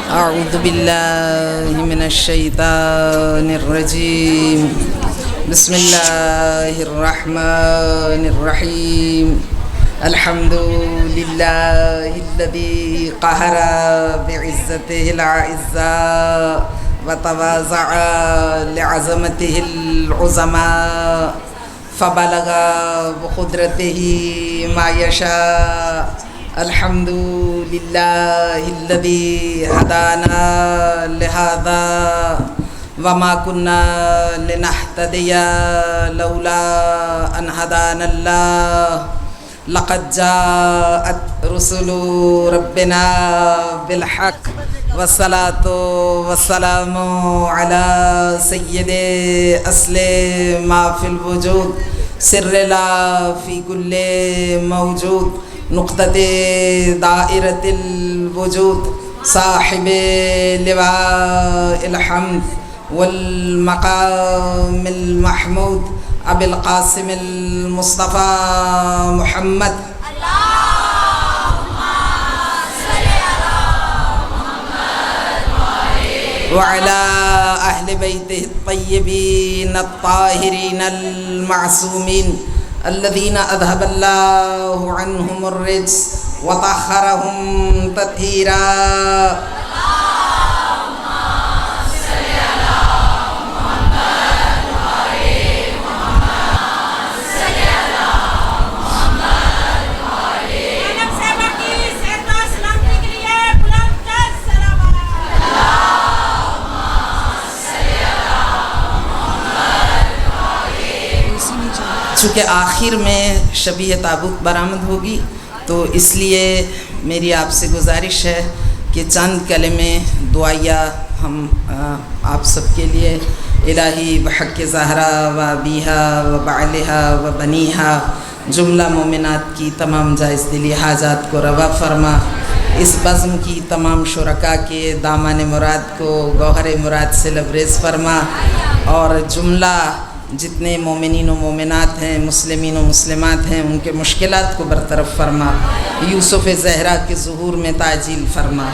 أعوذ بالله من الشيطان الرجيم. بسم الله الرحمن الرحيم. الحمد لله الذي قهر بعزته الأعزاء وتواضع لعظمته العظماء فبلغ بقدرته ما يشاء. الحمد لله الذي هدانا لهذا وما كنا لنهتدي لولا أن هدانا الله. لقد جاءت رسل ربنا بالحق والصلاة والسلام على سيد أصل ما في الوجود سر لا في كل موجود نقطة دائرة الوجود صاحب لواء الحمد والمقام المحمود أبي القاسم المصطفى محمد. اللهم صل على محمد وعلى أهل بيته الطيبين الطاهرين المعصومين الذين أذهب الله عنهم الرجس وطهرهم تطهيرا. اللهم صل على محمد وآل محمد صل على محمد وآل محمد سلامتی کے لیے بلند تر سلامات. اللهم صل على محمد وآل. چونکہ آخر میں شبیہ تابوت برآمد ہوگی تو اس لیے میری آپ سے گزارش ہے کہ چند کلمے دعائیہ ہم آپ سب کے لیے الہی بحق زہرا و ابیہا و بعلہا و بنیہا جملہ مومنات کی تمام جائز دلی حاجات کو روا فرما. اس بزم کی تمام شرکاء کے دامان مراد کو گوہر مراد سے لبریز فرما اور جملہ جتنے مومنین و مومنات ہیں مسلمین و مسلمات ہیں ان کے مشکلات کو برطرف فرما. یوسف زہرا کے ظہور میں تعجیل فرما.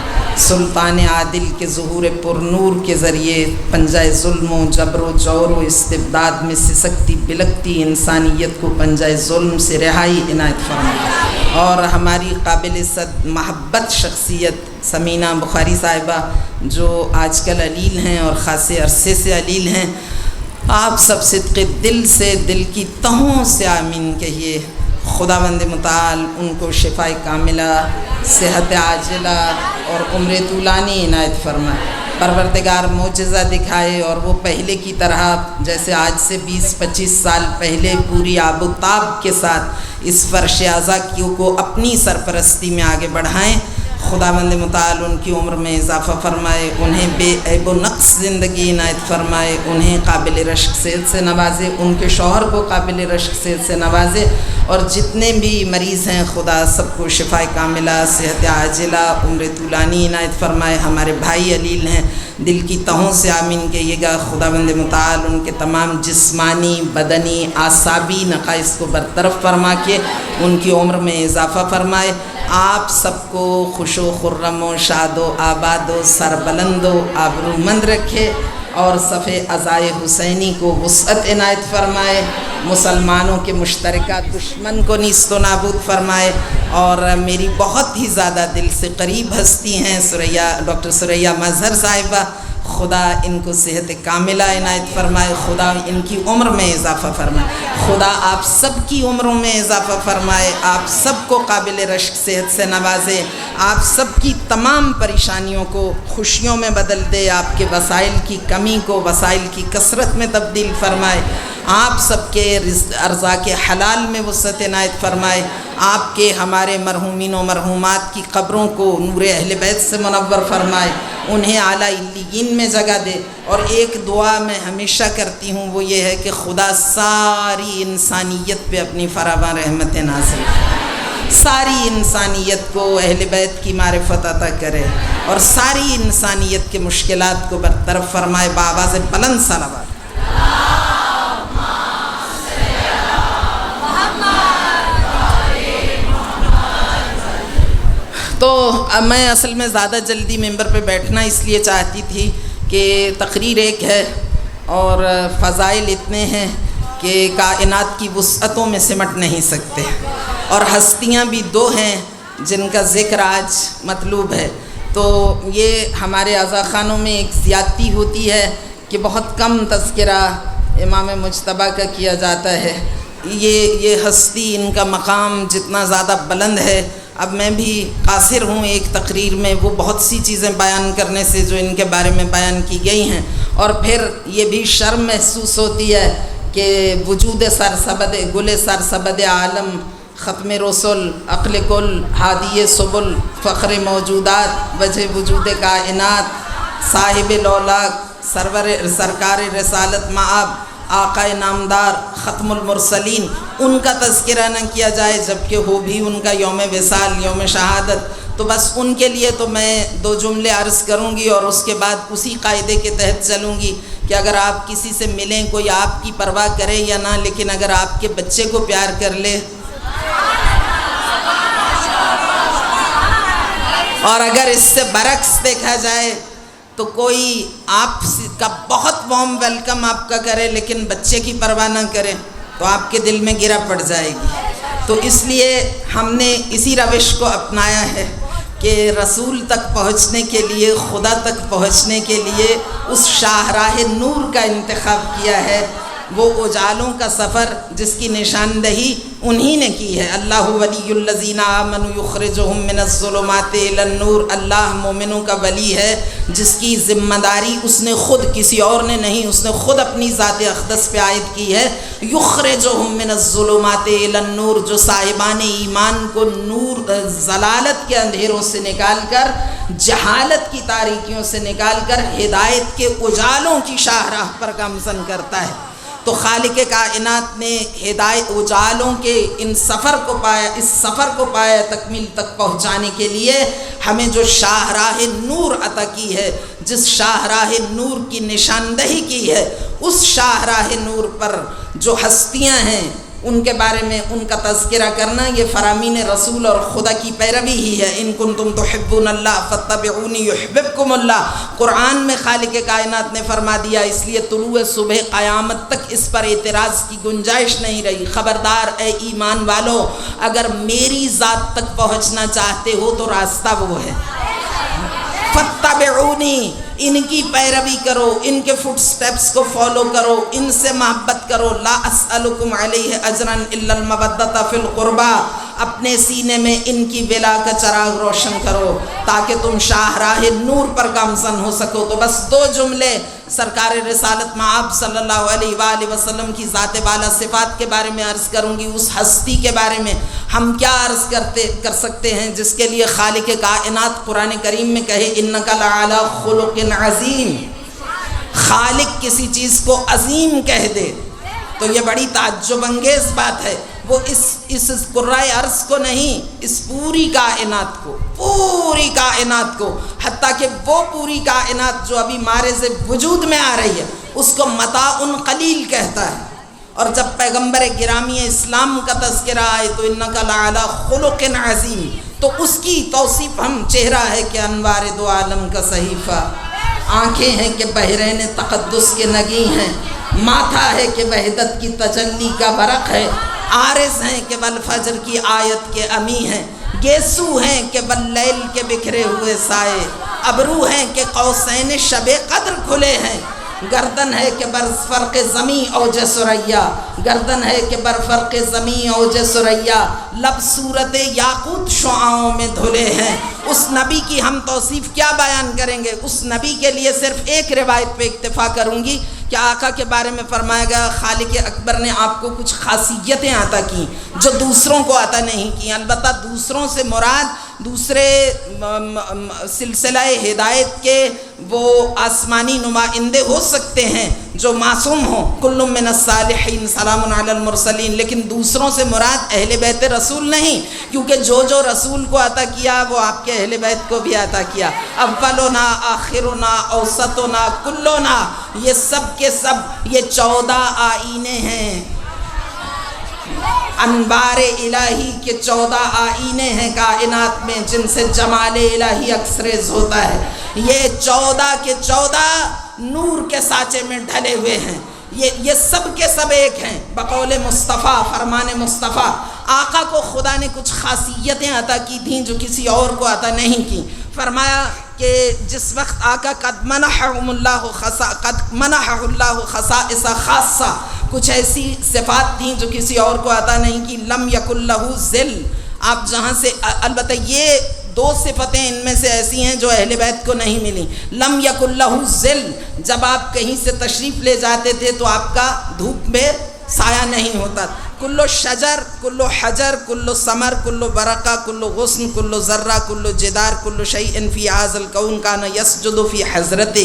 سلطان عادل کے ظہور پر نور کے ذریعے پنجہ ظلم و جبر و جور و استبداد میں سسکتی بلکتی انسانیت کو پنجہ ظلم سے رہائی عنایت فرما. اور ہماری قابل صد محبت شخصیت سمینہ بخاری صاحبہ جو آج کل علیل ہیں اور خاصے عرصے سے علیل ہیں، آپ سب صدق دل سے دل کی تہوں سے آمین کہیے. خداوند متعال ان کو شفاء کاملہ صحت عاجلہ اور عمر طولانی عنایت فرمائے. پروردگار معجزہ دکھائے اور وہ پہلے کی طرح جیسے آج سے 20-25 سال پہلے پوری آب و تاب کے ساتھ اس فرش اعضا کو اپنی سرپرستی میں آگے بڑھائیں. خداوند متعال ان کی عمر میں اضافہ فرمائے، انہیں بے عیب و نقص زندگی عنایت فرمائے، انہیں قابل رشک صحت سے نوازے، ان کے شوہر کو قابل رشک صحت سے نوازے اور جتنے بھی مریض ہیں خدا سب کو شفاء کاملہ صحت عاجلہ عمر طولانی عنایت فرمائے. ہمارے بھائی علیل ہیں، دل کی تہوں سے آمین کہیے گا. خداوند متعال ان کے تمام جسمانی بدنی اعصابی نقائص کو برطرف فرما کے ان کی عمر میں اضافہ فرمائے. آپ سب کو خوش و خرم و شاد و آباد و سربلند و آبرومند رکھے اور صف عزائے حسینی کو وسعت عنایت فرمائے. مسلمانوں کے مشترکہ دشمن کو نیست و نابود فرمائے. اور میری بہت ہی زیادہ دل سے قریب ہستی ہیں ڈاکٹر سریہ مظہر صاحبہ، خدا ان کو صحت کاملہ عنایت فرمائے، خدا ان کی عمر میں اضافہ فرمائے، خدا آپ سب کی عمروں میں اضافہ فرمائے، آپ سب کو قابل رشک صحت سے نوازے، آپ سب کی تمام پریشانیوں کو خوشیوں میں بدل دے، آپ کے وسائل کی کمی کو وسائل کی کثرت میں تبدیل فرمائے، آپ سب کے ارزاق حلال میں وسعت عنایت فرمائے، آپ کے ہمارے مرحومین و مرحومات کی قبروں کو نور اہل بیت سے منور فرمائے، انہیں اعلیٰ علیین میں جگہ دے. اور ایک دعا میں ہمیشہ کرتی ہوں وہ یہ ہے کہ خدا ساری انسانیت پہ اپنی فراوان رحمت نازل کرے، ساری انسانیت کو اہل بیت کی معرفت عطا کرے اور ساری انسانیت کے مشکلات کو برطرف فرمائے. بآواز بلند صلوات. تو میں اصل میں زیادہ جلدی ممبر پہ بیٹھنا اس لیے چاہتی تھی کہ تقریر ایک ہے اور فضائل اتنے ہیں کہ کائنات کی وسعتوں میں سمٹ نہیں سکتے، اور ہستیاں بھی دو ہیں جن کا ذکر آج مطلوب ہے۔ تو یہ ہمارے عزا خانوں میں ایک زیادتی ہوتی ہے کہ بہت کم تذکرہ امام مجتبیٰ کا کیا جاتا ہے۔ یہ ہستی، ان کا مقام جتنا زیادہ بلند ہے، اب میں بھی قاصر ہوں ایک تقریر میں وہ بہت سی چیزیں بیان کرنے سے جو ان کے بارے میں بیان کی گئی ہیں، اور پھر یہ بھی شرم محسوس ہوتی ہے کہ وجود سرسبد گل سرسبد عالم، ختم رسول، عقل کل، ہادی سبل، فخر موجودات، وجہ وجود کائنات، صاحب لولاک، سرکار رسالت مآب، آقا نامدار، ختم المرسلین، ان کا تذکرہ نہ کیا جائے جبکہ ہو بھی ان کا یوم وصال، یوم شہادت۔ تو بس ان کے لیے تو میں 2 جملے عرض کروں گی اور اس کے بعد اسی قاعدے کے تحت چلوں گی کہ اگر آپ کسی سے ملیں، کوئی آپ کی پرواہ کرے یا نہ، لیکن اگر آپ کے بچے کو پیار کر لے، اور اگر اس سے برعکس دیکھا جائے تو کوئی آپ کا بہت وارم ویلکم آپ کا کرے لیکن بچے کی پرواہ نہ کرے تو آپ کے دل میں گرہ پڑ جائے گی۔ تو اس لیے ہم نے اسی روش کو اپنایا ہے کہ رسول تک پہنچنے کے لیے، خدا تک پہنچنے کے لیے اس شاہراہ نور کا انتخاب کیا ہے، وہ اجالوں کا سفر جس کی نشاندہی انہی نے کی ہے۔ اللہ ولی الذین آمنوا یخرجہم من الظلمات الی النور، اللہ مومنوں کا ولی ہے جس کی ذمہ داری اس نے خود، کسی اور نے نہیں، اس نے خود اپنی ذات اقدس پہ عائد کی ہے۔ یخرجہم من الظلمات الی النور، جو صاحبان ایمان کو نور، ضلالت کے اندھیروں سے نکال کر، جہالت کی تاریکیوں سے نکال کر ہدایت کے اجالوں کی شاہراہ پر گامزن کرتا ہے۔ تو خالق کائنات نے ہدایت اجالوں کے اس سفر کو پایا تکمیل تک پہنچانے کے لیے ہمیں جو شاہراہ نور عطا کی ہے، جس شاہراہ نور کی نشاندہی کی ہے، اس شاہراہ نور پر جو ہستیاں ہیں ان کے بارے میں ان کا تذکرہ کرنا، یہ فرامین رسول اور خدا کی پیروی ہی ہے۔ ان کنتم تحبون اللہ فاتبعونی یحببکم اللہ، قرآن میں خالق کائنات نے فرما دیا، اس لیے طلوع صبح قیامت تک اس پر اعتراض کی گنجائش نہیں رہی۔ خبردار اے ایمان والو، اگر میری ذات تک پہنچنا چاہتے ہو تو راستہ وہ ہے، فاتبعونی، ان کی پیروی کرو، ان کے فٹ سٹیپس کو فالو کرو، ان سے محبت کرو۔ لا اسألکم علیہ اجرا الا المودۃ فی القربى، اپنے سینے میں ان کی ولا کا چراغ روشن کرو تاکہ تم شاہراہ نور پر گامزن ہو سکو۔ تو بس 2 جملے سرکار رسالت مآب صلی اللہ علیہ وآلہ وسلم کی ذات بالا صفات کے بارے میں عرض کروں گی۔ اس ہستی کے بارے میں ہم کیا عرض کر سکتے ہیں جس کے لیے خالق کائنات قرآن کریم میں کہے انک لعلی خلق عظیم، خالق کسی چیز کو عظیم کہہ دے تو یہ بڑی تعجب انگیز بات ہے۔ وہ اس قرائے ارض کو نہیں، اس پوری کائنات کو، حتیٰ کہ وہ پوری کائنات جو ابھی معرض وجود میں آ رہی ہے اس کو متاع قلیل کہتا ہے، اور جب پیغمبر گرامی اسلام کا تذکرہ آئے تو انک لعلی خلق عظیم، تو اس کی توصیف ہم، چہرہ ہے کہ انوار 2 عالم کا صحیفہ، آنکھیں ہیں کہ بحرین تقدس کے نگی ہیں، ماتھا ہے کہ وحدت کی تجلی کا برق ہے، عارض ہیں کہ والفجر کی آیت کے امی ہیں، گیسو ہیں کہ واللیل کے بکھرے ہوئے سائے، ابرو ہیں کہ قوسین شب قدر کھلے ہیں، گردن ہے کہ بر فرق زمین اوج سریا، گردن ہے کہ بر فرق زمین اوج سریا، لب صورت یاقوت شعاعوں میں دھلے ہیں۔ اس نبی کی ہم توصیف کیا بیان کریں گے؟ اس نبی کے لیے صرف ایک روایت پہ اکتفا کروں گی کہ آقا کے بارے میں فرمایا گیا خالق اکبر نے آپ کو کچھ خاصیتیں عطا کی جو دوسروں کو عطا نہیں کی۔ البتہ دوسروں سے مراد دوسرے سلسلہ ہدایت کے وہ آسمانی نمائندے ہو سکتے ہیں جو معصوم ہوں، کل من الصالحین سلام علی المرسلین، لیکن دوسروں سے مراد اہل بیت رسول نہیں، کیونکہ جو رسول کو عطا کیا وہ آپ کے اہل بیت کو بھی عطا کیا۔ اولنا آخرنا اوسطنا کلنا، یہ سب کے سب یہ 14 آئینے ہیں۔ انوار الہی کے 14 آئینے ہیں کائنات میں جن سے جمال الہی اکسریز ہوتا ہے. یہ 14 کے 14 نور کے سانچے میں ڈھلے ہوئے ہیں. یہ سب کے سب ایک ہیں بقول مصطفیٰ، فرمان مصطفیٰ. آقا کو خدا نے کچھ خاصیتیں عطا کی تھیں جو کسی اور کو عطا نہیں کی. فرمایا کہ جس وقت آقا قد منحهم اللہ خصائص خاصہ، کچھ ایسی صفات تھیں جو کسی اور کو عطا نہیں کی. لم یکن لہ ذل، آپ جہاں سے، البتہ یہ 2 صفتیں ان میں سے ایسی ہیں جو اہل بیت کو نہیں ملی. لم یکن لہ ذل، جب آپ کہیں سے تشریف لے جاتے تھے تو آپ کا دھوپ میں سایہ نہیں ہوتا. کلو شجر، کلو حجر، کلو ثمر، کلو برقہ، کلو غصن، کلو ذرہ، کلو جدار، کلو شیء فی ھذا الکون کان یسجد فی حضرتہ.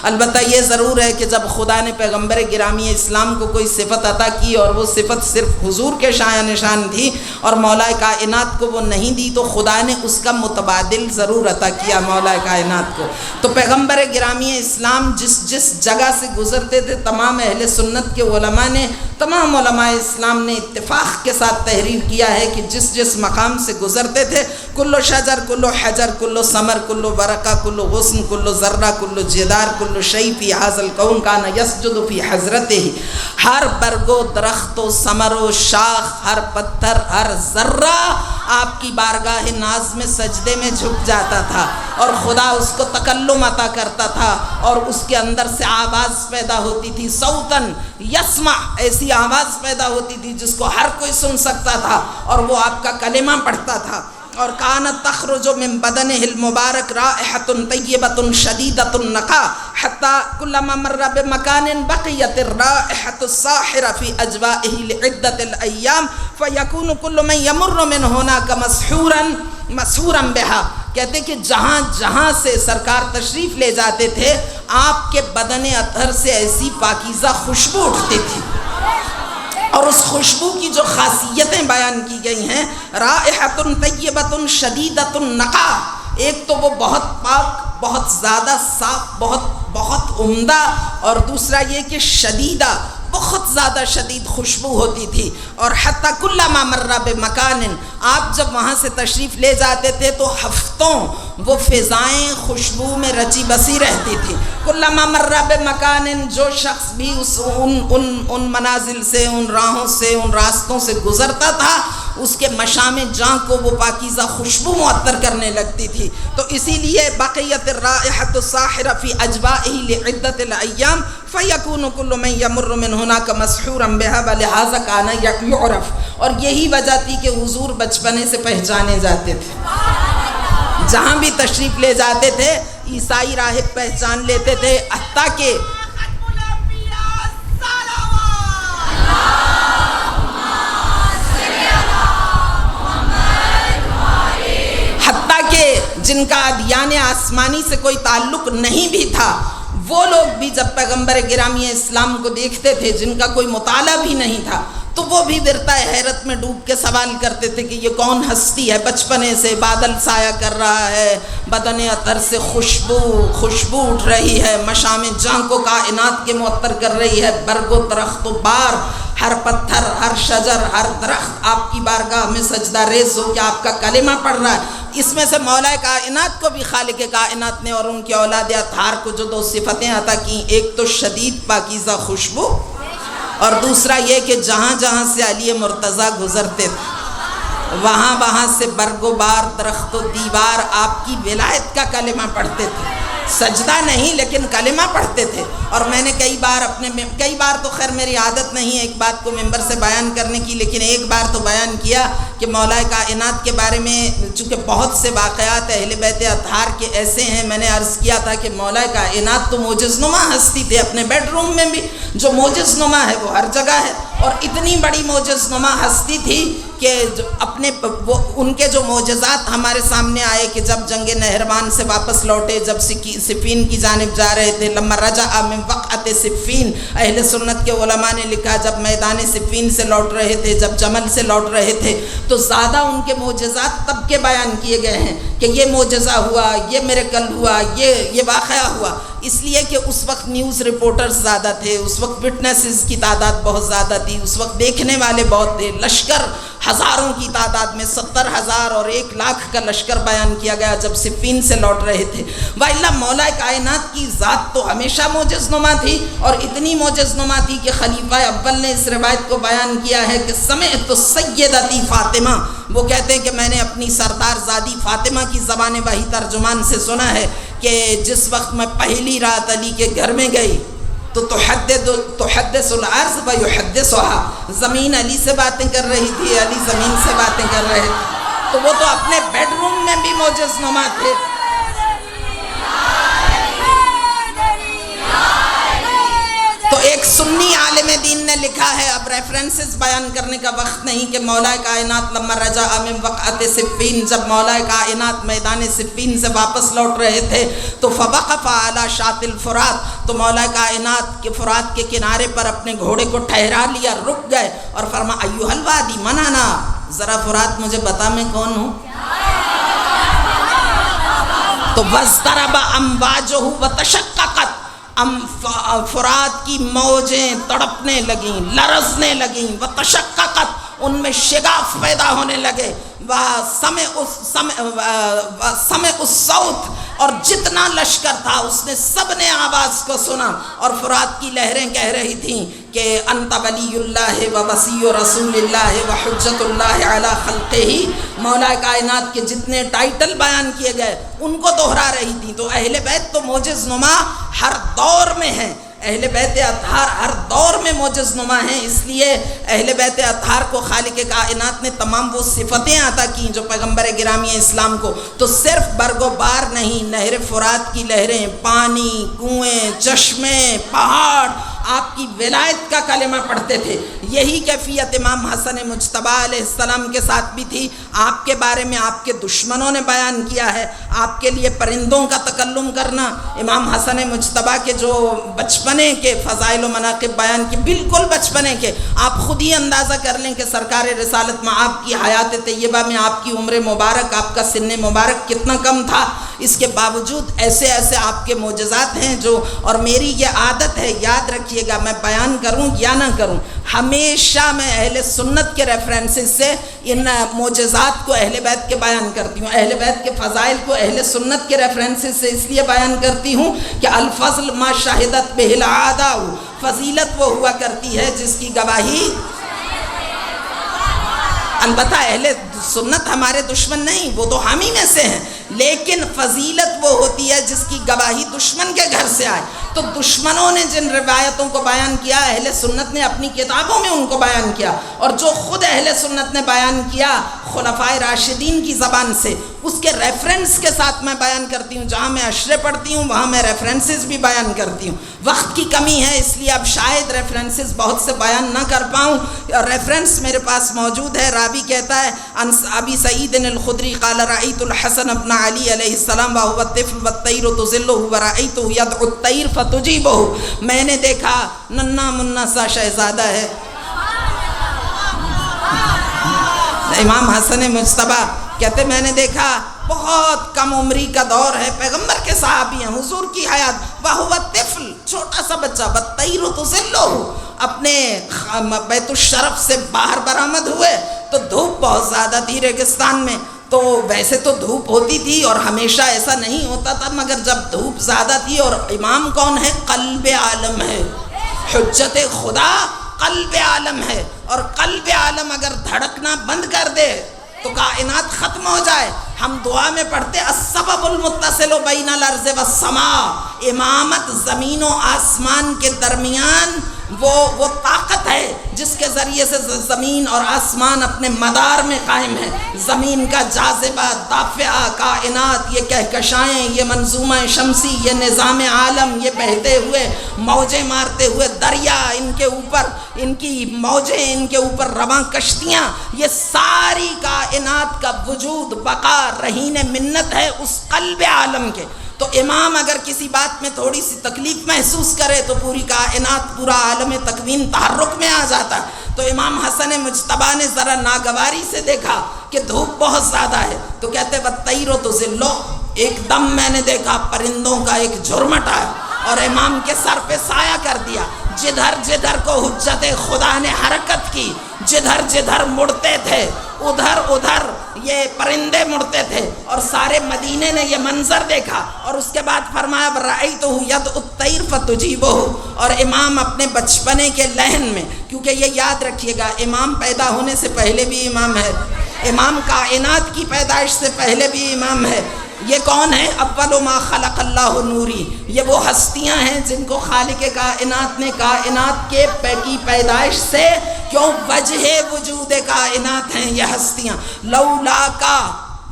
البتہ یہ ضرور ہے کہ جب خدا نے پیغمبر گرامی اسلام کو کوئی صفت عطا کی اور وہ صفت صرف حضور کے شایع نشان تھی اور مولا کائنات کو وہ نہیں دی، تو خدا نے اس کا متبادل ضرور عطا کیا مولا کائنات کو. تو پیغمبر گرامی اسلام جس جگہ سے گزرتے تھے، تمام اہل سنت کے علماء نے، تمام علماء اسلام نے اتفاق کے ساتھ تحریر کیا ہے کہ جس مقام سے گزرتے تھے، کلو شجر، کلو حجر، کلو ثمر، کلو برقہ، کلو غصن، کلو ذرہ، کلو جدار، کلو شیء فی ھذا الکون کان یسجد فی حضرتہ. ہر برگ و درخت و ثمر و شاخ، ہر پتھر، ہر ذرہ آپ کی بارگاہ ناز میں سجدے میں جھک جاتا تھا اور خدا اس کو تکلم عطا کرتا تھا اور اس کے اندر سے آواز پیدا ہوتی تھی. صوتاً یسمع، ایسی آواز پیدا ہوتی تھی جس کو ہر کوئی سن سکتا تھا اور وہ آپ کا کلمہ پڑھتا تھا. اور کانت تخرج من بدنہ المبارک رائحۃ طیبۃ شدیدۃ النقاء حتی کلما مر بمکان بقیت الرائحۃ الساحرہ فی اجوائہ لعدۃ الایام فیکون کل من یمر من ہناک مسحورا بہا. کہتے کہ جہاں جہاں سے سرکار تشریف لے جاتے تھے، آپ کے بدن اطہر سے ایسی پاکیزہ خوشبو اٹھتی تھی. اور اس خوشبو کی جو خاصیتیں بیان کی گئی ہیں، رائحۃ طیبۃ شدیدۃ النقاء، ایک تو وہ بہت پاک، بہت زیادہ صاف، بہت عمدہ، اور دوسرا یہ کہ شدیدہ، بہت زیادہ شدید خوشبو ہوتی تھی. اور حتی کلما مر بمکان، آپ جب وہاں سے تشریف لے جاتے تھے تو ہفتوں وہ فضائیں خوشبو میں رچی بسی رہتی تھی. کلما مر بمکان، جو شخص بھی ان منازل سے، ان راہوں سے، ان راستوں سے گزرتا تھا، اس کے مشام جاں کو وہ پاکیزہ خوشبو معطر کرنے لگتی تھی. تو اسی لیے بقیت الرائحۃ الساحرہ فی اجوائہ لعدۃ الایام فیکون کل من یمر من ہناک مسحورا بہا ولہذا کان یعرف. اور یہی وجہ تھی کہ حضور بچپنے سے پہچانے جاتے تھے. جہاں بھی تشریف لے جاتے تھے عیسائی راہب پہچان لیتے تھے. حتیٰ کہ جن کا ادیان آسمانی سے کوئی تعلق نہیں بھی تھا، وہ لوگ بھی جب پیغمبر گرامی اسلام کو دیکھتے تھے، جن کا کوئی مطالعہ بھی نہیں تھا، تو وہ بھی ورطہ حیرت میں ڈوب کے سوال کرتے تھے کہ یہ کون ہستی ہے، بچپنے سے بادل سایہ کر رہا ہے، بدن اطہر سے خوشبو اٹھ رہی ہے، مشام جاں کو کائنات کے معطر کر رہی ہے، برگ و درخت و بار، ہر پتھر، ہر شجر، ہر درخت آپ کی بارگاہ میں سجدہ ریز ہو کے آپ کا کلمہ پڑھ رہا ہے. اس میں سے مولا کائنات کو بھی خالق کائنات نے اور ان کے اولاد اطہار کو جو 2 صفتیں عطا کی، ایک تو شدید پاکیزہ خوشبو، اور دوسرا یہ کہ جہاں جہاں سے علی مرتضیٰ گزرتے تھے، وہاں سے برگ و بار، درخت و دیوار آپ کی ولایت کا کلمہ پڑھتے تھے. سجدہ نہیں لیکن کلمہ پڑھتے تھے. اور میں نے کئی بار تو خیر میری عادت نہیں ہے ایک بات کو ممبر سے بیان کرنے کی، لیکن ایک بار تو بیان کیا کہ مولا کائنات کے بارے میں چونکہ بہت سے واقعات اہل بیت اطہار کے ایسے ہیں. میں نے عرض کیا تھا کہ مولا کائنات تو معجز نما ہستی تھے، اپنے بیڈ روم میں بھی جو معجز نما ہے وہ ہر جگہ ہے، اور اتنی بڑی معجز نما ہستی تھی کہ ان کے جو معجزات ہمارے سامنے آئے کہ جب جنگ نہروان سے واپس لوٹے، جب صفین کی جانب جا رہے تھے، لما رجع من وقعت صفین، اہل سنت کے علماء نے لکھا جب میدان صفین سے لوٹ رہے تھے، جب جمل سے لوٹ رہے تھے، تو زیادہ ان کے معجزات تب کے بیان کیے گئے ہیں کہ یہ معجزہ ہوا، یہ میریکل ہوا، یہ واقعہ ہوا. اس لیے کہ اس وقت نیوز رپورٹرز زیادہ تھے، اس وقت وٹنسز کی تعداد بہت زیادہ تھی، اس وقت دیکھنے والے بہت تھے، لشکر ہزاروں کی تعداد میں 70,000 اور 1,00,000 کا لشکر بیان کیا گیا جب صفین سے لوٹ رہے تھے۔ وَإِلَّا مولا کائنات کی ذات تو ہمیشہ معجز نما تھی، اور اتنی معجز نما تھی کہ خلیفہ اول نے اس روایت کو بیان کیا ہے کہ سمعت سیدتی فاطمہ، وہ کہتے ہیں کہ میں نے اپنی سردار زادی فاطمہ کی زبان وحی ترجمان سے سنا ہے کہ جس وقت میں پہلی رات علی کے گھر میں گئی تو تحدث الارض و یحدثها، زمین علی سے باتیں کر رہی تھی، علی زمین سے باتیں کر رہے تھے، تو وہ تو اپنے بیڈ روم میں بھی معجز نما تھے۔ تو ایک سنی عالم دین نے لکھا ہے، اب ریفرنسز بیان کرنے کا وقت نہیں، کہ مولا کائنات لما رجع من وقعت صفین، جب مولا کائنات میدان صفین سے واپس لوٹ رہے تھے تو فوقف علی شاط الفرات، تو مولا کائنات کے فرات کے کنارے پر اپنے گھوڑے کو ٹھہرا لیا، رک گئے اور فرمایا ایھا الوادی من انا، ذرا فرات مجھے بتا میں کون ہوں؟ تو واضطرب امواجہ وتشققت، فرات کی موجیں تڑپنے لگیں، لرزنے لگیں، وتشققت، ان میں شگاف پیدا ہونے لگے، سمع الصوت، اور جتنا لشکر تھا اس نے سب نے آواز کو سنا، اور فرات کی لہریں کہہ رہی تھیں کہ انت ولی اللہ و وصی رسول اللہ و حجت اللہ علی خلقہ، مولا کائنات کے جتنے ٹائٹل بیان کیے گئے ان کو دہرا رہی تھیں۔ تو اہل بیت تو معجز نما ہر دور میں ہیں، اہل بیت اطہار ہر دور میں معجز نما ہیں، اس لیے اہل بیت اطہار کو خالق کائنات نے تمام وہ صفتیں عطا کی جو پیغمبر گرامی اسلام کو، تو صرف برگ و بار نہیں، نہر فرات کی لہریں، پانی، کنویں، چشمے، پہاڑ آپ کی ولایت کا کلمہ پڑھتے تھے۔ یہی کیفیت امام حسن مجتبیٰ علیہ السلام کے ساتھ بھی تھی، آپ کے بارے میں آپ کے دشمنوں نے بیان کیا ہے، آپ کے لیے پرندوں کا تکلم کرنا، امام حسن مجتبیٰ کے جو بچپنے کے فضائل و مناقب بیان کی، بالکل بچپنے کے، آپ خود ہی اندازہ کر لیں کہ سرکار رسالت میں آپ کی حیات طیبہ میں آپ کی عمر مبارک، آپ کا سن مبارک کتنا کم تھا، اس کے باوجود ایسے ایسے آپ کے معجزات ہیں جو، اور میری یہ عادت ہے، یاد رکھیے گا، میں بیان کروں یا نہ کروں، ہمیشہ میں اہل سنت کے ریفرنسز سے ان معجزات کو اہل بیت کے بیان کرتی ہوں، اہل بیت کے فضائل کو اہل سنت کے ریفرنسز سے اس لیے بیان کرتی ہوں کہ الفضل ما شاہدت بہ العادہ، فضیلت وہ ہوا کرتی ہے جس کی گواہی، البتہ اہل سنت ہمارے دشمن نہیں، وہ تو ہم ہی میں سے ہیں، لیکن فضیلت وہ ہوتی ہے جس کی گواہی دشمن کے گھر سے آئے۔ تو دشمنوں نے جن روایتوں کو بیان کیا، اہل سنت نے اپنی کتابوں میں ان کو بیان کیا، اور جو خود اہل سنت نے بیان کیا خلفائے راشدین کی زبان سے، اس کے ریفرنس کے ساتھ میں بیان کرتی ہوں، جہاں میں اشرے پڑھتی ہوں وہاں میں ریفرنسز بھی بیان کرتی ہوں۔ وقت کی کمی ہے اس لیے اب شاید ریفرنسز بہت سے بیان نہ کر پاؤں، اور ریفرنس میرے پاس موجود ہے، راوی کہتا ہے عن ابی سعید الخدری قال رأیت الحسن ابن علی علیہ السلام وهو الطفل والطیر تظلہ ورأیتہ یدعو الطیر فتجیبہ، میں نے دیکھا ننا منا سا شہزادہ ہے، امام حسن مجتبیٰ کہتے میں نے دیکھا بہت کم عمری کا دور ہے، پیغمبر کے صحابی ہیں، حضور کی حیات، وَهُوَ الطفل، چھوٹا سا بچہ، وَالطَّيْرُ تُظِلُّهُ، اپنے بیت الشرف سے باہر برآمد ہوئے تو دھوپ بہت زیادہ تھی ریگستان میں، تو ویسے تو دھوپ ہوتی تھی اور ہمیشہ ایسا نہیں ہوتا تھا، مگر جب دھوپ زیادہ تھی، اور امام کون ہے؟ قلب عالم ہے، حجت خدا قلب عالم ہے، اور قلب عالم اگر دھڑکنا بند کر دے تو کائنات ختم ہو جائے۔ ہم دعا میں پڑھتے السبب المتصل بین الارض والسماء، امامت زمین و آسمان کے درمیان وہ طاقت ہے جس کے ذریعے سے زمین اور آسمان اپنے مدار میں قائم ہے، زمین کا جاذبہ، دافعہ کائنات، یہ کہکشائیں، یہ منظومہ شمسی، یہ نظام عالم، یہ بہتے ہوئے موجیں مارتے ہوئے دریا، ان کے اوپر ان کی موجیں، ان کے اوپر رواں کشتیاں، یہ ساری کائنات کا وجود بقا رہین منت ہے اس قلب عالم کے۔ تو امام اگر کسی بات میں تھوڑی سی تکلیف محسوس کرے تو پوری کائنات، پورا عالم تکوین تحرک میں آ جاتا ہے۔ تو امام حسن مجتبیٰ نے ذرا ناگواری سے دیکھا کہ دھوپ بہت زیادہ ہے، تو کہتے وَالطَّيْرُ تُظِلُّهُ، ایک دم میں نے دیکھا پرندوں کا ایک جھرمٹ آیا، اور امام کے سر پہ سایہ کر دیا. جدھر جدھر کو حجت خدا نے حرکت کی، جدھر جدھر مڑتے تھے ادھر ادھر یہ پرندے مڑتے تھے، اور سارے مدینے نے یہ منظر دیکھا. اور اس کے بعد فرمایا رأیتہ یدعو الطیر فتجیبہ. اور امام اپنے بچپنے کے لہن میں، کیونکہ یہ یاد رکھیے گا امام پیدا ہونے سے پہلے بھی امام ہے، امام کائنات کی پیدائش سے پہلے بھی امام ہے. یہ کون ہے؟ اول ما خلق اللہ نوری. یہ وہ ہستیاں ہیں جن کو خالق کائنات نے کائنات کے کی پیدائش سے، کیوں وجہ وجود کائنات ہیں یہ ہستیاں. لولا کا،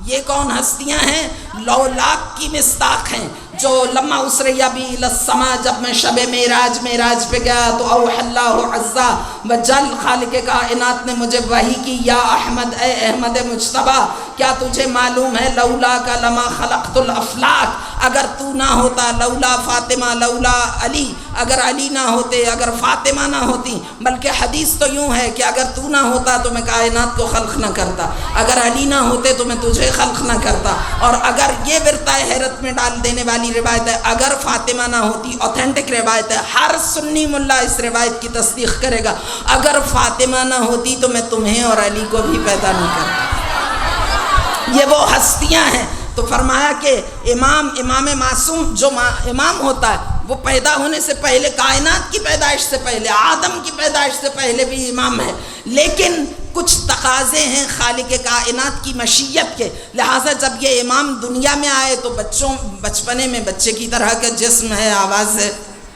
یہ کون ہستیاں ہیں؟ لولاک کی مصداق ہیں، جو لما اسریا بی السما، جب میں شب معراج پہ گیا تو اوحی اللہ عز وجل خالق کائنات نے مجھے وحی کی، یا احمد، اے احمد مجتبیٰ، کیا تجھے معلوم ہے لولا کا لما خلقت الافلاک، اگر تو نہ ہوتا، لولا فاطمہ، لولا علی، اگر علی نہ ہوتے، اگر فاطمہ نہ ہوتی، بلکہ حدیث تو یوں ہے کہ اگر تو نہ ہوتا تو میں کائنات کو خلق نہ کرتا، اگر علی نہ ہوتے تو میں تجھے خلق نہ کرتا. اور اگر یہ برتائے حیرت میں ڈال دینے والی روایت ہے، اگر فاطمہ نہ ہوتی، اوتھینٹک روایت ہے، ہر سنی ملا اس روایت کی تصدیق کرے گا، اگر فاطمہ نہ ہوتی تو میں تمہیں اور علی کو بھی پیدا نہیں کرتا. یہ وہ ہستیاں ہیں. تو فرمایا کہ امام معصوم جو امام ہوتا ہے وہ پیدا ہونے سے پہلے، کائنات کی پیدائش سے پہلے، آدم کی پیدائش سے پہلے بھی امام ہے. لیکن کچھ تقاضے ہیں خالق کائنات کی مشیت کے، لہٰذا جب یہ امام دنیا میں آئے تو بچپنے میں بچے کی طرح کا جسم ہے، آواز ہے،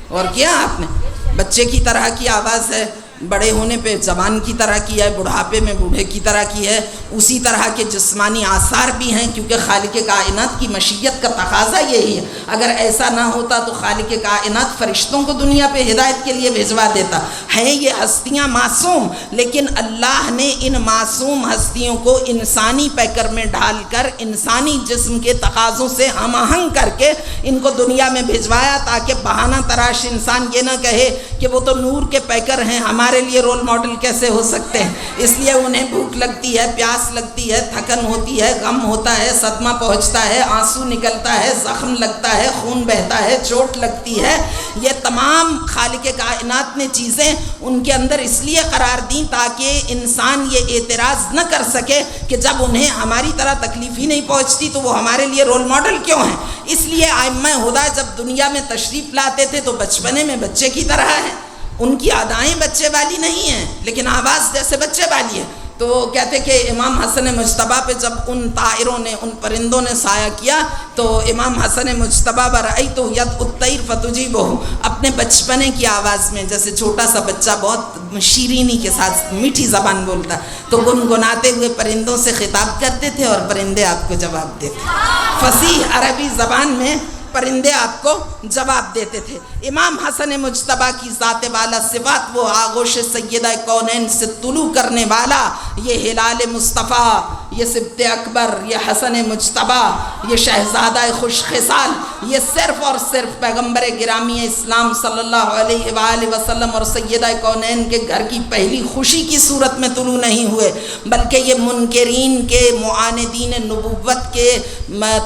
اور کیا آپ نے بچے کی طرح کی آواز ہے، بڑے ہونے پہ زبان کی طرح کی ہے، بڑھاپے میں بوڑھے کی طرح کی ہے، اسی طرح کے جسمانی آثار بھی ہیں، کیونکہ خالق کائنات کی مشیت کا تقاضا یہی ہے. اگر ایسا نہ ہوتا تو خالق کائنات فرشتوں کو دنیا پہ ہدایت کے لیے بھیجوا دیتا. ہیں یہ ہستیاں معصوم، لیکن اللہ نے ان معصوم ہستیوں کو انسانی پیکر میں ڈھال کر انسانی جسم کے تقاضوں سے ہم آہنگ کر کے ان کو دنیا میں بھیجوایا، تاکہ بہانہ تراش انسان یہ نہ کہے کہ وہ تو نور کے پیکر ہیں، ہمارے لیے رول ماڈل کیسے ہو سکتے ہیں. اس لیے انہیں بھوک لگتی ہے، پیاس لگتی ہے، تھکن ہوتی ہے، غم ہوتا ہے، صدمہ پہنچتا ہے، آنسو نکلتا ہے، زخم لگتا ہے، خون بہتا ہے، چوٹ لگتی ہے. یہ تمام خالق کائنات نے چیزیں ان کے اندر اس لیے قرار دیں تاکہ انسان یہ اعتراض نہ کر سکے کہ جب انہیں ہماری طرح تکلیف ہی نہیں پہنچتی تو وہ ہمارے لیے رول ماڈل کیوں ہیں. اس لیے ائمہ ہدیٰ جب دنیا میں تشریف لاتے تھے تو بچپنے میں بچے کی طرح ہیں، ان کی ادائیں بچے والی نہیں ہیں لیکن آواز جیسے بچے والی ہے. تو کہتے کہ امام حسن مجتبیٰ پہ جب ان طائروں نے، ان پرندوں نے سایہ کیا تو امام حسن مجتبیٰ رأیتہ یدعو الطیر فتجیبہ، اپنے بچپنے کی آواز میں، جیسے چھوٹا سا بچہ بہت شیرینی کے ساتھ میٹھی زبان بولتا تو گنگناتے ہوئے پرندوں سے خطاب کرتے تھے اور پرندے آپ کو جواب دیتے. فصیح عربی زبان میں پرندے آپ کو جواب دیتے تھے. امام حسن مجتبیٰ کی ذات والا صفات، وہ آغوش سیدہ کونین سے طلوع کرنے والا، یہ ہلال مصطفیٰ، یہ سبط اکبر، یہ حسن مجتبیٰ، یہ شہزادہ خوش خصال، یہ صرف اور صرف پیغمبر گرامی اسلام صلی اللہ علیہ وآلہ وسلم اور سیدہ کونین کے گھر کی پہلی خوشی کی صورت میں طلوع نہیں ہوئے، بلکہ یہ منکرین کے، معاندین نبوت کے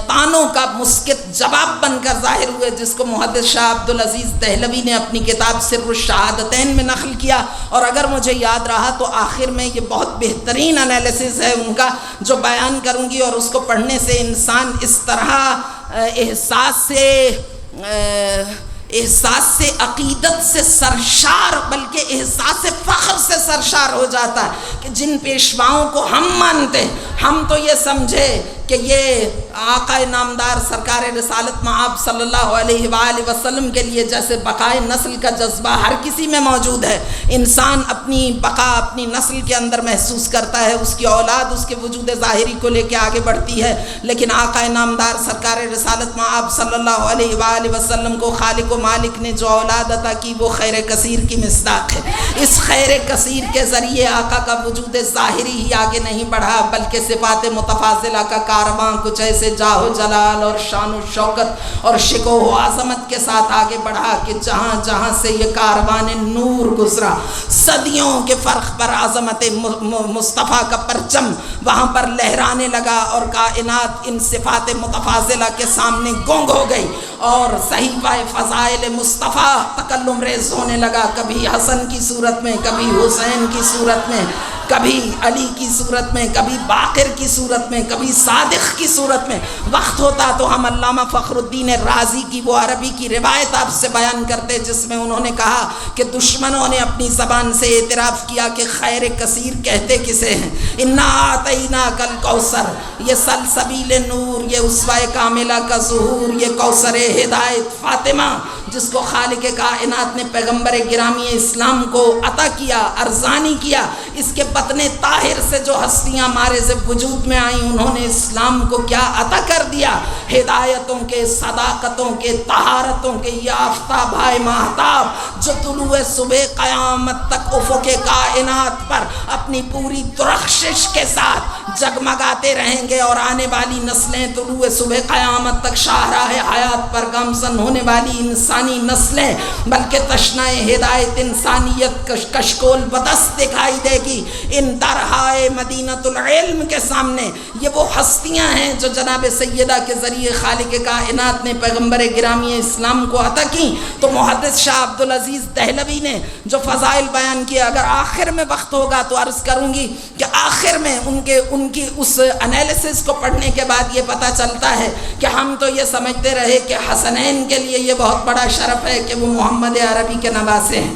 طعنوں کا مسکت جواب بن کر ظاہر ہوئے، جس کو محدث شاہ عبدالعزیز دہلوی نے اپنی کتاب سر الشہادتین میں نقل کیا. اور اگر مجھے یاد رہا تو آخر میں یہ بہت بہترین انالیسس ہے ان کا جو بیان کروں گی، اور اس کو پڑھنے سے انسان اس طرح احساس سے عقیدت سے سرشار، بلکہ احساس فخر سے سرشار ہو جاتا ہے کہ جن پیشواؤں کو ہم مانتے، ہم تو یہ سمجھے کہ یہ آقا نامدار سرکار رسالت مآب صلی اللہ علیہ وآلہ وسلم کے لیے جیسے بقائے نسل کا جذبہ ہر کسی میں موجود ہے، انسان اپنی بقا اپنی نسل کے اندر محسوس کرتا ہے، اس کی اولاد اس کے وجود ظاہری کو لے کے آگے بڑھتی ہے، لیکن آقا نامدار سرکار رسالت مآب صلی اللہ علیہ وآلہ وسلم کو خالق و مالک نے جو اولاد عطا کی وہ خیر کثیر کی مصداق ہے. اس خیر کثیر کے ذریعے آقا کا وجود ظاہری ہی آگے نہیں بڑھا، بلکہ صفات متفاضلہ کا کارواں کچھ ایسے جاہو جلال اور شان و شوکت اور شکوہ و عظمت کے ساتھ آگے بڑھا کہ جہاں جہاں سے یہ کاروان نور گزرا، صدیوں کے فرق پر عظمت مصطفیٰ کا پرچم وہاں پر لہرانے لگا، اور کائنات ان صفات متفاضلہ کے سامنے گونگ ہو گئی، اور صحیفہ فضائل مصطفیٰ تکلم ریز ہونے لگا، کبھی حسن کی صورت میں، کبھی حسین کی صورت میں، کبھی علی کی صورت میں، کبھی باقر کی صورت میں، کبھی صادق کی صورت میں۔ وقت ہوتا تو ہم علامہ فخر الدین رازی کی وہ عربی کی روایت آپ سے بیان کرتے جس میں انہوں نے کہا کہ دشمنوں نے اپنی زبان سے اعتراف کیا کہ خیر کثیر کہتے کسے ہیں، انا اعطیناک الکوثر، یہ سلسبیل نور، یہ اسوہ کاملہ کا ظہور، یہ کوثر ہدایت فاطمہ جس کو خالق کائنات نے پیغمبر گرامی اسلام کو عطا کیا، ارزانی کیا، اس کے بطن طاہر سے جو ہستیاں مارز وجود میں آئیں انہوں نے اسلام کو کیا عطا کر دیا، ہدایتوں کے، صداقتوں کے، طہارتوں کے، یہ آفتاب ہائے ماہتاب جو طلوع صبح قیامت تک افق کائنات پر اپنی پوری درخشش کے ساتھ جگمگاتے رہیں گے، اور آنے والی نسلیں طلوع صبح قیامت تک شاہراہ حیات پر گامزن ہونے والی انسانی نسلیں بلکہ تشنہ ہدایت انسانیت کشکول بدست دکھائی دے گی ان درہائے مدینۃ العلم کے سامنے۔ یہ وہ ہستیاں ہیں جو جناب سیدہ کے ذریعے خالق کائنات نے پیغمبر گرامی اسلام کو عطا کی۔ تو محدث شاہ عبدالعزیز دہلوی نے جو فضائل بیان کیا، اگر آخر میں وقت ہوگا تو عرض کروں گی کہ آخر میں ان کی اس انالیسس کو پڑھنے کے بعد یہ پتہ چلتا ہے کہ ہم تو یہ سمجھتے رہے کہ حسنین کے لیے یہ بہت بڑا شرف ہے کہ وہ محمد عربی کے نواسے ہیں،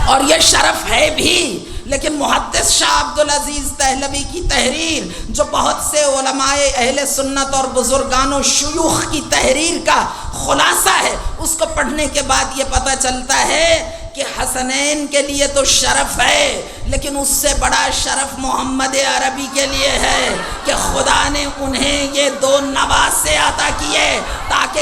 اور یہ شرف ہے بھی، لیکن محدث شاہ عبدالعزیز دہلوی کی تحریر جو بہت سے علماء اہل سنت اور بزرگان و شیوخ کی تحریر کا خلاصہ ہے، اس کو پڑھنے کے بعد یہ پتہ چلتا ہے کہ حسنین کے لیے تو شرف ہے، لیکن اس سے بڑا شرف محمد عربی کے لیے ہے کہ خدا نے انہیں یہ دو نواسے عطا کیے تاکہ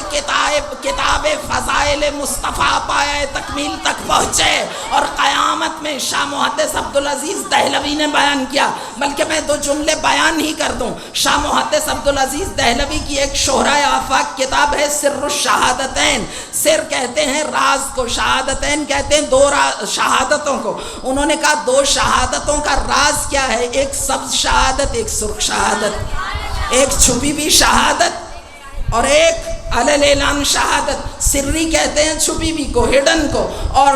کتاب فضائل مصطفیٰ پائے تکمیل تک پہنچے۔ اور قیامت میں شاہ محدث عبدالعزیز دہلوی نے بیان کیا، بلکہ میں دو جملے بیان ہی کر دوں۔ شاہ محدث عبدالعزیز دہلوی کی ایک شہرۂ آفاق کتاب ہے سر الشہادتین، سر کہتے ہیں راز کو، شہادتین کہتے ہیں دو شہادتوں کو۔ انہوں نے کہا دو شہادتوں کا راز کیا ہے؟ ایک سبز شہادت، ایک سرخ شہادت، ایک چھپی ہوئی شہادت اور ایک علل اعلان شہادت۔ سری کہتے ہیں چھپی ہوئی کو، ہڈن کو، اور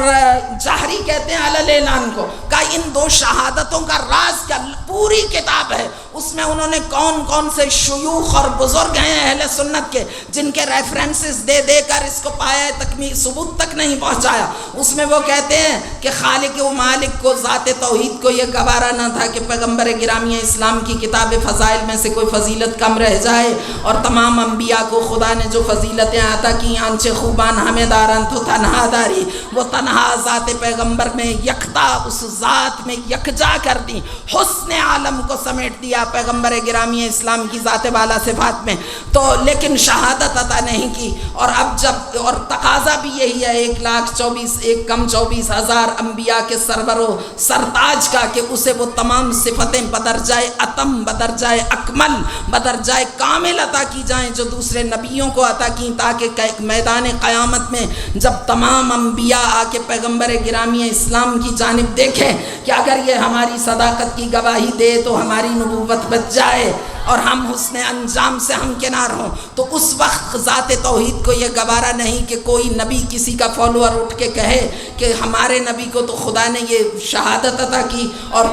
جہری کہتے ہیں علل اعلان کو۔ کہ ان دو شہادتوں کا راز کیا؟ پوری کتاب ہے، اس میں انہوں نے کون کون سے شیوخ اور بزرگ ہیں اہل سنت کے جن کے ریفرنسز دے دے کر اس کو پایا تکمیل ثبوت تک نہیں پہنچایا۔ اس میں وہ کہتے ہیں کہ خالق و مالک کو، ذات توحید کو یہ گوارا نہ تھا کہ پیغمبر گرامی اسلام کی کتاب فضائل میں سے کوئی فضیلت کم رہ جائے، اور تمام انبیاء کو خدا نے جو فضیلتیں عطا کی، آنچے خوبان ہمیں دارن تو تنہا داری، وہ تنہا ذات پیغمبر میں یکتا اس ذات میں یکجا کر دی، حسن عالم کو سمیٹ دیا پیغمبر گرامی اسلام کی ذات والا صفات میں۔ تو لیکن شہادت عطا نہیں کی، اور اب جب اور تقاضا بھی یہی ہے 1,24,000 انبیاء کے سرور و سرتاج کا کہ اسے وہ تمام صفتیں بدرجائے اتم، بدرجائے اکمل، بدرجائے کامل عطا کی جائیں جو دوسرے نبیوں کو عطا کی، تاکہ میدان قیامت میں جب تمام انبیاء آ کے پیغمبر گرامی اسلام کی جانب دیکھیں کہ اگر یہ ہماری صداقت کی گواہی دے تو ہماری نبوت بچ جائے اور ہم حسن انجام سے ہمکنار ہوں، تو اس وقت ذات توحید کو یہ گوارا نہیں کہ کوئی نبی کسی کا فالوور اٹھ کے کہے کہ ہمارے نبی کو تو خدا نے یہ شہادت عطا کی اور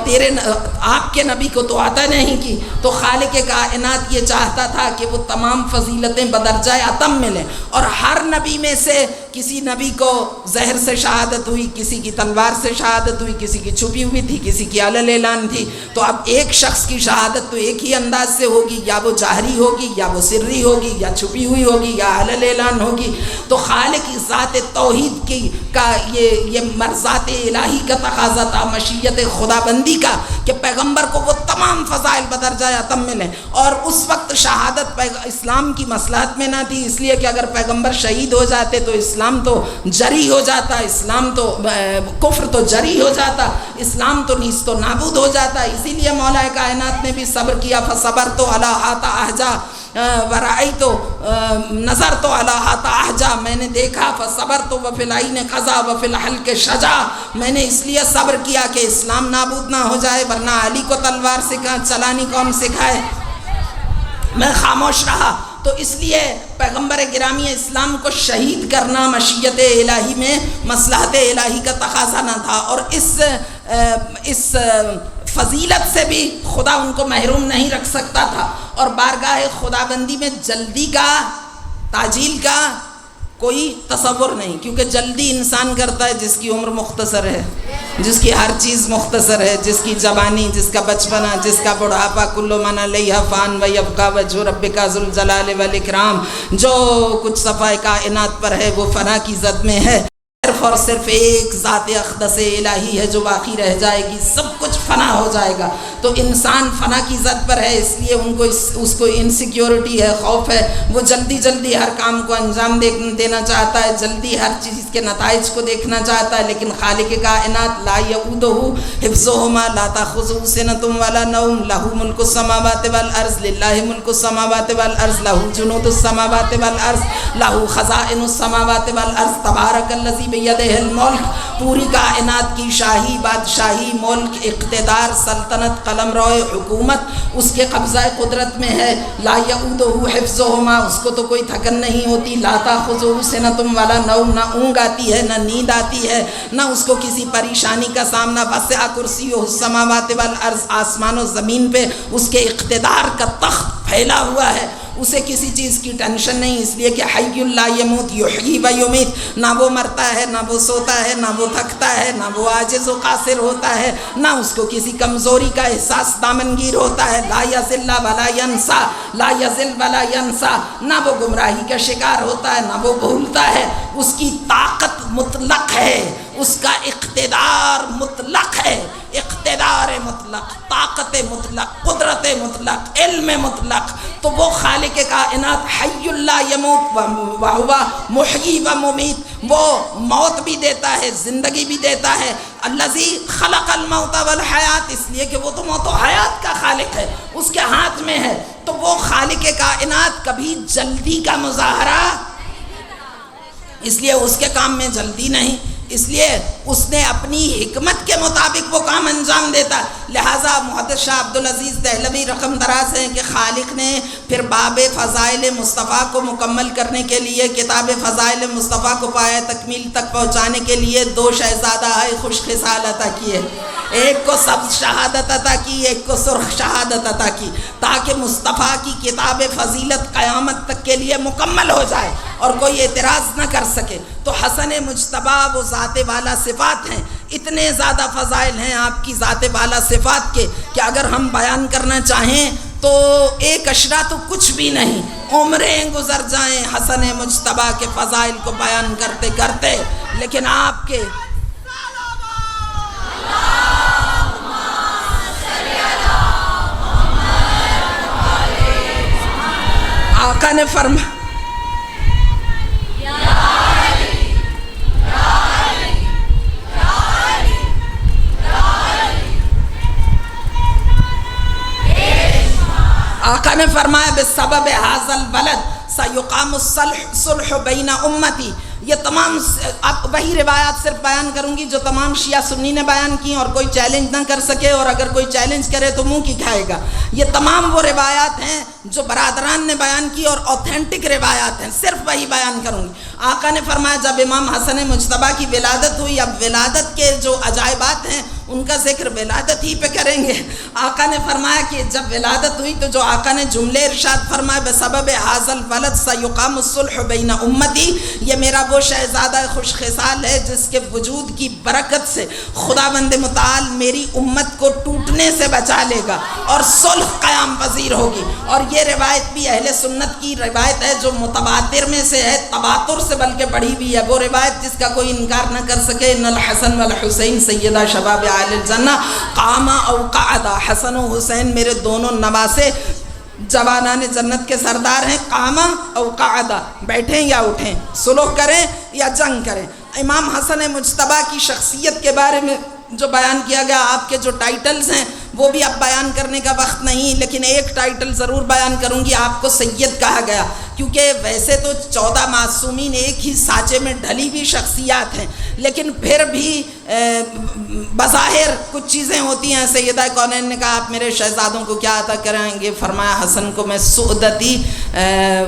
آپ کے نبی کو تو عطا نہیں کی۔ تو خالق کائنات یہ چاہتا تھا کہ وہ تمام فضیلتیں بدرجائے اتم ملیں، اور ہر نبی میں سے کسی نبی کو زہر سے شہادت ہوئی، کسی کی تلوار سے شہادت ہوئی، کسی کی چھپی ہوئی تھی، کسی کی علل اعلان تھی۔ تو اب ایک شخص کی شہادت تو ایک ہی انداز سے ہوگی، یا وہ جاہری ہوگی، یا وہ سری ہوگی، یا چھپی ہوئی ہوگی، یا علل اعلان ہوگی۔ تو خالق ذات توحید کا یہ یہ مرضات الہی کا تقاضا تھا، مشیت خدا بندی کا، کہ پیغمبر کو وہ تمام فضائل بدرجہ اتم ملیں. اور اس وقت شہادت اسلام کی مصلحت میں نہ تھی، اس لیے کہ اگر پیغمبر شہید ہو جاتے تو اسلام تو جری ہو جاتا، اسلام تو کفر تو جری ہو جاتا، اسلام تو نیست و نابود ہو جاتا. اسی لیے مولا کائنات نے بھی صبر کیا. فصبرت علی ہاتھ احجا ورأیت نظرت علی ہاتھ احجا، میں نے دیکھا. فصبرت وفی العین قضا وفی الحلق شجا، میں نے اس لیے صبر کیا کہ اسلام نابود نہ ہو جائے، ورنہ علی کو تلوار چلانی کون سکھائے. میں خاموش رہا. تو اس لیے پیغمبر گرامی اسلام کو شہید کرنا مشیت الہی میں مصلحت الہی کا تقاضا نہ تھا. اور اس فضیلت سے بھی خدا ان کو محروم نہیں رکھ سکتا تھا. اور بارگاہ خدا بندی میں جلدی کا، تعجیل کا کوئی تصور نہیں، کیونکہ جلدی انسان کرتا ہے جس کی عمر مختصر ہے، جس کی ہر چیز مختصر ہے، جس کی جوانی، جس کا بچپنا، جس کا بڑھاپا. کل من علیہا فان ویبقی وجہ ربک ذو الجلال والاکرام، جو کچھ صفائے کائنات پر ہے وہ فنا کی زد میں ہے. صرف اور صرف ایک ذات اقدس الہی ہے جو باقی رہ جائے گی، سب کچھ فنا ہو جائے گا. تو انسان فنا کی زد پر ہے، اس لیے ان کو اس کو انسیکیورٹی ہے، خوف ہے. وہ جلدی ہر کام کو انجام دینا چاہتا ہے، جلدی ہر چیز کے نتائج کو دیکھنا چاہتا ہے. لیکن خالق کائنات لا یعودہ حفظہما لا تأخذہ سنۃ ولا نوم لہ ملک السماوات والارض للہ ملک السماوات والارض لہ جنود السماوات والارض لہ خزائن السماوات والارض تبارک الذی بیدہ الملک. پوری کائنات کی شاہی، بادشاہی، ملک، اقتدار، سلطنت، قلم روئے، حکومت اس کے قبضہ قدرت میں ہے. لا یعودہ حفظہما، اس کو تو کوئی تھکن نہیں ہوتی. لا تأخذہ سنۃ ولا نوم، نہ اونگ آتی ہے نہ نیند آتی ہے، نہ اس کو کسی پریشانی کا سامنا. وسع کرسیہ السماوات والارض، آسمان و زمین پہ اس کے اقتدار کا تخت پھیلا ہوا ہے، اسے کسی چیز کی ٹینشن نہیں. اس لیے کہ حی لا یموت یحیی و یمیت، نہ وہ مرتا ہے نہ وہ سوتا ہے، نہ وہ تھکتا ہے نہ وہ عاجز و قاصر ہوتا ہے، نہ اس کو کسی کمزوری کا احساس دامنگیر ہوتا ہے. لا یضل ولا ینسا، لا یضل ولا ینسا، نہ وہ گمراہی کا شکار ہوتا ہے نہ وہ بھولتا ہے. اس کی طاقت مطلق ہے، اس کا اقتدار مطلق ہے. اقتدار مطلق، طاقت مطلق، قدرت مطلق، علم مطلق. تو وہ خالق کائنات حی لا یموت وہو محیی و ممیت، وہ موت بھی دیتا ہے، زندگی بھی دیتا ہے. الذی خلق الموت والحیات، اس لیے کہ وہ تو موت و حیات کا خالق ہے، اس کے ہاتھ میں ہے. تو وہ خالق کائنات کبھی جلدی کا مظاہرہ، اس لیے اس کے کام میں جلدی نہیں، اس لیے اس نے اپنی حکمت کے مطابق وہ کام انجام دیتا. لہٰذا محدث شاہ عبدالعزیز دہلوی رقم دراز ہیں کہ خالق نے پھر باب فضائل مصطفیٰ کو مکمل کرنے کے لیے، کتاب فضائل مصطفیٰ کو پایہ تکمیل تک پہنچانے کے لیے 2 شہزادہ ہے خوش خصال عطا کیے. ایک کو سبز شہادت عطا کی، ایک کو سرخ شہادت عطا کی، تاکہ مصطفیٰ کی کتاب فضیلت قیامت تک کے لیے مکمل ہو جائے اور کوئی اعتراض نہ کر سکے. تو حسن مجتبیٰ وہ ذات والا صفات ہیں، اتنے زیادہ فضائل ہیں آپ کی ذات والا صفات کے کہ اگر ہم بیان کرنا چاہیں تو ایک اشرا تو کچھ بھی نہیں، عمریں گزر جائیں حسن مجتبیٰ کے فضائل کو بیان کرتے کرتے. لیکن آپ کے آقا نے فرمایا آقا نے فرمایا بسبب ھذا البلد سیقام الصلح بین امتی. یہ تمام اب وہی روایات صرف بیان کروں گی جو تمام شیعہ سنی نے بیان کی اور کوئی چیلنج نہ کر سکے، اور اگر کوئی چیلنج کرے تو منہ کی کھائے گا. یہ تمام وہ روایات ہیں جو برادران نے بیان کی اور اوتھینٹک روایات ہیں، صرف وہی بیان کروں گی. آقا نے فرمایا جب امام حسن مجتبیٰ کی ولادت ہوئی، اب ولادت کے جو عجائبات ہیں ان کا ذکر ولادت ہی پہ کریں گے. آقا نے فرمایا کہ جب ولادت ہوئی تو جو آقا نے جملے ارشاد فرمائے بسبب حاصل ولد سیقام الصلح بین امتی، یہ میرا وہ شہزادہ خوش خصال ہے جس کے وجود کی برکت سے خداوند متعال میری امت کو ٹوٹنے سے بچا لے گا اور صلح قیام پذیر ہوگی. اور یہ روایت بھی اہل سنت کی روایت ہے جو متواتر میں سے ہے، تواتر سے بلکہ بڑھی بھی ہے. وہ روایت جس کا کوئی انکار نہ کر سکے، ان الحسن والحسین سیدہ شباب اہل الجنہ قاما او قعدا، حسن و حسین میرے دونوں نواسے جوانان جنت کے سردار ہیں. قاما او قعدا، بیٹھیں یا اٹھیں، صلح کریں یا جنگ کریں. امام حسن مجتبیٰ کی شخصیت کے بارے میں جو بیان کیا گیا، آپ کے جو ٹائٹلز ہیں وہ بھی اب بیان کرنے کا وقت نہیں، لیکن ایک ٹائٹل ضرور بیان کروں گی. آپ کو سید کہا گیا کیونکہ ویسے تو 14 معصومین ایک ہی سانچے میں ڈھلی ہوئی شخصیات ہیں، لیکن پھر بھی بظاہر کچھ چیزیں ہوتی ہیں. سیدہ کونین نے کہا آپ میرے شہزادوں کو کیا عطا کریں گے؟ فرمایا حسن کو میں سعدتی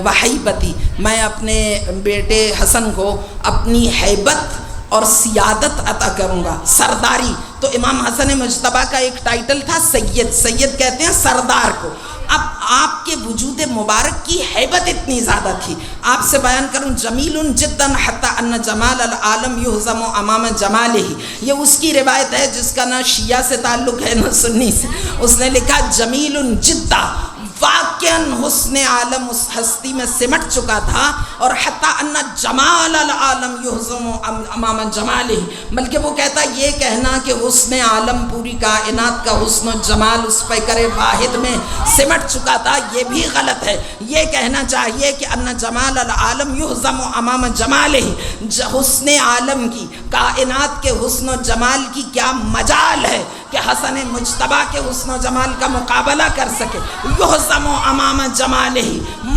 وحیبتی، میں اپنے بیٹے حسن کو اپنی ہیبت اور سیادت عطا کروں گا، سرداری. تو امام حسن مجتبیٰ کا ایک ٹائٹل تھا سید، سید کہتے ہیں سردار کو. اب آپ کے وجود مبارک کی ہیبت اتنی زیادہ تھی. آپ سے بیان کروں، جمیل جدا حتی ان جمال العالم یہزم امام جمالہ، یہ اس کی روایت ہے جس کا نہ شیعہ سے تعلق ہے نہ سنی سے. اس نے لکھا جمیل جدا، واقعاً حسن عالم اس ہستی میں سمٹ چکا تھا، اور حتی ان جمال العالم یہزم امام جمالہ، بلکہ وہ کہتا یہ کہنا کہ حسن عالم پوری کائنات کا حسن و جمال اس پیکر واحد میں سمٹ چکا تھا، یہ بھی غلط ہے. یہ کہنا چاہیے کہ ان جمال العالم یہزم امام جمالہ، حسن عالم کی، کائنات کے حسن و جمال کی کیا مجال ہے کہ حسن مجتبیٰ کے حسن و جمال کا مقابلہ کر سکے. یحزم امام جمالہ،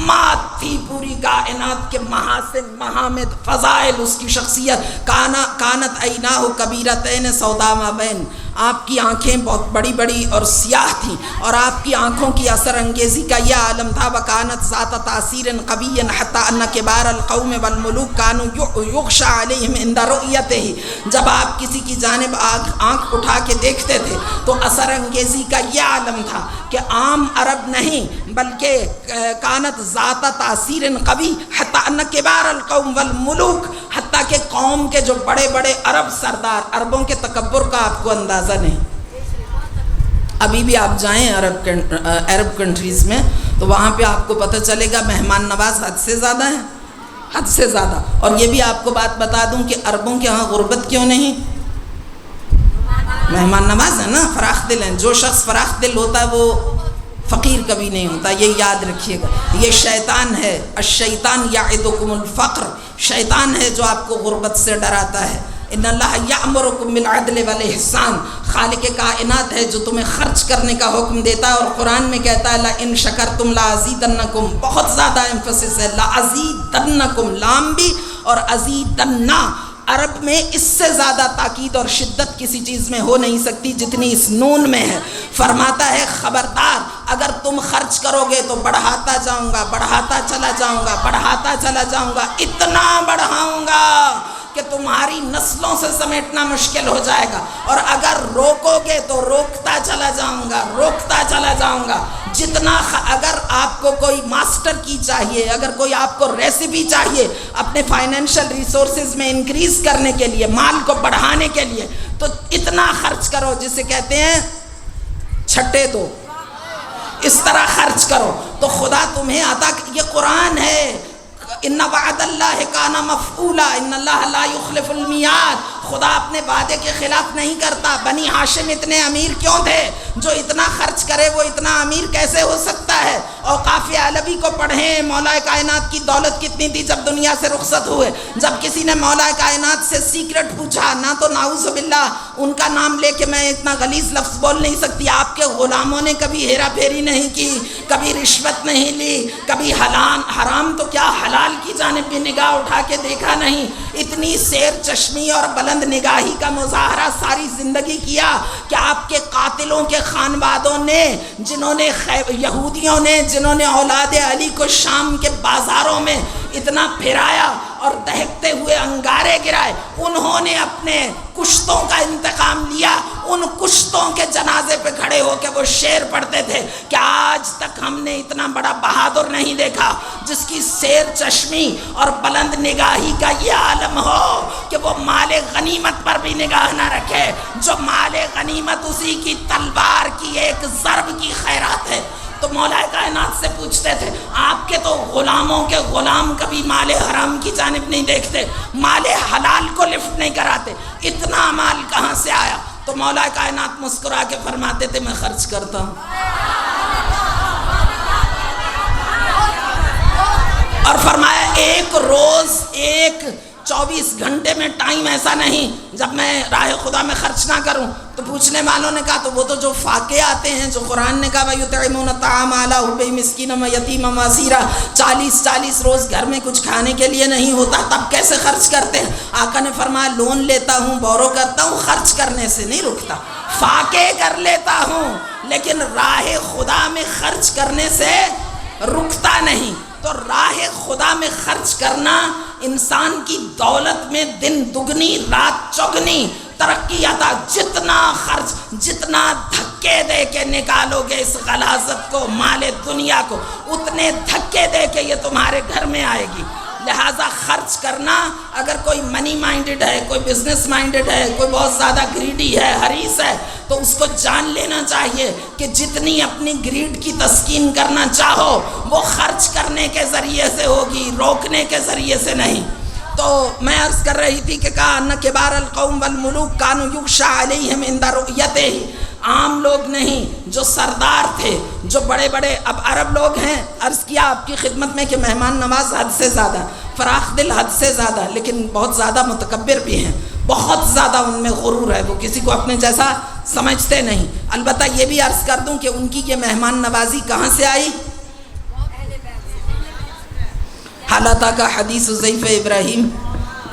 مات تھی پوری کائنات کے محاسن، محامد، فضائل اس کی شخصیت. کانت عیناہ کبیرتین سودا ما بین، آپ کی آنکھیں بہت بڑی بڑی اور سیاہ تھیں، اور آپ کی آنکھوں کی اثر انگیزی کا یہ عالم تھا. وکانت ذات تاثیر قوی حتی ان کبار القوم والملوک کانوا یغشی علیہم عند رؤیتہ، جب آپ کسی کی جانب آنکھ اٹھا کے دیکھتے تھے تو اثر انگیزی کا یہ عالم تھا کہ عام عرب نہیں بلکہ کانت ذات تاثیر قوی حتی ان کبار القوم والملوک، حتیٰ کہ قوم کے جو بڑے بڑے عرب سردار، عربوں کے تکبر کا آپ کو اندازہ نہیں. ابھی بھی آپ جائیں عرب کنٹریز میں تو وہاں پہ آپ کو پتہ چلے گا مہمان نواز حد سے زیادہ ہے، حد سے زیادہ. اور یہ بھی آپ کو بات بتا دوں کہ عربوں کے ہاں غربت کیوں نہیں؟ مہمان نواز ہے نا، فراخ دل ہیں. جو شخص فراخ دل ہوتا ہے وہ فقیر کبھی نہیں ہوتا، یہ یاد رکھیے گا. یہ شیطان ہے، الشیطان یعدکم الفقر، شیطان ہے جو آپ کو غربت سے ڈراتا ہے. ان اللہ یأمرکم بالعدل والاحسان، خالق کائنات ہے جو تمہیں خرچ کرنے کا حکم دیتا ہے، اور قرآن میں کہتا ہے لئن شکرتم لازیدنکم، بہت زیادہ ایمفسس ہے لازیدنکم، لام بھی اور ازیدنا. عرب میں اس سے زیادہ تاکید اور شدت کسی چیز میں ہو نہیں سکتی جتنی اس نون میں ہے. فرماتا ہے خبردار اگر تم خرچ کرو گے تو بڑھاتا جاؤں گا، بڑھاتا چلا جاؤں گا، بڑھاتا چلا جاؤں گا، اتنا بڑھاؤں گا کہ تمہاری نسلوں سے سمیٹنا مشکل ہو جائے گا. اور اگر روکو گے تو روکتا چلا جاؤں گا، روکتا چلا جاؤں گا. جتنا اگر آپ کو کوئی ماسٹر کی چاہیے، اگر کوئی آپ کو ریسیپی چاہیے اپنے فائنینشیل ریسورسز میں انکریز کرنے کے لیے، مال کو بڑھانے کے لیے، تو اتنا خرچ کرو جسے کہتے ہیں چھٹے دو، اس طرح خرچ کرو تو خدا تمہیں عطا. یہ قرآن ہے. ان وعد اللہ کان مفعولا ان اللہ لا یخلف المیعاد، خدا اپنے وعدے کے خلاف نہیں کرتا. بنی ہاشم اتنے امیر کیوں تھے؟ جو اتنا خرچ کرے وہ اتنا امیر کیسے ہو سکتا ہے؟ اوقاف علوی کو پڑھیں، مولا کائنات کی دولت کتنی تھی جب دنیا سے رخصت ہوئے. جب کسی نے مولا کائنات سے سیکرٹ پوچھا، نہ تو نعوذ باللہ ان کا نام لے کے میں اتنا غلیظ لفظ بول نہیں سکتی، آپ کے غلاموں نے کبھی ہیرا پھیری نہیں کی، کبھی رشوت نہیں لی، کبھی حرام تو کیا حلال کی جانب بھی نگاہ اٹھا کے دیکھا نہیں. اتنی سیر چشمی اور بلند نگاہی کا مظاہرہ ساری زندگی کیا کہ آپ کے قاتلوں کے خانوادوں نے، جنہوں نے یہودیوں نے جنہوں نے اولاد علی کو شام کے بازاروں میں اتنا پھرایا اور دہکتے ہوئے انگارے گرائے، انہوں نے اپنے کشتوں کا انتقام لیا. ان کشتوں کے جنازے پہ کھڑے ہو کے وہ شعر پڑھتے تھے کہ آج تک ہم نے اتنا بڑا بہادر نہیں دیکھا جس کی سیر چشمی اور بلند نگاہی کا یہ عالم ہو کہ وہ مال غنیمت پر بھی نگاہ نہ رکھے، جو مال غنیمت اسی کی تلوار کی ایک ضرب کی خیرات ہے۔ تو مولا کائنات سے پوچھتے تھے آپ کے تو غلاموں کے غلام کبھی مال حرام کی جانب نہیں دیکھتے، مال حلال کو لفٹ نہیں کراتے، اتنا مال کہاں سے آیا؟ تو مولا کائنات مسکرا کے فرماتے تھے میں خرچ کرتا ہوں۔ اور فرمایا ایک روز، ایک 24 گھنٹے میں ٹائم ایسا نہیں جب میں راہ خدا میں خرچ نہ کروں۔ تو پوچھنے والوں نے کہا تو وہ تو جو فاقے آتے ہیں، جو قرآن نے کہا وَيُطْعِمُونَ الطَّعَامَ عَلَىٰ حُبِّهِ مِسْكِينًا وَيَتِيمًا وَأَسِيرًا، 40 روز گھر میں کچھ کھانے کے لیے نہیں ہوتا، تب کیسے خرچ کرتے ہیں؟ آقا نے فرمایا لون لیتا ہوں، بورو کرتا ہوں، خرچ کرنے سے نہیں رکتا، فاقے کر لیتا ہوں لیکن راہ خدا میں خرچ کرنے سے رکتا نہیں۔ تو راہ خدا میں خرچ کرنا انسان کی دولت میں دن دگنی رات چوگنی ترقی عطا، جتنا خرچ، جتنا دھکے دے کے نکالو گے اس غلاظت کو، مال دنیا کو، اتنے دھکے دے کے یہ تمہارے گھر میں آئے گی۔ لہٰذا خرچ کرنا، اگر کوئی منی مائنڈڈ ہے، کوئی بزنس مائنڈڈ ہے، کوئی بہت زیادہ گریڈی ہے، حریص ہے، تو اس کو جان لینا چاہیے کہ جتنی اپنی گریڈ کی تسکین کرنا چاہو وہ خرچ کرنے کے ذریعے سے ہوگی، روکنے کے ذریعے سے نہیں۔ تو میں عرض کر رہی تھی کہ کہا ان کبار القوم والملوک کانوا یغشی علیہم عند رؤیتہ، عام لوگ نہیں، جو سردار تھے، جو بڑے بڑے، اب عرب لوگ ہیں، عرض کیا آپ کی خدمت میں کہ مہمان نواز حد سے زیادہ، فراخ دل حد سے زیادہ، لیکن بہت زیادہ متکبر بھی ہیں، بہت زیادہ ان میں غرور ہے، وہ کسی کو اپنے جیسا سمجھتے نہیں۔ البتہ یہ بھی عرض کر دوں کہ ان کی یہ مہمان نوازی کہاں سے آئی؟ حالاتہ کا حدیث ضعیف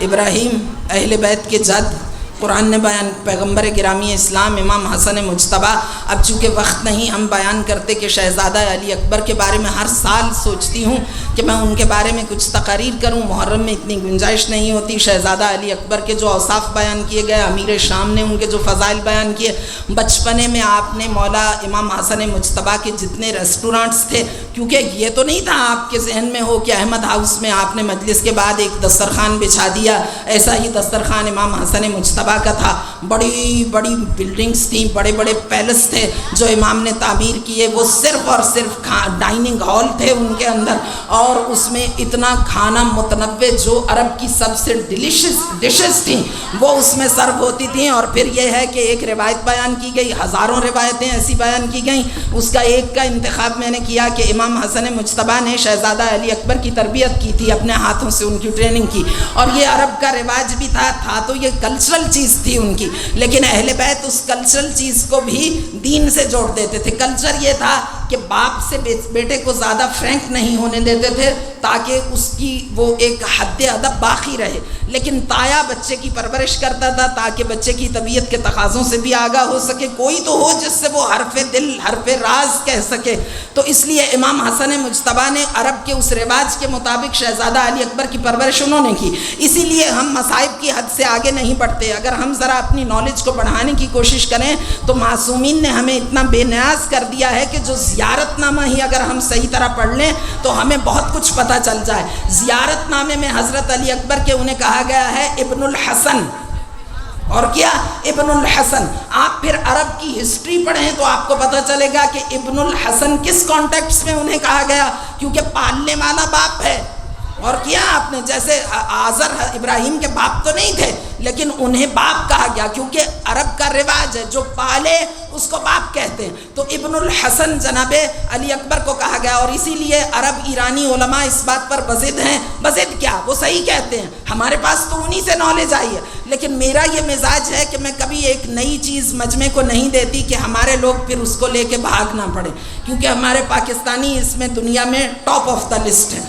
ابراہیم اہل بیت کے جد، قرآن نے بیان، پیغمبر گرامی اسلام امام حسن مجتبی۔ اب چونکہ وقت نہیں ہم بیان کرتے کہ شہزادہ علی اکبر کے بارے میں ہر سال سوچتی ہوں کہ میں ان کے بارے میں کچھ تقاریر کروں، محرم میں اتنی گنجائش نہیں ہوتی۔ شہزادہ علی اکبر کے جو اوصاف بیان کیے گئے، امیر شام نے ان کے جو فضائل بیان کیے، بچپنے میں آپ نے مولا امام حسن مجتبی کے جتنے ریسٹورانٹس تھے، کیونکہ یہ تو نہیں تھا آپ کے ذہن میں ہو کہ احمد ہاؤس میں آپ نے مجلس کے بعد ایک دسترخوان بچھا دیا، ایسا ہی دسترخوان امام حسن مجتبی کا تھا۔ بڑی بڑی بلڈنگز تھیں، بڑے بڑے پیلس تھے جو امام نے تعمیر کیے، وہ صرف اور صرف ڈائننگ ہال تھے ان کے اندر، اور اس میں اتنا کھانا متنوع، جو عرب کی سب سے ڈیلیشس ڈشز تھیں وہ اس میں سرو ہوتی تھیں۔ اور پھر یہ ہے کہ ایک روایت بیان کی گئی، ہزاروں روایتیں ایسی بیان کی گئیں، اس کا ایک کا انتخاب میں نے کیا کہ امام حسن مجتبی نے شہزادہ علی اکبر کی تربیت کی تھی، اپنے ہاتھوں سے ان کی ٹریننگ کی، اور یہ عرب کا رواج بھی تھا تو یہ کلچرل چیز تھی ان کی، لیکن اہل بیت اس کلچرل چیز کو بھی دین سے جوڑ دیتے تھے۔ کلچر یہ تھا کہ باپ سے بیٹے کو زیادہ فرینک نہیں ہونے دیتے تھے تاکہ اس کی وہ ایک حد ادب باقی رہے، لیکن تایا بچے کی پرورش کرتا تھا تاکہ بچے کی طبیعت کے تقاضوں سے بھی آگاہ ہو سکے، کوئی تو ہو جس سے وہ حرف دل، حرف راز کہہ سکے۔ تو اس لیے امام حسن مجتبی نے عرب کے اس رواج کے مطابق شہزادہ علی اکبر کی پرورش انہوں نے کی۔ اسی لیے ہم مصائب کی حد سے آگے نہیں بڑھتے۔ اگر ہم ذرا اپنی نالج کو بڑھانے کی کوشش کریں تو معصومین نے ہمیں اتنا بے نیاز کر دیا ہے کہ جو زیارت نامہ ہی اگر ہم صحیح طرح پڑھ لیں تو ہمیں بہت کچھ پتہ چل جائے۔ زیارت نامے میں حضرت علی اکبر کے انہیں کہا گیا ہے ابن الحسن، اور کیا؟ ابن الحسن۔ آپ پھر عرب کی ہسٹری پڑھیں تو آپ کو پتہ چلے گا کہ ابن الحسن کس کانٹیکس میں انہیں کہا گیا، کیونکہ پالنے والا باپ ہے۔ اور کیا آپ نے، جیسے آزر ابراہیم کے باپ تو نہیں تھے لیکن انہیں باپ کہا گیا کیونکہ عرب کا رواج ہے، جو پالے اس کو باپ کہتے ہیں۔ تو ابن الحسن جناب علی اکبر کو کہا گیا، اور اسی لیے عرب ایرانی علماء اس بات پر بضد ہیں۔ بضد کیا، وہ صحیح کہتے ہیں، ہمارے پاس تو انہی سے نالج آئی ہے، لیکن میرا یہ مزاج ہے کہ میں کبھی ایک نئی چیز مجمع کو نہیں دیتی کہ ہمارے لوگ پھر اس کو لے کے بھاگ نہ پڑے، کیونکہ ہمارے پاکستانی اس میں دنیا میں ٹاپ آف دا لسٹ ہے۔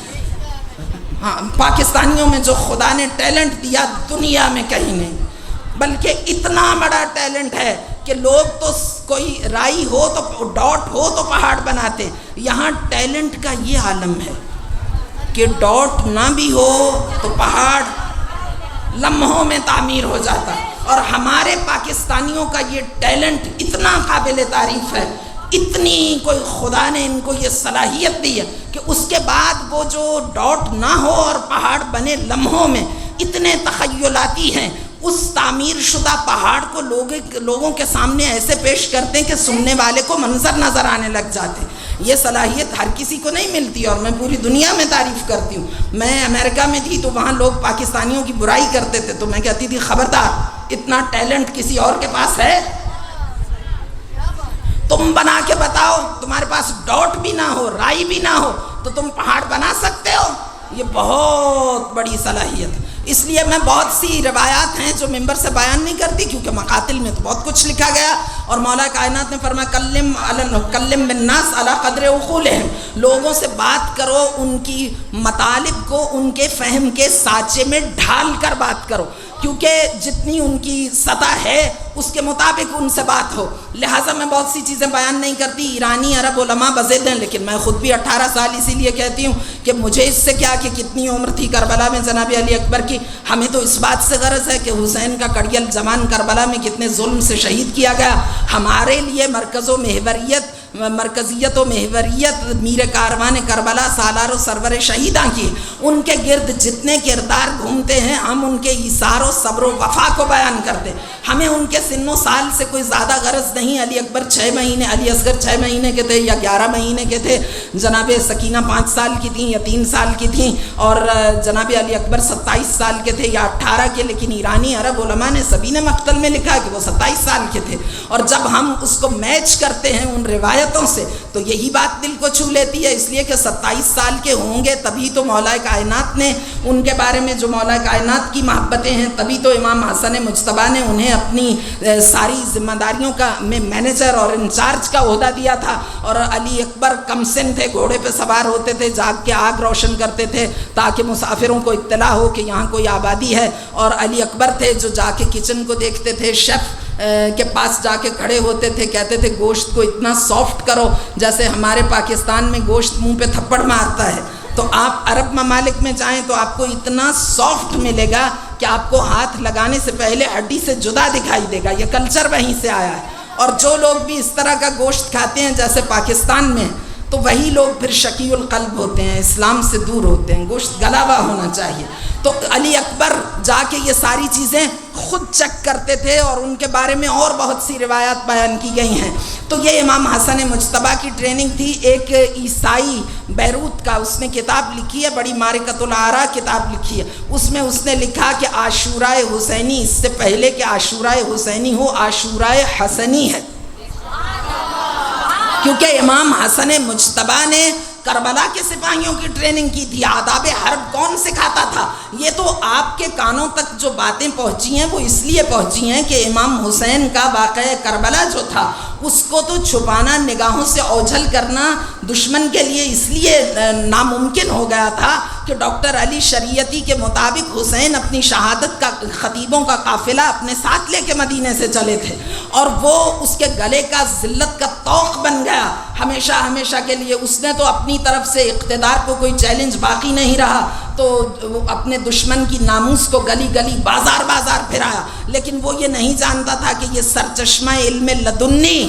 ہاں، پاکستانیوں میں جو خدا نے ٹیلنٹ دیا دنیا میں کہیں نہیں، بلکہ اتنا بڑا ٹیلنٹ ہے کہ لوگ تو کوئی رائی ہو تو ڈاٹ ہو تو پہاڑ بناتے، یہاں ٹیلنٹ کا یہ عالم ہے کہ ڈاٹ نہ بھی ہو تو پہاڑ لمحوں میں تعمیر ہو جاتا۔ اور ہمارے پاکستانیوں کا یہ ٹیلنٹ اتنا قابل تعریف ہے، اتنی کوئی خدا نے ان کو یہ صلاحیت دی ہے کہ اس کے بعد وہ جو ڈاٹ نہ ہو اور پہاڑ بنے لمحوں میں اتنے تخیلاتی ہیں، اس تعمیر شدہ پہاڑ کو لوگوں کے سامنے ایسے پیش کرتے ہیں کہ سننے والے کو منظر نظر آنے لگ جاتے ہیں۔ یہ صلاحیت ہر کسی کو نہیں ملتی، اور میں پوری دنیا میں تعریف کرتی ہوں۔ میں امریکہ میں تھی تو وہاں لوگ پاکستانیوں کی برائی کرتے تھے تو میں کہتی تھی خبردار، اتنا ٹیلنٹ کسی اور کے پاس ہے؟ تم بنا کے بتاؤ، تمہارے پاس ڈاٹ بھی نہ ہو، رائی بھی نہ ہو، تو تم پہاڑ بنا سکتے ہو؟ یہ بہت بڑی صلاحیت ہے۔ اس لیے میں بہت سی روایات ہیں جو ممبر سے بیان نہیں کرتی، کیونکہ مقاتل میں تو بہت کچھ لکھا گیا، اور مولا کائنات نے فرمایا کلم بالناس علی قدر عقولہم، لوگوں سے بات کرو، ان کی مطالب کو ان کے فہم کے سانچے میں ڈھال کر بات کرو، کیونکہ جتنی ان کی سطح ہے اس کے مطابق ان سے بات ہو۔ لہٰذا میں بہت سی چیزیں بیان نہیں کرتی، ایرانی عرب علماء بزد ہیں، لیکن میں خود بھی 18 سال اسی لیے کہتی ہوں کہ مجھے اس سے کیا کہ کتنی عمر تھی کربلا میں جناب علی اکبر کی، ہمیں تو اس بات سے غرض ہے کہ حسین کا کڑیل زمان کربلا میں کتنے ظلم سے شہید کیا گیا۔ ہمارے لیے مرکزیت و محوریت میر کاروان کربلا سالار و سرور شہیداں کی، ان کے گرد جتنے کردار گھومتے ہیں ہم ان کے ایثار و صبر و وفا کو بیان کرتے ہیں۔ ہمیں ان کے سن و سال سے کوئی زیادہ غرض نہیں۔ علی اکبر 6 مہینے، علی اصغر 6 مہینے کے تھے یا 11 مہینے کے تھے، جناب سکینہ 5 سال کی تھیں یا 3 سال کی تھیں، اور جناب علی اکبر 27 سال کے تھے یا 18 کے، لیکن ایرانی عرب علماء نے سبھی نے مقتل میں لکھا کہ وہ 27 سال کے تھے۔ اور جب ہم اس کو میچ کرتے ہیں ان روایتوں سے تو یہی بات دل کو چھو لیتی ہے، اس لیے کہ 27 سال کے ہوں گے تبھی تو مولا کائنات نے ان کے بارے میں جو مولا کائنات کی محبتیں ہیں، تبھی تو امام حسن مجتبیٰ نے انہیں اپنی ساری ذمہ داریوں کا میں مینیجر اور انچارج کا عہدہ دیا تھا۔ اور علی اکبر کم سن تھے، گھوڑے پہ سوار ہوتے تھے، جاگ کے آگ روشن کرتے تھے تاکہ مسافروں کو اطلاع ہو کہ یہاں کوئی آبادی ہے، اور علی اکبر تھے جو جا کے کچن کو دیکھتے تھے، شیف کے پاس جا کے کھڑے ہوتے تھے، کہتے تھے گوشت کو اتنا سافٹ کرو جیسے ہمارے پاکستان میں گوشت منہ پہ تھپڑ مارتا ہے، تو آپ عرب ممالک میں جائیں تو آپ کو اتنا سافٹ ملے گا کہ آپ کو ہاتھ لگانے سے پہلے ہڈی سے جدا دکھائی دے گا۔ یہ کلچر وہیں سے آیا ہے، اور جو لوگ بھی اس طرح کا گوشت کھاتے ہیں جیسے پاکستان میں، تو وہی لوگ پھر شقی القلب ہوتے ہیں، اسلام سے دور ہوتے ہیں۔ گوشت گلا ہوا ہونا چاہیے۔ تو علی اکبر جا کے یہ ساری چیزیں خود چیک کرتے تھے، اور ان کے بارے میں اور بہت سی روایات بیان کی گئی ہیں۔ تو یہ امام حسن مجتبیٰ کی ٹریننگ تھی۔ ایک عیسائی بیروت کا اس نے کتاب لکھی ہے، بڑی معرکۃ الآراء کتاب لکھی ہے، اس میں اس نے لکھا کہ عاشورائے حسینی، اس سے پہلے کہ عاشورائے حسینی ہو، عاشورائے حسنی ہے، کیونکہ امام حسن مجتبیٰ نے کربلا کے سپاہیوں کی ٹریننگ کی تھی۔ آداب حرب کون سکھاتا تھا؟ یہ تو آپ کے کانوں تک جو باتیں پہنچی ہیں وہ اس لیے پہنچی ہیں کہ امام حسین کا واقعہ کربلا جو تھا اس کو تو چھپانا، نگاہوں سے اوجھل کرنا دشمن کے لیے اس لیے ناممکن ہو گیا تھا کہ ڈاکٹر علی شریعتی کے مطابق حسین اپنی شہادت کا خطیبوں کا قافلہ اپنے ساتھ لے کے مدینے سے چلے تھے، اور وہ اس کے گلے کا ذلت کا طوق بن گیا ہمیشہ ہمیشہ کے لیے۔ اس نے تو اپنی طرف سے اقتدار کو کوئی چیلنج باقی نہیں رہا، تو اپنے دشمن کی ناموس کو گلی گلی بازار بازار پھرایا، لیکن وہ یہ نہیں جانتا تھا کہ یہ سرچشمہ علم لدنی،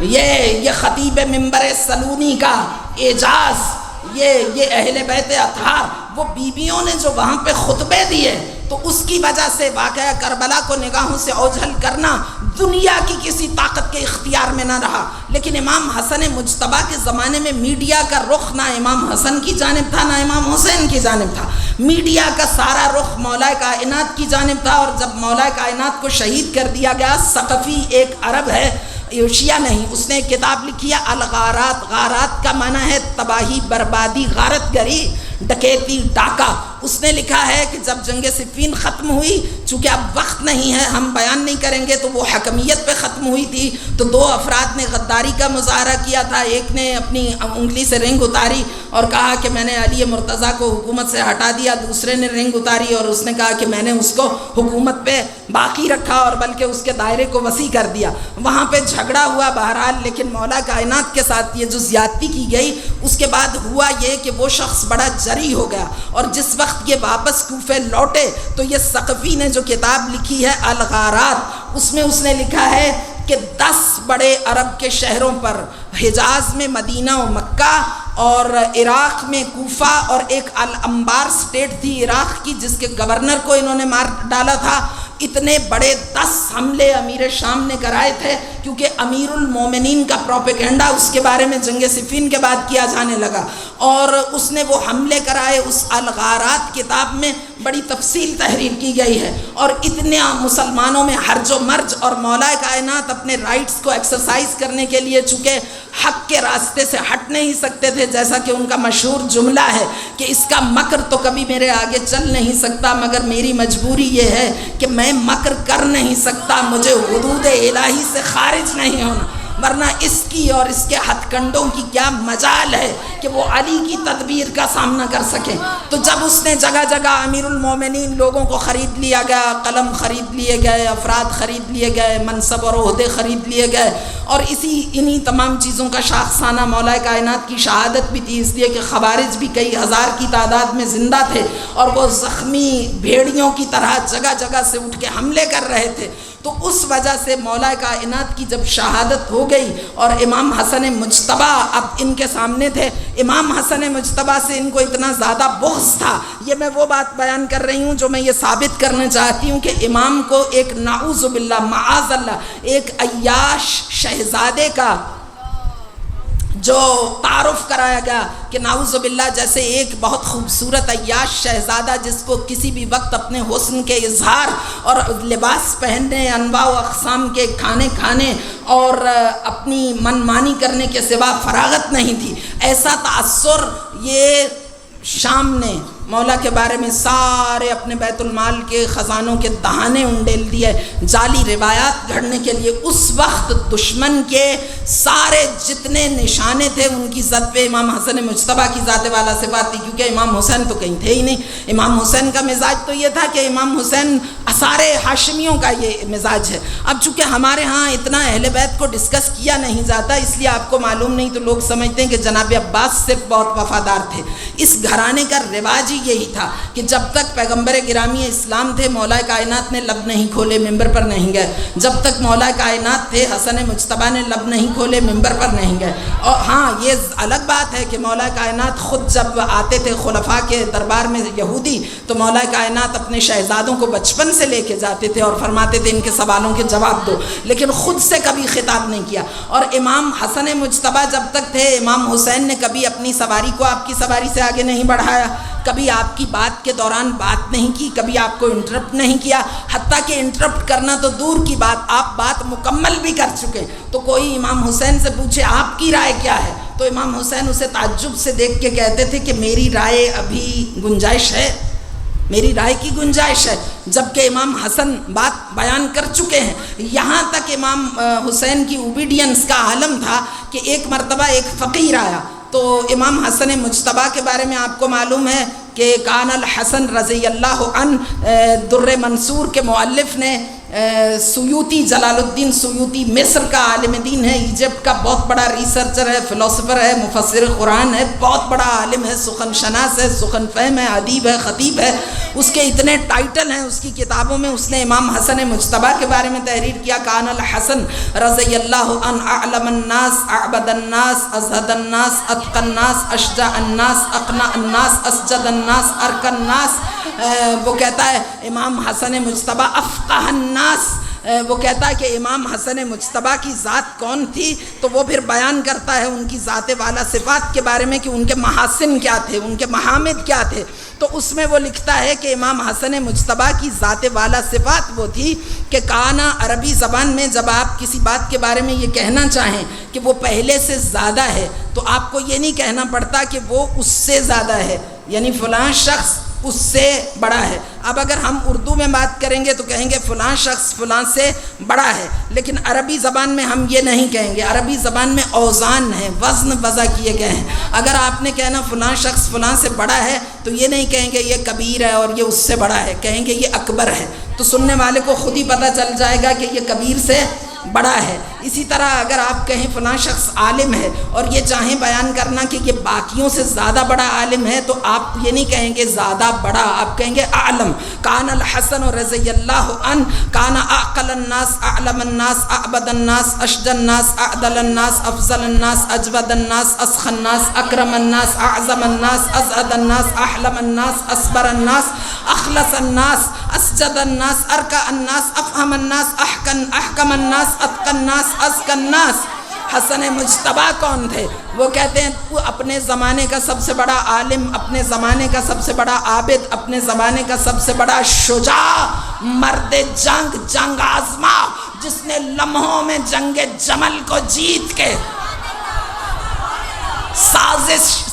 یہ خطیب منبر سلونی کا اعجاز، یہ اہل بیت اطہار، وہ بیویوں نے جو وہاں پہ خطبے دیے، تو اس کی وجہ سے واقعہ کربلا کو نگاہوں سے اوجھل کرنا دنیا کی کسی طاقت کے اختیار میں نہ رہا۔ لیکن امام حسن مجتبیٰ کے زمانے میں میڈیا کا رخ نہ امام حسن کی جانب تھا نہ امام حسین کی جانب تھا، میڈیا کا سارا رخ مولا کائنات کی جانب تھا۔ اور جب مولا کائنات کو شہید کر دیا گیا، ثقفی ایک عرب ہے، یوشیا نہیں، اس نے ایک کتاب لکھی ہے الغارات۔ غارات کا معنی ہے تباہی، بربادی، غارت گری، ڈکیتی، ڈاکہ۔ اس نے لکھا ہے کہ جب جنگ صفین ختم ہوئی، چونکہ اب وقت نہیں ہے ہم بیان نہیں کریں گے، تو وہ حکمیت پہ ختم ہوئی تھی، تو 2 افراد نے غداری کا مظاہرہ کیا تھا۔ ایک نے اپنی انگلی سے رنگ اتاری اور کہا کہ میں نے علی مرتضیٰ کو حکومت سے ہٹا دیا، دوسرے نے رنگ اتاری اور اس نے کہا کہ میں نے اس کو حکومت پہ باقی رکھا اور بلکہ اس کے دائرے کو وسیع کر دیا۔ وہاں پہ جھگڑا ہوا بہرحال، لیکن مولا کائنات کے ساتھ یہ جو زیادتی کی گئی، اس کے بعد ہوا یہ کہ وہ شخص بڑا جری ہو گیا، اور جس وقت یہ واپس کوفے لوٹے تو یہ ثقفی نے جو کتاب لکھی ہے الغارات، اس میں اس نے لکھا ہے کہ 10 بڑے عرب کے شہروں پر، حجاز میں مدینہ و مکہ، اور عراق میں کوفہ، اور ایک الانبار سٹیٹ تھی عراق کی جس کے گورنر کو انہوں نے مار ڈالا تھا، اتنے بڑے 10 حملے امیر شام نے کرائے تھے، کیونکہ امیر المومنین کا پروپیگنڈا اس کے بارے میں جنگ صفین کے بعد کیا جانے لگا، اور اس نے وہ حملے کرائے۔ اس الغارات کتاب میں بڑی تفصیل تحریر کی گئی ہے، اور اتنے مسلمانوں میں ہرج و مرج، اور مولا کائنات اپنے رائٹس کو ایکسرسائز کرنے کے لیے چونکہ حق کے راستے سے ہٹ نہیں سکتے تھے، جیسا کہ ان کا مشہور جملہ ہے کہ اس کا مکر تو کبھی میرے آگے چل نہیں سکتا، مگر میری مجبوری یہ ہے کہ میں مکر کر نہیں سکتا، مجھے حدود الہی سے خارج نہیں ہونا، ورنہ اس کی اور اس کے ہتھ کنڈوں کی کیا مجال ہے کہ وہ علی کی تدبیر کا سامنا کر سکیں۔ تو جب اس نے جگہ جگہ امیر المومنین، لوگوں کو خرید لیا گیا، قلم خرید لیے گئے، افراد خرید لیے گئے، منصب اور عہدے خرید لیے گئے، اور انہی تمام چیزوں کا شاخسانہ مولا کائنات کی شہادت بھی تھی، اس لیے کہ خوارج بھی کئی ہزار کی تعداد میں زندہ تھے، اور وہ زخمی بھیڑیوں کی طرح جگہ جگہ سے اٹھ کے حملے کر رہے تھے۔ تو اس وجہ سے مولا کائنات کی جب شہادت ہو گئی اور امام حسن مجتبیٰ اب ان کے سامنے تھے، امام حسن مجتبیٰ سے ان کو اتنا زیادہ بغض تھا، یہ میں وہ بات بیان کر رہی ہوں جو میں یہ ثابت کرنا چاہتی ہوں کہ امام کو ایک نعوذ باللہ معاذ اللہ ایک عیاش شہزادے کا جو تعارف کرایا گیا کہ نعوذ باللہ جیسے ایک بہت خوبصورت عیاش شہزادہ جس کو کسی بھی وقت اپنے حسن کے اظہار اور لباس پہننے، انواع و اقسام کے کھانے کھانے اور اپنی من مانی کرنے کے سوا فراغت نہیں تھی، ایسا تأثر یہ شام نے مولا کے بارے میں سارے اپنے بیت المال کے خزانوں کے دہانے انڈیل دیے جعلی روایات گھڑنے کے لیے۔ اس وقت دشمن کے سارے جتنے نشانے تھے ان کی زد پہ امام حسن مجتبیٰ کی ذات والا صفات تھی، کیونکہ امام حسین تو کہیں تھے ہی نہیں۔ امام حسین کا مزاج تو یہ تھا کہ امام حسین سارے ہاشمیوں کا یہ مزاج ہے۔ اب چونکہ ہمارے ہاں اتنا اہل بیت کو ڈسکس کیا نہیں جاتا، اس لیے آپ کو معلوم نہیں، تو لوگ سمجھتے ہیں کہ جناب عباس سے بہت وفادار تھے۔ اس گھرانے کا رواج یہی تھا کہ جب تک پیغمبر گرامی اسلام تھے مولا کائنات نے لب نہیں کھولے، ممبر پر نہیں گئے، جب تک مولا کائنات تھے حسن مجتبیٰ نے لب نہیں کھولے، ممبر پر نہیں گئے۔ اور ہاں یہ الگ بات ہے کہ مولا کائنات خود جب آتے تھے خلفاء کے دربار میں یہودی تو مولا کائنات اپنے شہزادوں کو بچپن سے لے کے جاتے تھے اور فرماتے تھے ان کے سوالوں کے جواب دو، لیکن خود سے کبھی خطاب نہیں کیا۔ اور امام حسن مجتبیٰ جب تک تھے امام حسین نے کبھی اپنی سواری کو آپ کی سواری سے آگے نہیں بڑھایا، کبھی آپ کی بات کے دوران بات نہیں کی، کبھی آپ کو انٹرپٹ نہیں کیا، حتیٰ کہ انٹرپٹ کرنا تو دور کی بات، آپ بات مکمل بھی کر چکے تو کوئی امام حسین سے پوچھے آپ کی رائے کیا ہے تو امام حسین اسے تعجب سے دیکھ کے کہتے تھے کہ میری رائے ابھی گنجائش ہے، میری رائے کی گنجائش ہے، جبکہ امام حسن بات بیان کر چکے ہیں۔ یہاں تک امام حسین کی اوبیڈینس کا عالم تھا کہ ایک مرتبہ ایک فقیر آیا تو امام حسن مجتبیٰ کے بارے میں آپ کو معلوم ہے کہ کان الحسن رضی اللہ عنہ در منصور کے مؤلف نے سیوطی، جلال الدین سیوطی مصر کا عالم دین ہے، ایجپٹ کا بہت بڑا ریسرچر ہے، فلسفر ہے، مفسر قرآن ہے، بہت بڑا عالم ہے، سخن شناس ہے، سخن فہم ہے، ادیب ہے، خطیب ہے، اس کے اتنے ٹائٹل ہیں اس کی کتابوں میں۔ اس نے امام حسن مجتبیٰ کے بارے میں تحریر کیا، کان الحسن رضی اللہ عنہ اعلم الناس، اعبد الناس، ازہد الناس، اتقى الناس، اشجع الناس، اقنع الناس، اسجد الناس، ارکى الناس۔ وہ کہتا ہے امام حسن مجتبیٰ افقہ الناس، وہ کہتا ہے کہ امام حسن مجتبیٰ کی ذات کون تھی تو وہ پھر بیان کرتا ہے ان کی ذات والا صفات کے بارے میں کہ ان کے محاسن کیا تھے، ان کے محامد کیا تھے۔ تو اس میں وہ لکھتا ہے کہ امام حسن مجتبیٰ کی ذات والا صفات وہ تھی کہ کانا، عربی زبان میں جب آپ کسی بات کے بارے میں یہ کہنا چاہیں کہ وہ پہلے سے زیادہ ہے تو آپ کو یہ نہیں کہنا پڑتا کہ وہ اس سے زیادہ ہے، یعنی فلاں شخص اس سے بڑا ہے۔ اب اگر ہم اردو میں بات کریں گے تو کہیں گے فلاں شخص فلاں سے بڑا ہے، لیکن عربی زبان میں ہم یہ نہیں کہیں گے، عربی زبان میں اوزان ہیں، وزن وضع کیے گئے ہیں۔ اگر آپ نے کہنا فلاں شخص فلاں سے بڑا ہے تو یہ نہیں کہیں گے یہ کبیر ہے اور یہ اس سے بڑا ہے، کہیں گے یہ اکبر ہے، تو سننے والے کو خود ہی پتہ چل جائے گا کہ یہ کبیر سے بڑا ہے. اسی طرح اگر آپ کہیں فلاں شخص عالم ہے اور یہ چاہیں بیان کرنا کہ یہ باقیوں سے زیادہ بڑا عالم ہے تو آپ یہ نہیں کہیں گے زیادہ بڑا، آپ کہیں گے اعلم. کان الحسن رضی اللہ عنہ کان اعقل الناس اعلم الناس اعبد الناس اشجع الناس اعدل الناس افضل الناس اجود الناس اسخى الناس اکرم الناس اعظم الناس ازهد الناس احلم الناس اصبر الناس اخلص الناس اسجد الناس ارکع الناس افهم الناس احکم الناس اتقى الناس ازکى الناس. حسن مجتبی کون تھے؟ وہ کہتے ہیں وہ اپنے زمانے کا سب سے بڑا عالم، اپنے زمانے کا سب سے بڑا عابد، اپنے زمانے کا سب سے بڑا شجاع، مرد جنگ آزما، جس نے لمحوں میں جنگ جمل کو جیت کے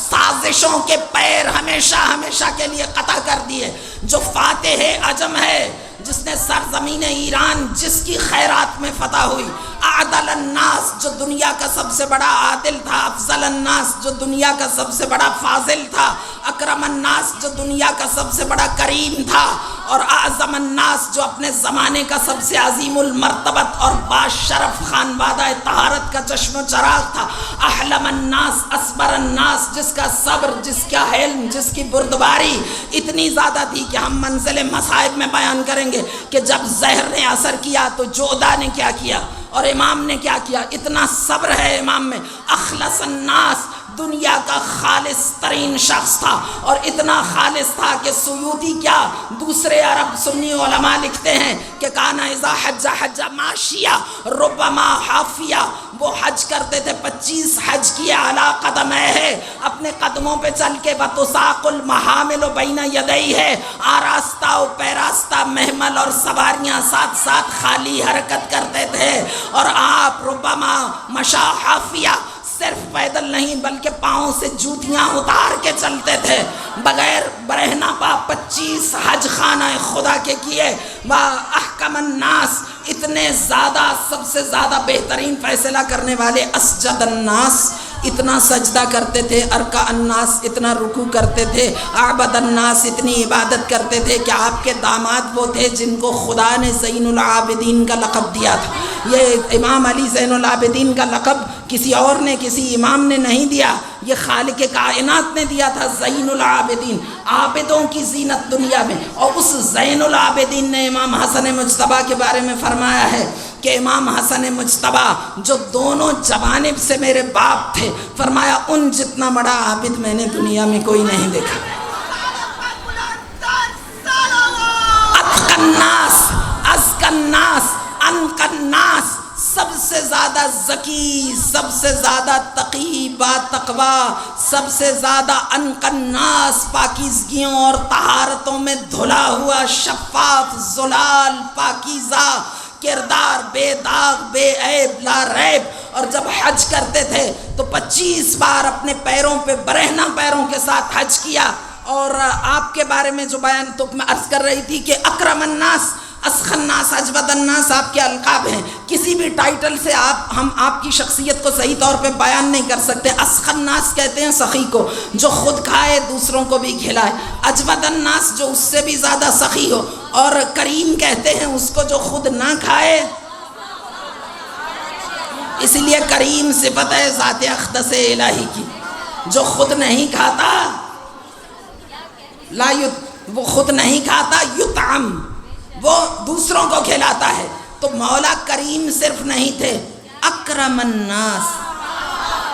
سازشوں کے پیر ہمیشہ کے لیے قطع کر دیے، جو فاتح عجم ہے، جس نے سرزمین ایران جس کی خیرات میں فتح ہوئی. اعدل الناس جو دنیا کا سب سے بڑا عادل تھا، افضل الناس جو دنیا کا سب سے بڑا فاضل تھا، اکرم الناس جو دنیا کا سب سے بڑا کریم تھا، اور اعظم الناس جو اپنے زمانے کا سب سے عظیم المرتبت اور باشرف خانوادہ طہارت کا چشم و چراغ تھا. احلم الناس اصبر الناس جس کا صبر، جس کا حلم، جس کی بردباری اتنی زیادہ تھی کہ ہم منزل مصائب میں بیان کریں گے کہ جب زہر نے اثر کیا تو جودا نے کیا کیا اور امام نے کیا کیا. اتنا صبر ہے امام میں. اخلص الناس دنیا کا خالص ترین شخص تھا، اور اتنا خالص تھا کہ سیوطی کیا دوسرے عرب سنی علماء لکھتے ہیں کہ کانا اذا حج ماشیہ ربما حافیہ، وہ حج کرتے تھے 25 حج کیے علی قدمہ ہے، اپنے قدموں پہ چل کے. وتساق المحامل بین یدیہ ہے، آراستہ و پیراستہ محمل اور سواریاں ساتھ ساتھ خالی حرکت کرتے تھے. اور آپ ربما مشا حافیہ صرف پیدل نہیں بلکہ پاؤں سے جوتیاں اتار کے چلتے تھے بغیر برہنہ پا. 25 حج خانہ خدا کے کیے. احکم الناس اتنے زیادہ سب سے زیادہ بہترین فیصلہ کرنے والے. اسجد الناس اتنا سجدہ کرتے تھے. ارکع الناس اتنا رکوع کرتے تھے. اعبد الناس اتنی عبادت کرتے تھے کہ آپ کے داماد وہ تھے جن کو خدا نے زین العابدین کا لقب دیا تھا. یہ امام علی زین العابدین کا لقب کسی اور نے، کسی امام نے نہیں دیا، یہ خالق کائنات نے دیا تھا. زین العابدین، عابدوں کی زینت دنیا میں. اور اس زین العابدین نے امام حسن مجتبی کے بارے میں فرمایا ہے کہ امام حسن مجتبی جو دونوں جوانب سے میرے باپ تھے، فرمایا ان جتنا بڑا عابد میں نے دنیا میں کوئی نہیں دیکھا. اتقى الناس ازكى الناس انقى الناس، سب سے زیادہ ذکی، سب سے زیادہ تقی با تقوی، سب سے زیادہ انقى الناس پاکیزگیوں اور طہارتوں میں دھلا ہوا، شفاف، زلال، پاکیزہ کردار، بے داغ، بے عیب، لا ریب. اور جب حج کرتے تھے تو 25 بار اپنے پیروں پہ برہنہ پیروں کے ساتھ حج کیا. اور آپ کے بارے میں جو بیان تو میں عرض کر رہی تھی کہ اکرم الناس، اسخى الناس، اجود الناس آپ کے القاب ہیں. کسی بھی ٹائٹل سے ہم آپ کی شخصیت کو صحیح طور پہ بیان نہیں کر سکتے. اسخى الناس کہتے ہیں سخی کو جو خود کھائے دوسروں کو بھی کھلائے. اجود الناس جو اس سے بھی زیادہ سخی ہو. اور کریم کہتے ہیں اس کو جو خود نہ کھائے. اس لیے کریم صفت ہے ذات اقدس الہی کی. جو خود نہیں کھاتا وہ خود نہیں کھاتا، یطعم، وہ دوسروں کو کھلاتا ہے. تو مولا کریم صرف نہیں تھے، اکرم الناس،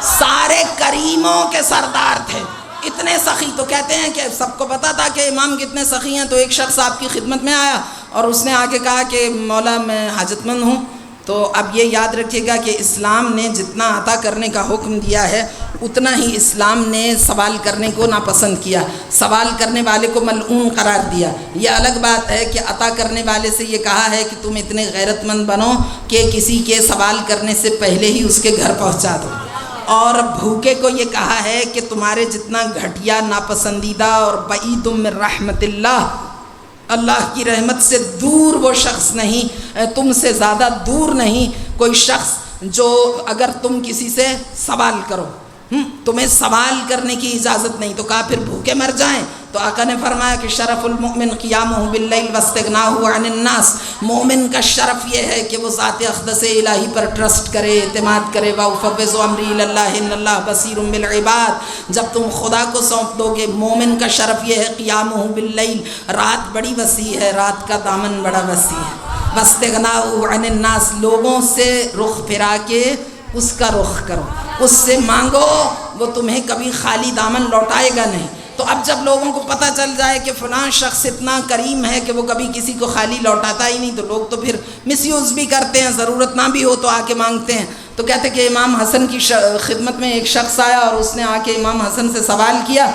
سارے کریموں کے سردار تھے. اتنے سخی. تو کہتے ہیں کہ سب کو پتا تھا کہ امام کتنے سخی ہیں. تو ایک شخص آپ کی خدمت میں آیا اور اس نے آ کے کہا کہ مولا میں حاجت مند ہوں. تو اب یہ یاد رکھیے گا کہ اسلام نے جتنا عطا کرنے کا حکم دیا ہے اتنا ہی اسلام نے سوال کرنے کو ناپسند کیا، سوال کرنے والے کو ملعون قرار دیا. یہ الگ بات ہے کہ عطا کرنے والے سے یہ کہا ہے کہ تم اتنے غیرت مند بنو کہ کسی کے سوال کرنے سے پہلے ہی اس کے گھر پہنچا دو. اور بھوکے کو یہ کہا ہے کہ تمہارے جتنا گھٹیا، ناپسندیدہ اور بعید من رحمت اللہ کی رحمت سے دور وہ شخص نہیں، تم سے زیادہ دور نہیں کوئی شخص جو اگر تم کسی سے سوال کرو، تمہیں سوال کرنے کی اجازت نہیں. تو کہا پھر بھوکے مر جائیں؟ تو آقا نے فرمایا کہ شرف المؤمن قیامہ باللیل واستغناہ عن الناس، مومن کا شرف یہ ہے کہ وہ ذات اقدس الہی پر ٹرسٹ کرے، اعتماد کرے، وَأُفَوِّضُ أَمْرِي إِلَى اللَّهِ إِنَّ اللَّهَ بَصِيرٌ بِالْعِبَادِ۔ جب تم خدا کو سونپ دو گے، مومن کا شرف یہ ہے قیامہ باللیل، رات بڑی وسیع ہے، رات کا دامن بڑا وسیع ہے، واستغناہ عن الناس، لوگوں سے رخ پھرا کے اس کا رخ کرو، اس سے مانگو، وہ تمہیں کبھی خالی دامن لوٹائے گا نہیں۔ تو اب جب لوگوں کو پتہ چل جائے کہ فلاں شخص اتنا کریم ہے کہ وہ کبھی کسی کو خالی لوٹاتا ہی نہیں، تو لوگ تو پھر مس یوز بھی کرتے ہیں، ضرورت نہ بھی ہو تو آ کے مانگتے ہیں۔ تو کہتے کہ امام حسن کی خدمت میں ایک شخص آیا اور اس نے آ کے امام حسن سے سوال کیا،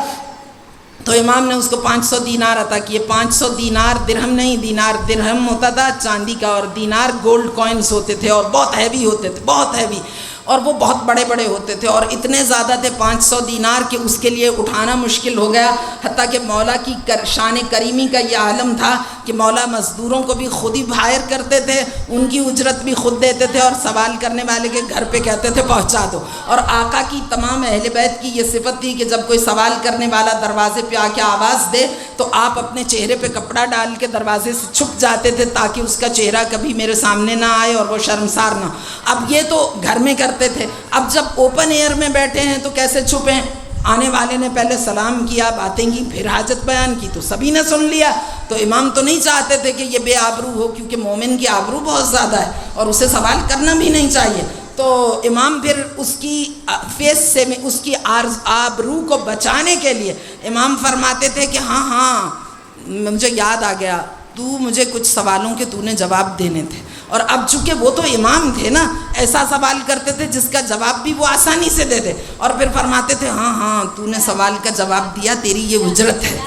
تو امام نے اس کو 500 دینار عطا کیے۔ 500 دینار درہم نہیں، دینار درہم ہوتا تھا چاندی کا، اور دینار گولڈ کوئنز ہوتے تھے اور بہت ہیوی ہوتے تھے، بہت ہیوی، اور وہ بہت بڑے بڑے ہوتے تھے، اور اتنے زیادہ تھے 500 دینار کہ اس کے لیے اٹھانا مشکل ہو گیا، حتیٰ کہ مولا کی شان کریمی کا یہ عالم تھا کہ مولا مزدوروں کو بھی خود ہی ہائر کرتے تھے، ان کی اجرت بھی خود دیتے تھے، اور سوال کرنے والے کے گھر پہ کہتے تھے پہنچا دو۔ اور آقا کی تمام اہل بیت کی یہ صفت تھی کہ جب کوئی سوال کرنے والا دروازے پہ آ کے آواز دے تو آپ اپنے چہرے پہ کپڑا ڈال کے دروازے سے چھپ جاتے تھے تاکہ اس کا چہرہ کبھی میرے سامنے نہ آئے اور وہ شرمسار نہ۔ اب یہ تو گھر میں کرتے تھے، اب جب اوپن ایئر میں بیٹھے ہیں تو کیسے چھپیں؟ آنے والے نے پہلے سلام کیا، باتیں کی، پھر حاجت بیان کی تو سبھی نے سن لیا۔ تو امام تو نہیں چاہتے تھے کہ یہ بے آبرو ہو، کیونکہ مومن کی آبرو بہت زیادہ ہے اور اسے سوال کرنا بھی نہیں چاہیے۔ تو امام پھر اس کی فیس سے میں اس کی آبرو کو بچانے کے لیے امام فرماتے تھے کہ ہاں ہاں مجھے یاد آ گیا، تو مجھے کچھ سوالوں کے تو نے جواب دینے تھے۔ اور اب چونکہ وہ تو امام تھے نا، ایسا سوال کرتے تھے جس کا جواب بھی وہ آسانی سے دے دے، اور پھر فرماتے تھے ہاں ہاں تو نے سوال کا جواب دیا، تیری یہ اجرت ہے۔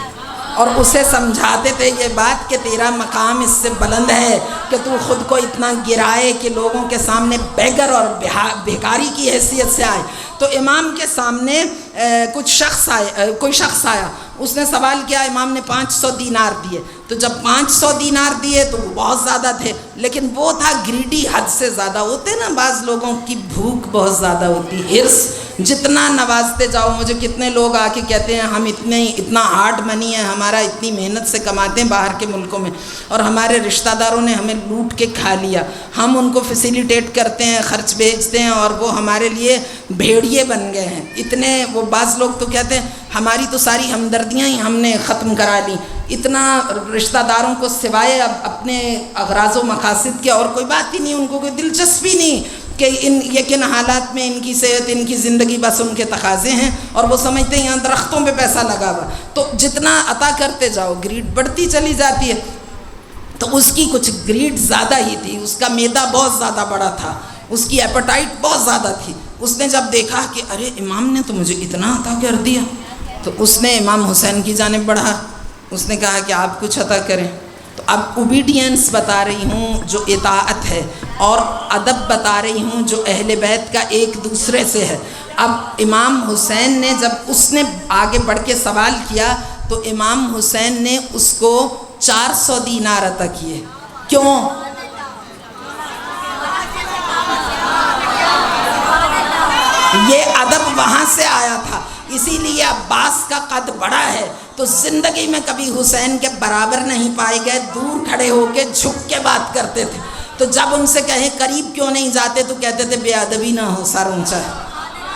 اور اسے سمجھاتے تھے یہ بات کہ تیرا مقام اس سے بلند ہے کہ تو خود کو اتنا گرائے کہ لوگوں کے سامنے بیگر اور بھیکاری کی حیثیت سے آئے۔ تو امام کے سامنے کوئی شخص آیا، اس نے سوال کیا، امام نے 500 دینار دیے۔ تو جب 500 دینار دیے تو وہ بہت زیادہ تھے، لیکن وہ تھا گریڈی، حد سے زیادہ ہوتے نا، بعض لوگوں کی بھوک بہت زیادہ ہوتی، ہرس، جتنا نوازتے جاؤ۔ مجھے کتنے لوگ آ کے کہتے ہیں ہم اتنا ہارڈ منی ہے ہمارا، اتنی محنت سے کماتے ہیں باہر کے ملکوں میں، اور ہمارے رشتہ داروں نے ہمیں لوٹ کے کھا لیا، ہم ان کو فیسیلیٹیٹ کرتے ہیں، خرچ بھیجتے ہیں، اور وہ ہمارے لیے بھیڑیے بن گئے ہیں اتنے۔ وہ بعض لوگ تو کہتے ہیں ہماری تو ساری ہمدردیاں ہی ہم نے ختم کرا لی، اتنا رشتہ داروں کو سوائے اب اپنے اغراض و مقاصد کے اور کوئی بات ہی نہیں، ان کو کوئی دلچسپی نہیں کہ یہ کن حالات میں ان کی صحت، ان کی زندگی بس ان کے تقاضے ہیں، اور وہ سمجھتے ہیں یہاں درختوں پہ پیسہ لگا ہوا۔ تو جتنا عطا کرتے جاؤ گریڈ بڑھتی چلی جاتی ہے۔ تو اس کی کچھ گریڈ زیادہ ہی تھی، اس کا معدہ بہت زیادہ بڑا تھا، اس کی ایپیٹائٹ بہت زیادہ تھی۔ اس نے جب دیکھا کہ ارے امام نے تو مجھے اتنا عطا کر دیا، تو اس نے امام حسین کی جانب بڑھا، اس نے کہا کہ آپ کچھ عطا کریں۔ تو اب اوبیڈینس بتا رہی ہوں جو اطاعت ہے، اور ادب بتا رہی ہوں جو اہل بیت کا ایک دوسرے سے ہے۔ اب امام حسین نے جب اس نے آگے بڑھ کے سوال کیا تو امام حسین نے اس کو 400 دینار عطا کیے۔ کیوں؟ یہ ادب وہاں سے آیا تھا، اسی لیے عباس کا قد بڑا ہے تو زندگی میں کبھی حسین کے برابر نہیں پائے گئے، دور کھڑے ہو کے جھک کے بات کرتے تھے۔ تو جب ان سے کہیں قریب کیوں نہیں جاتے تو کہتے تھے بے ادبی نہ ہو، سر اونچا ہے۔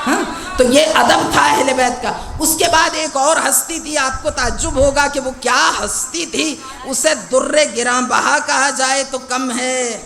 ہاں، تو یہ ادب تھا اہل بیت کا۔ اس کے بعد ایک اور ہستی تھی، آپ کو تعجب ہوگا کہ وہ کیا ہستی تھی، اسے در گراں بہا کہا جائے تو کم ہے،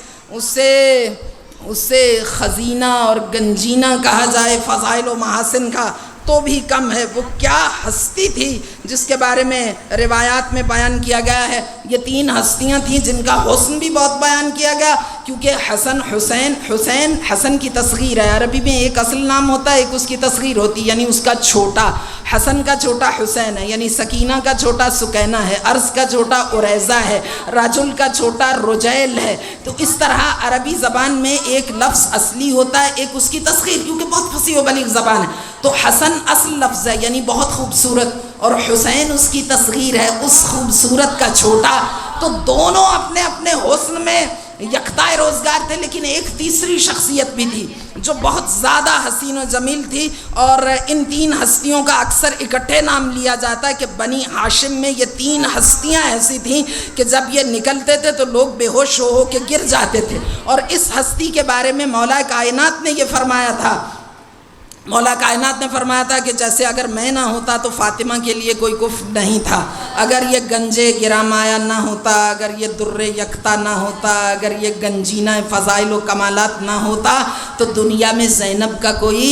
اسے خزینہ اور گنجینہ کہا جائے فضائل و محاسن کا تو بھی کم ہے۔ وہ کیا ہستی تھی جس کے بارے میں روایات میں بیان کیا گیا ہے۔ یہ 3 ہستیاں تھیں جن کا حسن بھی بہت بیان کیا گیا، کیونکہ حسین حسن کی تصغیر ہے، عربی میں ایک اصل نام ہوتا ہے، ایک اس کی تصغیر ہوتی ہے، یعنی اس کا چھوٹا۔ حسن کا چھوٹا حسین ہے، یعنی سکینہ کا چھوٹا سکینہ ہے، عرض کا چھوٹا عریضہ ہے، رجل کا چھوٹا رجیل ہے۔ تو اس طرح عربی زبان میں ایک لفظ اصلی ہوتا ہے، ایک اس کی تصغیر، کیونکہ بہت فصیح و بلیغ زبان ہے۔ تو حسن اصل لفظ ہے، یعنی بہت خوبصورت، اور حسین اس کی تصغیر ہے، اس خوبصورت کا چھوٹا۔ تو دونوں اپنے اپنے حسن میں یکتا روزگار تھے، لیکن ایک تیسری شخصیت بھی تھی جو بہت زیادہ حسین و جمیل تھی، اور ان 3 ہستیوں کا اکثر اکٹھے نام لیا جاتا ہے کہ بنی ہاشم میں یہ 3 ہستیاں ایسی تھیں کہ جب یہ نکلتے تھے تو لوگ بے ہوش ہو کے گر جاتے تھے۔ اور اس ہستی کے بارے میں مولا کائنات نے یہ فرمایا تھا، مولا کائنات نے فرمایا تھا کہ جیسے اگر میں نہ ہوتا تو فاطمہ کے لیے کوئی کفر نہیں تھا، اگر یہ گنج گرامایا نہ ہوتا، اگر یہ در یکتا نہ ہوتا، اگر یہ گنجینہ فضائل و کمالات نہ ہوتا تو دنیا میں زینب کا کوئی،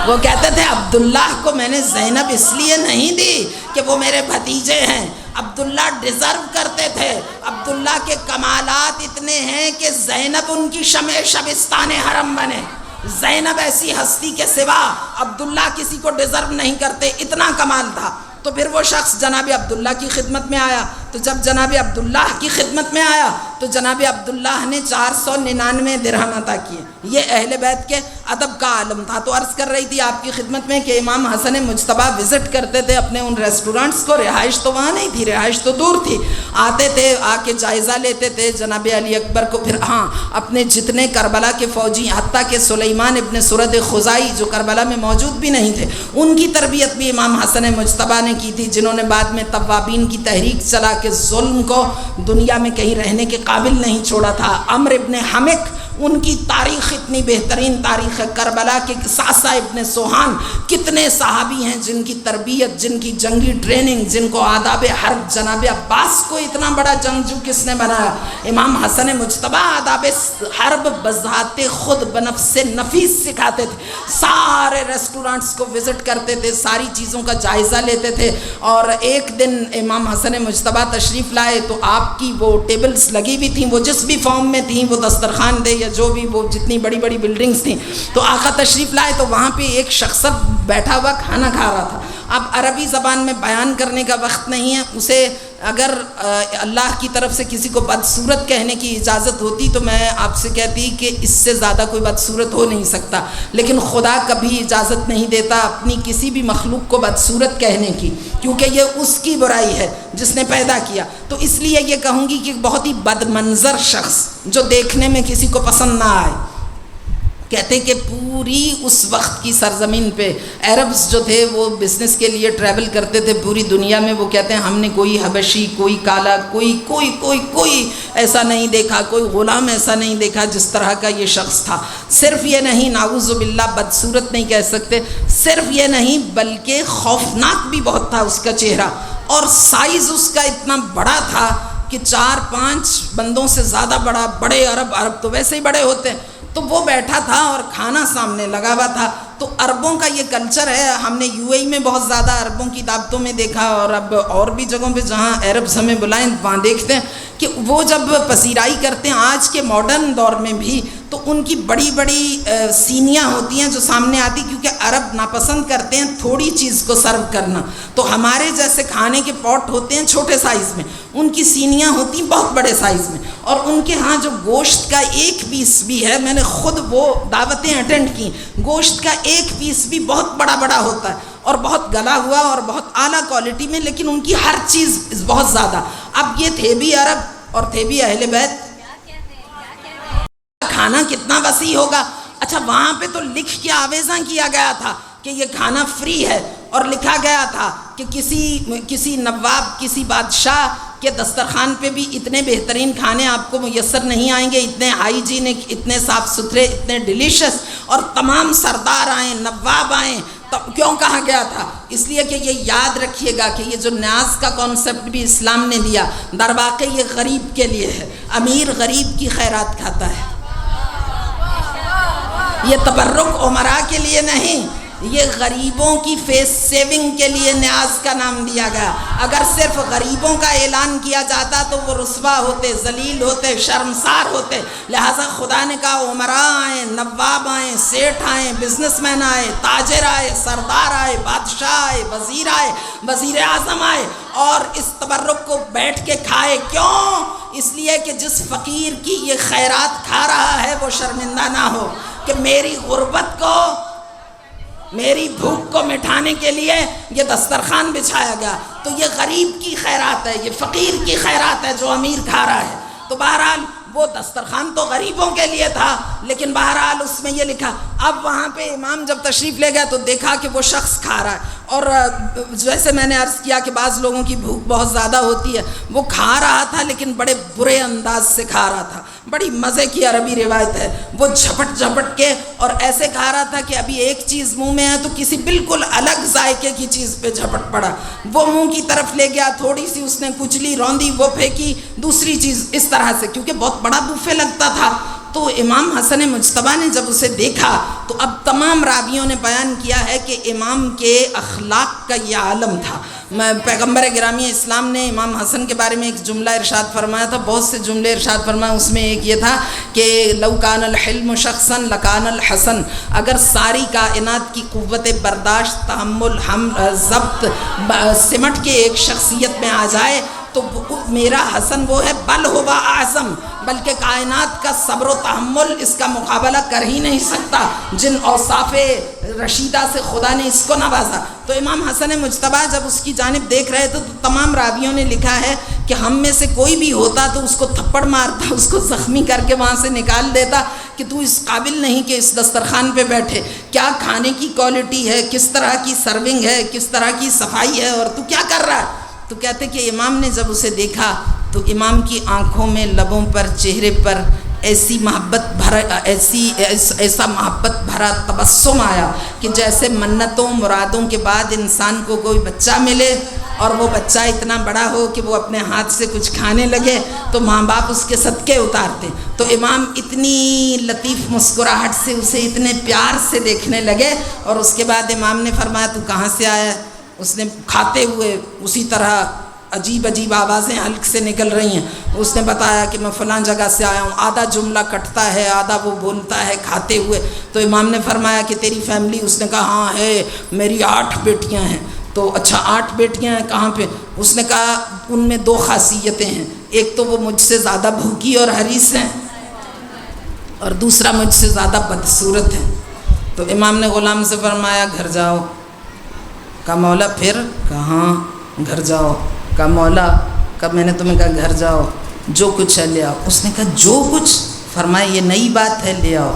وہ کہتے تھے عبداللہ کو میں نے زینب اس لیے نہیں دی کہ وہ میرے بھتیجے ہیں، عبداللہ ڈیزرو کرتے تھے، عبداللہ کے کمالات اتنے ہیں کہ زینب ان کی شمع شبستان حرم بنے۔ زینب ایسی ہستی کے سوا عبداللہ کسی کو ڈیزرو نہیں کرتے، اتنا کمال تھا۔ تو پھر وہ شخص جناب عبداللہ کی خدمت میں آیا، تو جب جناب عبداللہ کی خدمت میں آیا تو جناب عبداللہ نے 499 درہم عطا کیے۔ یہ اہل بیت کے ادب کا عالم تھا۔ تو عرض کر رہی تھی آپ کی خدمت میں کہ امام حسن مجتبیٰ وزٹ کرتے تھے اپنے ان ریسٹورنٹس کو، رہائش تو وہاں نہیں تھی، رہائش تو دور تھی، آتے تھے، آ کے جائزہ لیتے تھے جناب علی اکبر کو، پھر ہاں اپنے جتنے کربلا کے فوجی، حتیٰ کہ سلیمان ابن سرد خزائی جو کربلا میں موجود بھی نہیں تھے، ان کی تربیت بھی امام حسن مجتبیٰ نے کی تھی، جنہوں نے بعد میں توابین کی تحریک چلا کے ظلم کو دنیا میں کہیں رہنے کے قابل نہیں چھوڑا تھا۔ عمر ابن حمق، ان کی تاریخ اتنی بہترین تاریخ ہے، کربلا کے ساسا ابن سوہان، کتنے صحابی ہیں جن کی تربیت، جن کی جنگی ٹریننگ، جن کو آداب حرب، جناب عباس کو اتنا بڑا جنگجو کس نے بنایا؟ امام حسن مجتبیٰ آداب حرب بذات خود بنفس نفیس سکھاتے تھے، سارے ریسٹورنٹس کو وزٹ کرتے تھے، ساری چیزوں کا جائزہ لیتے تھے۔ اور ایک دن امام حسن مجتبیٰ تشریف لائے تو آپ کی وہ ٹیبلز لگی ہوئی تھیں، وہ جس بھی فارم میں تھیں، وہ دسترخوان تھے یا جو بھی، وہ جتنی بڑی بڑی بلڈنگز تھیں، تو آقا تشریف لائے تو وہاں پہ ایک شخص بیٹھا ہوا کھانا کھا رہا تھا۔ اب عربی زبان میں بیان کرنے کا وقت نہیں ہے، اسے اگر اللہ کی طرف سے کسی کو بدصورت کہنے کی اجازت ہوتی تو میں آپ سے کہتی کہ اس سے زیادہ کوئی بدصورت ہو نہیں سکتا، لیکن خدا کبھی اجازت نہیں دیتا اپنی کسی بھی مخلوق کو بدصورت کہنے کی، کیونکہ یہ اس کی برائی ہے جس نے پیدا کیا۔ تو اس لیے یہ کہوں گی کہ بہت ہی بد منظر شخص جو دیکھنے میں کسی کو پسند نہ آئے، کہتے کہ پوری اس وقت کی سرزمین پہ عربز جو تھے وہ بزنس کے لیے ٹریول کرتے تھے پوری دنیا میں، وہ کہتے ہیں ہم نے کوئی حبشی، کوئی کالا، کوئی ایسا نہیں دیکھا، کوئی غلام ایسا نہیں دیکھا جس طرح کا یہ شخص تھا۔ صرف یہ نہیں، نعوذ باللہ بدصورت نہیں کہہ سکتے، صرف یہ نہیں بلکہ خوفناک بھی بہت تھا اس کا چہرہ، اور سائز اس کا اتنا بڑا تھا کہ 4-5 بندوں سے زیادہ بڑا، بڑے عرب تو ویسے ہی بڑے ہوتے ہیں، تو وہ بیٹھا تھا اور کھانا سامنے لگا ہوا تھا۔ تو عربوں کا یہ کلچر ہے، ہم نے یو اے ای میں بہت زیادہ عربوں کی دعوتوں میں دیکھا، اور اب اور بھی جگہوں پہ جہاں عربز ہمیں بلائیں وہاں دیکھتے ہیں کہ وہ جب پذیرائی کرتے ہیں آج کے ماڈرن دور میں بھی، تو ان کی بڑی بڑی سینیاں ہوتی ہیں جو سامنے آتی، کیونکہ عرب ناپسند کرتے ہیں تھوڑی چیز کو سرو کرنا، تو ہمارے جیسے کھانے کے پاٹ ہوتے ہیں چھوٹے سائز میں، ان کی سینیاں ہوتی ہیں بہت بڑے سائز میں، اور ان کے ہاں جو گوشت کا ایک پیس بھی ہے، میں نے خود وہ دعوتیں اٹینڈ کی، گوشت کا ایک پیس بھی بہت بڑا ہوتا ہے اور بہت گلا ہوا اور بہت اعلیٰ کوالٹی میں، لیکن ان کی ہر چیز بہت زیادہ۔ اب یہ تھے بھی عرب اور تھے بھی اہل بیت، کھانا کتنا وسیع ہوگا۔ اچھا وہاں پہ تو لکھ کے آویزاں کیا گیا تھا کہ یہ کھانا فری ہے، اور لکھا گیا تھا کہ کسی نواب، کسی بادشاہ کے دسترخوان پہ بھی اتنے بہترین کھانے آپ کو میسر نہیں آئیں گے، اتنے ہائیجینک، اتنے صاف ستھرے، اتنے ڈیلیشس، اور تمام سردار آئیں، نواب آئیں۔ کیوں کہا گیا تھا؟ اس لیے کہ یہ یاد رکھیے گا کہ یہ جو نیاز کا کانسیپٹ بھی اسلام نے دیا، در واقع یہ غریب کے لیے ہے، امیر غریب کی خیرات کھاتا ہے، یہ تبرک عمراء کے لیے نہیں، یہ غریبوں کی فیس سیونگ کے لیے نیاز کا نام دیا گیا۔ اگر صرف غریبوں کا اعلان کیا جاتا تو وہ رسوا ہوتے، ذلیل ہوتے، شرمسار ہوتے، لہٰذا خدا نے کہا عمراء آئیں، نواب آئیں، سیٹھ آئیں، بزنس مین آئے، تاجر آئے، سردار آئے، بادشاہ آئے، وزیر آئے، وزیر اعظم آئے، اور اس تبرک کو بیٹھ کے کھائے۔ کیوں؟ اس لیے کہ جس فقیر کی یہ خیرات کھا رہا ہے وہ شرمندہ نہ ہو کہ میری غربت کو میری بھوک کو مٹھانے کے لیے یہ دسترخوان بچھایا گیا. تو یہ غریب کی خیرات ہے, یہ فقیر کی خیرات ہے جو امیر کھا رہا ہے. تو بہرحال وہ دسترخوان تو غریبوں کے لیے تھا, لیکن بہرحال اس میں یہ لکھا. اب وہاں پہ امام جب تشریف لے گیا تو دیکھا کہ وہ شخص کھا رہا ہے, اور جیسے میں نے عرض کیا کہ بعض لوگوں کی بھوک بہت زیادہ ہوتی ہے, وہ کھا رہا تھا لیکن بڑے برے انداز سے کھا رہا تھا. بڑی مزے کی عربی روایت ہے, وہ جھپٹ جھپٹ کے اور ایسے کھا رہا تھا کہ ابھی ایک چیز منہ میں ہے تو کسی بالکل الگ ذائقے کی چیز پہ جھپٹ پڑا. وہ منہ کی طرف لے گیا, تھوڑی سی اس نے کچلی روندی, وہ پھینکی دوسری چیز, اس طرح سے, کیونکہ بہت بڑا بوفے لگتا تھا. تو امام حسن مجتبیٰ نے جب اسے دیکھا تو اب تمام راویوں نے بیان کیا ہے کہ امام کے اخلاق کا یہ عالم تھا. پیغمبر گرامی اسلام نے امام حسن کے بارے میں ایک جملہ ارشاد فرمایا تھا, بہت سے جملے ارشاد فرمایا, اس میں ایک یہ تھا کہ لو کان الحلم شخصا لکان الحسن, اگر ساری کائنات کی قوت برداشت, تحمل, ضبط سمٹ کے ایک شخصیت میں آ جائے تو میرا حسن وہ ہے. بل ہوا اعظم, بلکہ کائنات کا صبر و تحمل اس کا مقابلہ کر ہی نہیں سکتا, جن اوصاف رشیدہ سے خدا نے اس کو نوازا. تو امام حسن مجتبیٰ جب اس کی جانب دیکھ رہے تھے تو تمام راویوں نے لکھا ہے کہ ہم میں سے کوئی بھی ہوتا تو اس کو تھپڑ مارتا, اس کو زخمی کر کے وہاں سے نکال دیتا کہ تو اس قابل نہیں کہ اس دسترخوان پہ بیٹھے, کیا کھانے کی کوالٹی ہے, کس طرح کی سرونگ ہے, کس طرح کی صفائی ہے, اور تو کیا کر رہا ہے. تو کہتے کہ امام نے جب اسے دیکھا تو امام کی آنکھوں میں, لبوں پر, چہرے پر ایسی محبت بھرا, ایسا محبت بھرا تبسم آیا کہ جیسے منتوں مرادوں کے بعد انسان کو کوئی بچہ ملے اور وہ بچہ اتنا بڑا ہو کہ وہ اپنے ہاتھ سے کچھ کھانے لگے تو ماں باپ اس کے صدقے اتارتے. تو امام اتنی لطیف مسکراہٹ سے اسے اتنے پیار سے دیکھنے لگے, اور اس کے بعد امام نے فرمایا تو کہاں سے آیا ہے. اس نے کھاتے ہوئے اسی طرح عجیب عجیب آوازیں حلق سے نکل رہی ہیں, اس نے بتایا کہ میں فلاں جگہ سے آیا ہوں. آدھا جملہ کٹتا ہے, آدھا وہ بولتا ہے کھاتے ہوئے. تو امام نے فرمایا کہ تیری فیملی؟ اس نے کہا ہاں ہے, میری 8 بیٹیاں ہیں. تو اچھا 8 بیٹیاں ہیں, کہاں پہ؟ اس نے کہا ان میں 2 خاصیتیں ہیں, ایک تو وہ مجھ سے زیادہ بھوکی اور حریص ہیں, اور دوسرا مجھ سے زیادہ بدصورت ہیں. تو امام نے غلام سے فرمایا گھر جاؤ. کہا مولا پھر؟ کہاں گھر جاؤ. کہا مولا, کہا میں نے تمہیں کہا گھر جاؤ, جو کچھ ہے لے آؤ. اس نے کہا جو کچھ؟ فرمایا یہ نئی بات ہے, لے آؤ.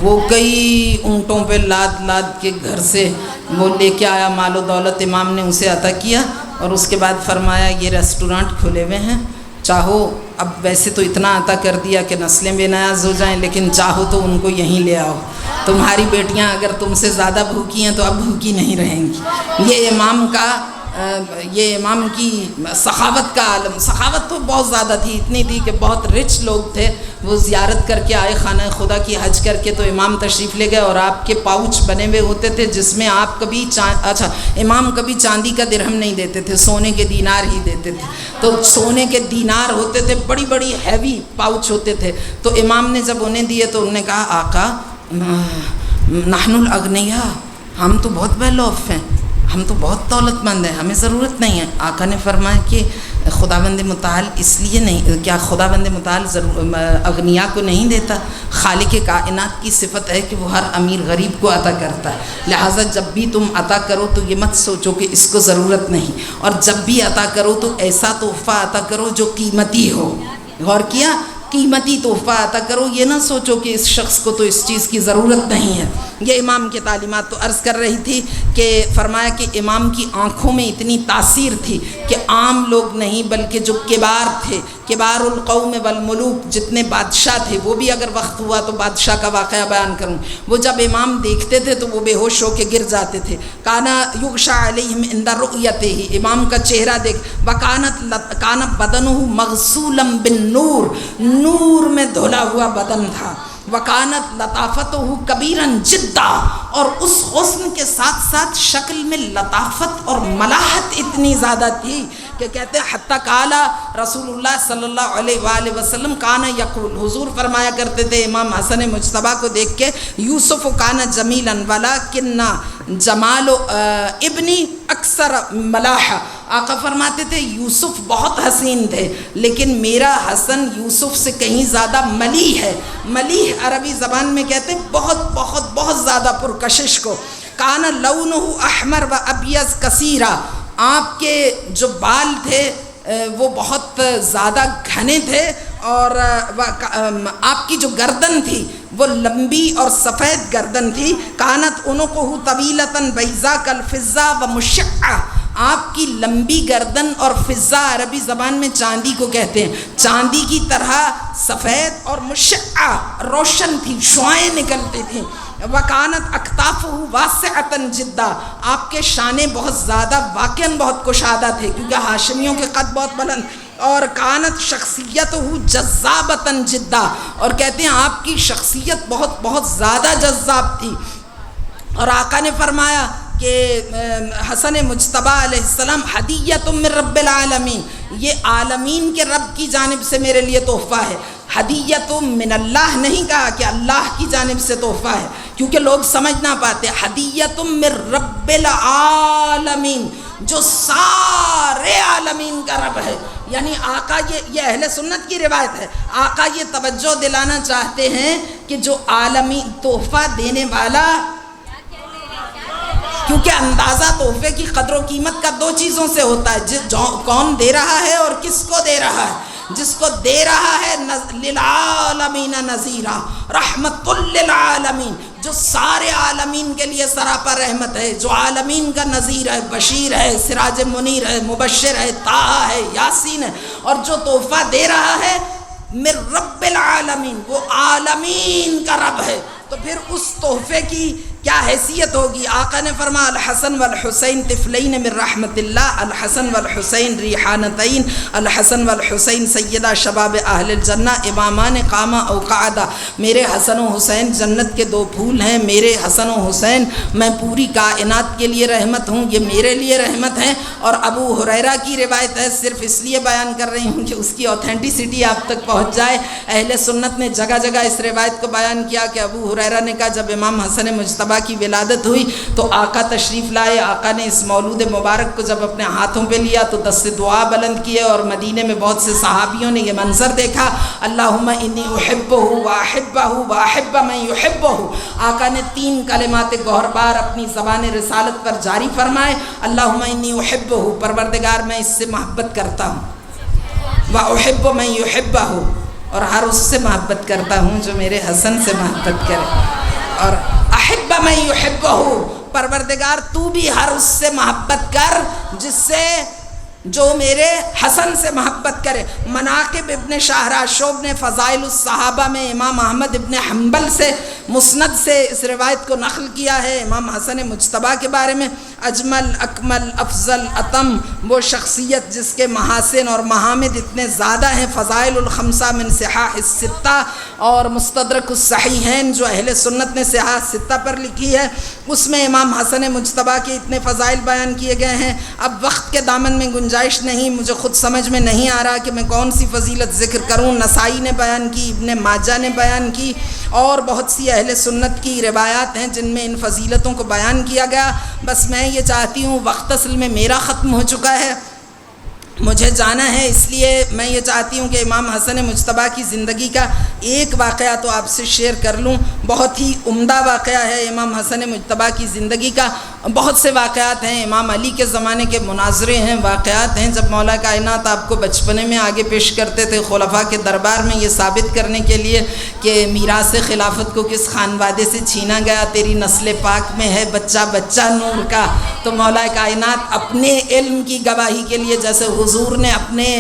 وہ کئی اونٹوں پہ لاد لاد کے گھر سے وہ لے کے آیا مال و دولت, امام نے اسے عطا کیا, اور اس کے بعد فرمایا یہ ریسٹورانٹ کھلے ہوئے ہیں, چاہو اب ویسے تو اتنا عطا کر دیا کہ نسلیں بے نیاز ہو جائیں, لیکن چاہو تو ان کو یہیں لے آؤ. تمہاری بیٹیاں اگر تم سے زیادہ بھوکی ہیں تو اب بھوکی نہیں رہیں گی. یہ امام کی سخاوت کا عالم. سخاوت تو بہت زیادہ تھی, اتنی تھی کہ بہت رچ لوگ تھے, وہ زیارت کر کے آئے خانہ خدا کی, حج کر کے, تو امام تشریف لے گئے, اور آپ کے پاؤچ بنے ہوئے ہوتے تھے جس میں آپ کبھی امام کبھی چاندی کا درہم نہیں دیتے تھے, سونے کے دینار ہی دیتے تھے. تو سونے کے دینار ہوتے تھے, بڑی بڑی ہیوی پاؤچ ہوتے تھے. تو امام نے جب انہیں دیے تو انہوں نے کہا آقا نحن الاغنیاء, ہم تو بہت ویل آف ہیں, ہم تو بہت دولت مند ہیں, ہمیں ضرورت نہیں ہے. آقا نے فرمایا کہ خداوند متعال اس لیے نہیں, کیا خداوند متعال اغنیاء کو نہیں دیتا؟ خالق کائنات کی صفت ہے کہ وہ ہر امیر غریب کو عطا کرتا ہے, لہٰذا جب بھی تم عطا کرو تو یہ مت سوچو کہ اس کو ضرورت نہیں, اور جب بھی عطا کرو تو ایسا تحفہ عطا کرو جو قیمتی ہو. غور کیا؟ قیمتی تحفہ عطا کرو, یہ نہ سوچو کہ اس شخص کو تو اس چیز کی ضرورت نہیں ہے. یہ امام کی تعلیمات. تو عرض کر رہی تھی کہ فرمایا کہ امام کی آنکھوں میں اتنی تاثیر تھی کہ عام لوگ نہیں بلکہ جو کبار تھے, کبار القوم والملوک, جتنے بادشاہ تھے, وہ بھی اگر وقت ہوا تو بادشاہ کا واقعہ بیان کروں, وہ جب امام دیکھتے تھے تو وہ بے ہوش ہو کے گر جاتے تھے. کانا یغشا علیہم عند رؤیتہ, امام کا چہرہ دیکھ, کان بدنہ مغسولا بالنور, نور میں دھلا ہوا بدن تھا. وکانت لطافتہ کبیرا جدا, اور اس حسن کے ساتھ ساتھ شکل میں لطافت اور ملاحت اتنی زیادہ تھی کہ کہتے ہیں حتی قالا رسول اللہ صلی اللہ علیہ وآلہ وسلم کانا یقول, حضور فرمایا کرتے تھے امام حسن مجتبیٰ کو دیکھ کے, یوسف کانا جمیلا ولیکن جمال ابنی اکثر ملاحہ. آقا فرماتے تھے یوسف بہت حسین تھے لیکن میرا حسن یوسف سے کہیں زیادہ ملیح ہے. ملیح عربی زبان میں کہتے ہیں بہت بہت بہت زیادہ پرکشش کو. کان لونہ احمر و ابیض کثیرا، آپ کے جو بال تھے وہ بہت زیادہ گھنے تھے، اور آپ کی جو گردن تھی وہ لمبی اور سفید گردن تھی. کانت عنقہ طویلۃ بیضاء کالفضہ و مشعہ، آپ کی لمبی گردن اور فضہ عربی زبان میں چاندی کو کہتے ہیں، چاندی کی طرح سفید اور مشعہ روشن تھی، شعائیں نکلتی تھیں. وکانت اکتافہ واسعۃ جدا، آپ کے شانے بہت زیادہ واقعاً بہت کشادہ تھے کیونکہ ہاشمیوں کے قد بہت بلند. اور کانت شخصیتہ جذابۃ جدا، اور کہتے ہیں آپ کی شخصیت بہت بہت زیادہ جذاب تھی. اور آقا نے فرمایا کہ حسن مجتبیٰ علیہ السلام ہدیۃ من رب العالمین، یہ عالمین کے رب کی جانب سے میرے لیے تحفہ ہے. ہدیۃ من اللہ نہیں کہا کہ اللہ کی جانب سے تحفہ ہے، کیونکہ لوگ سمجھ نہ پاتے. ہدیۃ من رب العالمین، جو سارے عالمین کا رب ہے. یعنی آقا یہ اہل سنت کی روایت ہے، آقا یہ توجہ دلانا چاہتے ہیں کہ جو عالمی تحفہ دینے والا، کیونکہ اندازہ تحفے کی قدر و قیمت کا دو چیزوں سے ہوتا ہے، کون دے رہا ہے اور کس کو دے رہا ہے. جس کو دے رہا ہے للعالمین نذیرا رحمت للعالمین، جو سارے عالمین کے لیے سراپا رحمت ہے، جو عالمین کا نذیر ہے، بشیر ہے، سراج منیر ہے، مبشر ہے، طٰہٰ ہے، یاسین ہے. اور جو تحفہ دے رہا ہے من رب العالمین، وہ عالمین کا رب ہے. تو پھر اس تحفے کی کیا حیثیت ہوگی؟ آقا نے فرمایا الحسن والحسین طفلین من رحمت اللہ، الحسن والحسین ریحانتین، الحسن والحسین سیدہ شباب اہل الجنہ، امامان قامہ او قعدہ. میرے حسن و حسین جنت کے دو پھول ہیں. میرے حسن و حسین میں پوری کائنات کے لیے رحمت ہوں، یہ میرے لیے رحمت ہیں. اور ابو ہریرہ کی روایت ہے، صرف اس لیے بیان کر رہی ہوں کہ اس کی اوتھینٹسٹی آپ تک پہنچ جائے. اہل سنت نے جگہ جگہ اس روایت کو بیان کیا کہ ابو ہریرہ نے کہا جب امام حسن مجتبیٰ کی ولادت ہوئی تو آقا تشریف لائے. آقا نے اس مولود مبارک کو جب اپنے ہاتھوں پہ لیا تو دست دعا بلند کیے، اور مدینے میں بہت سے صحابیوں نے یہ منظر دیکھا، اللہم انی احبہ واحبہ واحب من یحبہ. آقا نے 3 کلمات گوہر بار اپنی زبان رسالت پر جاری فرمائے، اللہم انی احبہ، پروردگار میں اس سے محبت کرتا ہوں، واحب من یحبہ، اور ہر اس سے محبت کرتا ہوں جو میرے حسن سے محبت کرے. اور احب من یحبہ، پروردگار تو بھی ہر اس سے محبت کر جس سے، جو میرے حسن سے محبت کرے. مناقب ابن شاہراہ شعب نے فضائل الصحابہ میں امام احمد ابن حنبل سے مسند سے اس روایت کو نقل کیا ہے امام حسن مجتبیٰ کے بارے میں. اجمل اکمل افضل اتم، وہ شخصیت جس کے محاسن اور محامد اتنے زیادہ ہیں. فضائل الخمسہ من صحاح الستہ اور مستدرک الصحیحین جو اہل سنت نے صحاح ستہ پر لکھی ہے، اس میں امام حسن مجتبیٰ کے اتنے فضائل بیان کیے گئے ہیں. اب وقت کے دامن میں گنجائش نہیں، مجھے خود سمجھ میں نہیں آ رہا کہ میں کون سی فضیلت ذکر کروں. نسائی نے بیان کی، ابن ماجہ نے بیان کی، اور بہت سی اہل سنت کی روایات ہیں جن میں ان فضیلتوں کو بیان کیا گیا. بس میں یہ چاہتی ہوں، وقت اصل میں میرا ختم ہو چکا ہے، مجھے جانا ہے، اس لیے میں یہ چاہتی ہوں کہ امام حسن مجتبیٰ کی زندگی کا ایک واقعہ تو آپ سے شیئر کر لوں. بہت ہی عمدہ واقعہ ہے امام حسن مجتبیٰ کی زندگی کا. بہت سے واقعات ہیں، امام علی کے زمانے کے مناظرے ہیں، واقعات ہیں جب مولا کائنات آپ کو بچپنے میں آگے پیش کرتے تھے خلفاء کے دربار میں، یہ ثابت کرنے کے لیے کہ میراث خلافت کو کس خانوادے سے چھینا گیا. تیری نسل پاک میں ہے بچہ بچہ نور کا. تو مولا کائنات اپنے علم کی گواہی کے لیے، جیسے حضور نے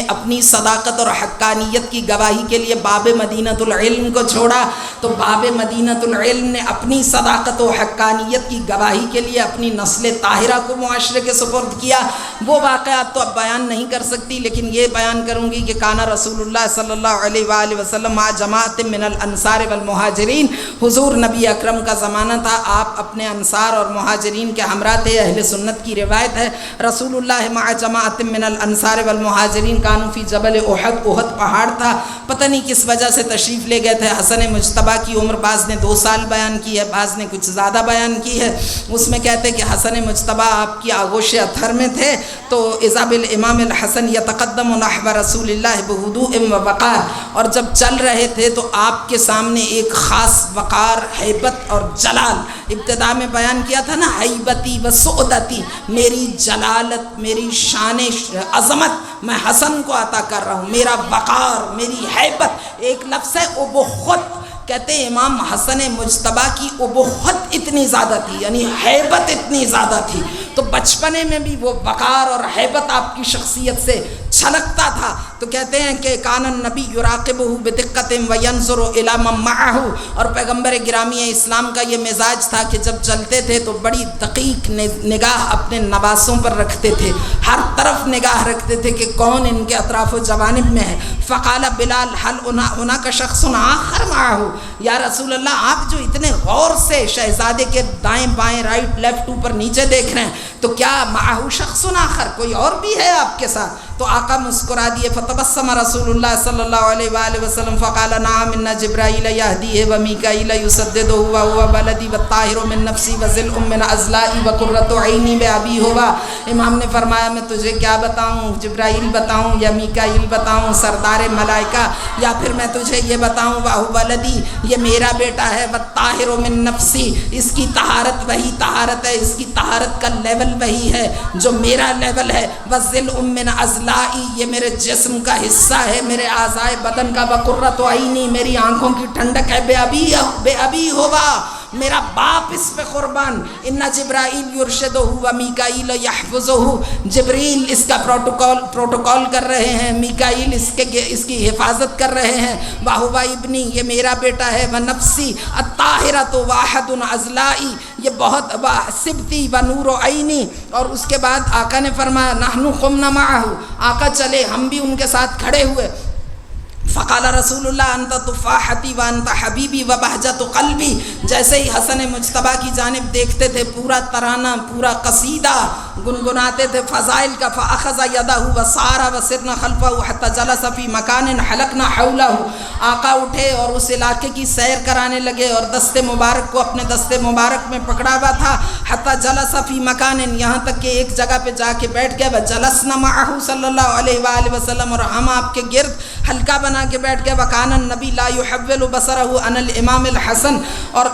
اپنی صداقت اور حقانیت کی گواہی کے لیے باب مدینۃ العلم کو چھوڑا، تو باب مدینۃ العلم نے اپنی صداقت و حقانیت کی گواہی کے لیے اپنی نسل طاہرہ کو معاشرے کے سپرد کیا. وہ واقعات تو اب بیان نہیں کر سکتی، لیکن یہ بیان کروں گی کہ کانا رسول اللہ صلی اللہ علیہ وآلہ وسلم مع جماعت من الانصار والمہاجرین. حضور نبی اکرم کا زمانہ تھا، آپ اپنے انصار اور مہاجرین کے ہمراہ تھے. اہل سنت کی روایت ہے رسول اللہ مع جماعت من الانصار والمہاجرین کانوا فی جبل احد. احد پہاڑ تھا، پتہ نہیں کس وجہ سے تشریف لے گئے تھے. حسن مجتبیٰ کی عمر بعض نے 2 سال بیان کی ہے، بعض نے کچھ زیادہ بیان کی ہے. اس میں کہتے کہ حسن مجتبیٰ آپ کی آغوش اطہر میں تھے تو اذا بالامام الحسن یتقدم نحو رسول اللہ بہدوء و وقار، اور جب چل رہے تھے تو آپ کے سامنے ایک خاص وقار، ہیبت اور جلال، ابتدا میں بیان کیا تھا نا، ہیبتی و سعدتی، میری جلالت، میری شان عظمت میں حسن کو عطا کر رہا ہوں، میرا وقار، میری ہیبت، ایک لفظ ہے ابخت، کہتے ہیں امام حسن مجتبیٰ کی ابخت اتنی زیادہ تھی، یعنی ہیبت اتنی زیادہ تھی، تو بچپنے میں بھی وہ وقار اور ہیبت آپ کی شخصیت سے چھلکتا تھا۔ تو کہتے ہیں کہ کان النبی یراقبہ بدقۃ وینظر الی من معہ، اور پیغمبر گرامی اسلام کا یہ مزاج تھا کہ جب چلتے تھے تو بڑی دقیق نگاہ اپنے نواسوں پر رکھتے تھے، ہر طرف نگاہ رکھتے تھے کہ کون ان کے اطراف و جوانب میں ہے۔ فقال بلال هل هناك شخص آخر معه، یا رسول اللہ آپ جو اتنے غور سے شہزادے کے دائیں بائیں رائٹ لیفٹ اوپر نیچے دیکھ رہے ہیں تو کیا معه شخص آخر، کوئی اور بھی ہے آپ کے ساتھ؟ تو آقا مسکرا دیے، فتبسم رسول اللہ صلی اللہ علیہ وآلہ وسلم فقال نعم ان جبرائیل یہدیہ ومیکائیل یسددہ وہو بلدی والطاہر من نفسی وذل من ازلائی وقرۃ عینی بابی ہوا۔ امام نے فرمایا میں تجھے کیا بتاؤں، جبرائیل بتاؤں یا میکائیل بتاؤں، سردار ملائکہ، یا پھر میں تجھے یہ بتاؤں وہو بلدی، یہ میرا بیٹا ہے، والطاہر من نفسی، اس کی طہارت وہی طہارت ہے، اس کی طہارت کا لیول وہی ہے جو میرا لیول ہے، وذل من ازلائی، یہ میرے جسم کا حصہ ہے، میرے اعضائے بدن کا، وقرۃ عینی، میری آنکھوں کی ٹھنڈک ہے، بے ابی ہوا، میرا باپ اس پہ قربان۔ ان جبرائیل یرشدہ و میکائیل یحفظہ، جبریل اس کا پروٹوکول کر رہے ہیں، میکائیل اس کی حفاظت کر رہے ہیں، وہو ابنی، یہ میرا بیٹا ہے، ونفسی الطاہرۃ واحد ازلائی، یہ بہت سبتی و نور عینی۔ اور اس کے بعد آقا نے فرمایا نحن قمنا معہ، آقا چلے ہم بھی ان کے ساتھ کھڑے ہوئے۔ فقال رسول اللہ انت تفاحتی وانت حبیبی وبہجت قلبی، جیسے ہی حسن مجتبیٰ کی جانب دیکھتے تھے پورا ترانہ، پورا قصیدہ گنگناتے تھے فضائل کا، فاخذ یدہ وسار وسرنا خلفہ حتی جلس فی مکان حلقنا حولہ، آقا اٹھے اور اس علاقے کی سیر کرانے لگے اور دست مبارک کو اپنے دست مبارک میں پکڑا ہوا تھا، حتی جلس فی مکان، یہاں تک کہ ایک جگہ پہ جا کے بیٹھ گئے، وجلسنا معہ صلی اللہ علیہ وآلہ وسلم، اور ہم آپ کے گرد حلقہ بنا کے بیٹھ گئے۔ وکان النبی لا يحول بصرہ عن الامام الحسن، اور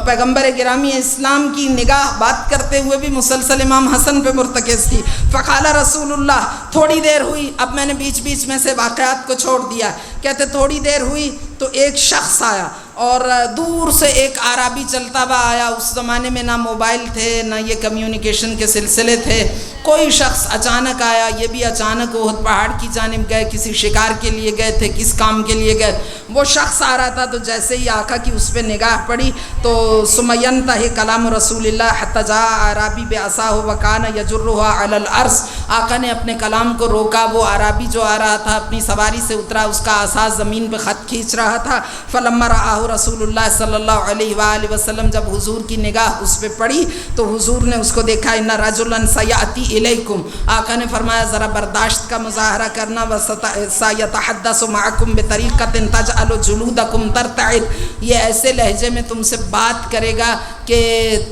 پیغمبر گرامی اسلام کی نگاہ بات کرتے ہوئے بھی مسلسل امام حسن پہ مرتکز تھی۔ فقال رسول اللہ، تھوڑی دیر ہوئی، اب میں نے بیچ بیچ میں سے واقعات کو چھوڑ دیا، کہتے تھوڑی دیر ہوئی تو ایک شخص آیا اور دور سے ایک عربی چلتا ہوا آیا، اس زمانے میں نہ موبائل تھے نہ یہ کمیونیکیشن کے سلسلے تھے، کوئی شخص اچانک آیا، یہ بھی اچانک احد پہاڑ کی جانب گئے، کسی شکار کے لیے گئے تھے، کس کام کے لیے گئے، وہ شخص آ رہا تھا تو جیسے ہی آقا کی اس پہ نگاہ پڑی تو سمینتہ کلام رسول اللہ حتی جاء عربی بعصاہ وکان یجرها علی الارض، آقا نے اپنے کلام کو روکا، وہ عربی جو آ رہا تھا اپنی سواری سے اترا، اس کا عصا زمین پہ خط کھینچ رہا تھا، فلما رآہ رسول اللہ صلی اللہ علیہ وآلہ وسلم، جب حضور کی نگاہ اس پہ پڑی تو حضور نے اس کو دیکھا، ان رجلا سیاتی الیکم، آقا نے فرمایا ذرا برداشت کا مظاہرہ کرنا، وسیتحدث معکم بطریقۃ تجعل جلودکم ترتعد، یہ ایسے لہجے میں تم سے بات کرے گا کہ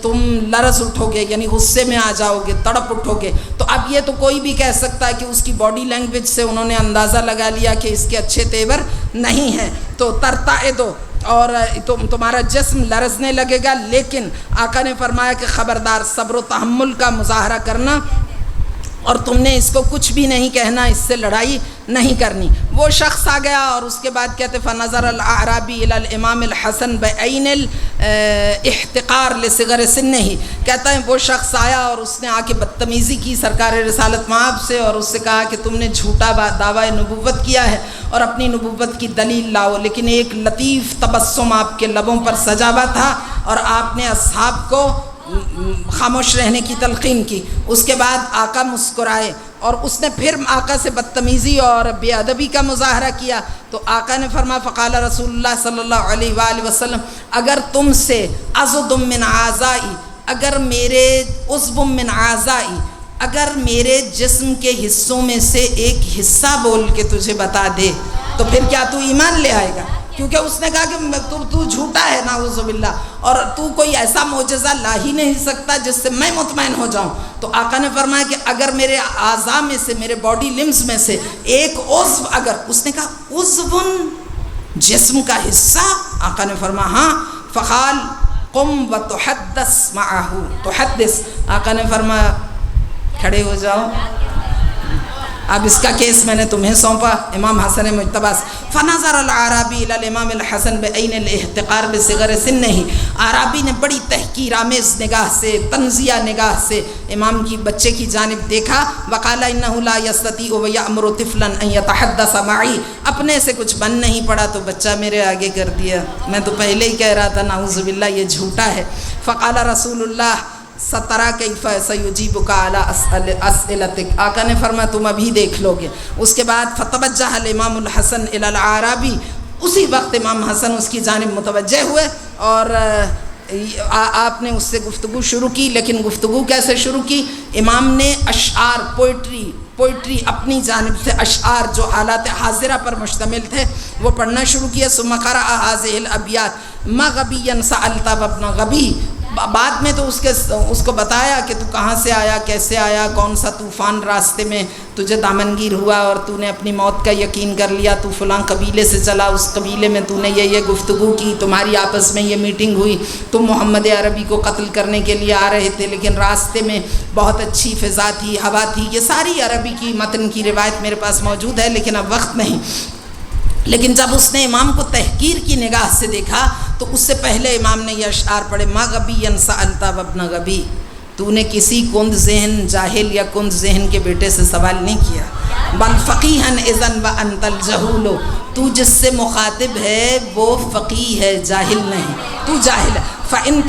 تم لرز اٹھو گے، یعنی غصے میں آ جاؤ گے، تڑپ اٹھو گے۔ تو اب یہ تو کوئی بھی کہہ سکتا ہے کہ اس کی باڈی لینگویج سے انہوں نے اندازہ لگا لیا کہ اس کے اچھے تیور نہیں ہیں، تو ترتعدو، اور تمہارا جسم لرزنے لگے گا، لیکن آقا نے فرمایا کہ خبردار صبر و تحمل کا مظاہرہ کرنا، اور تم نے اس کو کچھ بھی نہیں کہنا، اس سے لڑائی نہیں کرنی۔ وہ شخص آ گیا اور اس کے بعد کہتے فنظر الاعرابی الی الامام الحسن بعین الاحتقار لصغر سنہ، کہتا ہے وہ شخص آیا اور اس نے آ کے بدتمیزی کی سرکار رسالت مآب سے، اور اس سے کہا کہ تم نے جھوٹا دعویٰ نبوت کیا ہے اور اپنی نبوت کی دلیل لاؤ، لیکن ایک لطیف تبسم آپ کے لبوں پر سجا ہوا تھا اور آپ نے اصحاب کو خاموش رہنے کی تلقین کی۔ اس کے بعد آقا مسکرائے اور اس نے پھر آقا سے بدتمیزی اور بے ادبی کا مظاہرہ کیا، تو آقا نے فرمایا فقال رسول اللہ صلی اللہ علیہ وآلہ وسلم اگر تم سے عضد من اعضائی، اگر میرے عضو من اعضائی، اگر میرے جسم کے حصوں میں سے ایک حصہ بول کے تجھے بتا دے تو پھر کیا تو ایمان لے آئے گا؟ کیونکہ اس نے کہا کہ تو جھوٹا ہے نعوذ باللہ، اور تو کوئی ایسا معجزہ لا ہی نہیں سکتا جس سے میں مطمئن ہو جاؤں۔ تو آقا نے فرمایا کہ اگر میرے اعضاء میں سے، میرے باڈی لمز میں سے ایک عضو، اگر اس نے کہا عضو جسم کا حصہ، آقا نے فرمایا ہاں، فقال قم وتحدث معه، تحدث، آقا نے فرمایا کھڑے ہو جاؤ، اب اس کا کیس میں نے تمہیں سونپا امام حسن مجتبی۔ فنظر العرابی الی الامام الحسن بعین الاحتقار بصغر سنہ، عرابی نے بڑی تحقیر آمیز نگاہ سے، تنزیہ نگاہ سے امام کی بچے کی جانب دیکھا، وقال انہ لا یستطیع ویأمر طفلا ان یتحدث معی، اپنے سے کچھ بن نہیں پڑا تو بچہ میرے آگے کر دیا، میں تو پہلے ہی کہہ رہا تھا نعوذ باللہ یہ جھوٹا ہے۔ فقال رسول اللہ سترا کیف سیجیبک علی اسئلتک، آقا نے فرمایا تم ابھی دیکھ لو گے۔ اس کے بعد فتوجہ الامام الحسن الی العرابی، اسی وقت امام حسن اس کی جانب متوجہ ہوئے اور آپ نے اس سے گفتگو شروع کی، لیکن گفتگو کیسے شروع کی؟ امام نے اشعار، پوئٹری اپنی جانب سے، اشعار جو حالات حاضرہ پر مشتمل تھے وہ پڑھنا شروع کیا۔ ثم قرأ هذه الابیات مغبیا سألت وابن غبی، بعد میں تو اس کو بتایا کہ تو کہاں سے آیا، کیسے آیا، کون سا طوفان راستے میں تجھے دامنگیر ہوا اور تو نے اپنی موت کا یقین کر لیا، تو فلاں قبیلے سے چلا، اس قبیلے میں تو نے یہ گفتگو کی، تمہاری آپس میں یہ میٹنگ ہوئی، تم محمد عربی کو قتل کرنے کے لیے آ رہے تھے لیکن راستے میں بہت اچھی فضا تھی، ہوا تھی، یہ ساری عربی کی متن کی روایت میرے پاس موجود ہے لیکن اب وقت نہیں۔ لیکن جب اس نے امام کو تحقیر کی نگاہ سے دیکھا تو اس سے پہلے امام نے یہ اشعار پڑھے، ما غبیا سألت وابن غبی، تو نے کسی کند ذہن جاہل یا کند ذہن کے بیٹے سے سوال نہیں کیا، بل فقیہا اذن وانت الجہول، تو جس سے مخاطب ہے وہ فقیہ ہے، جاہل نہیں، تو جاہل ہے۔ فَإِن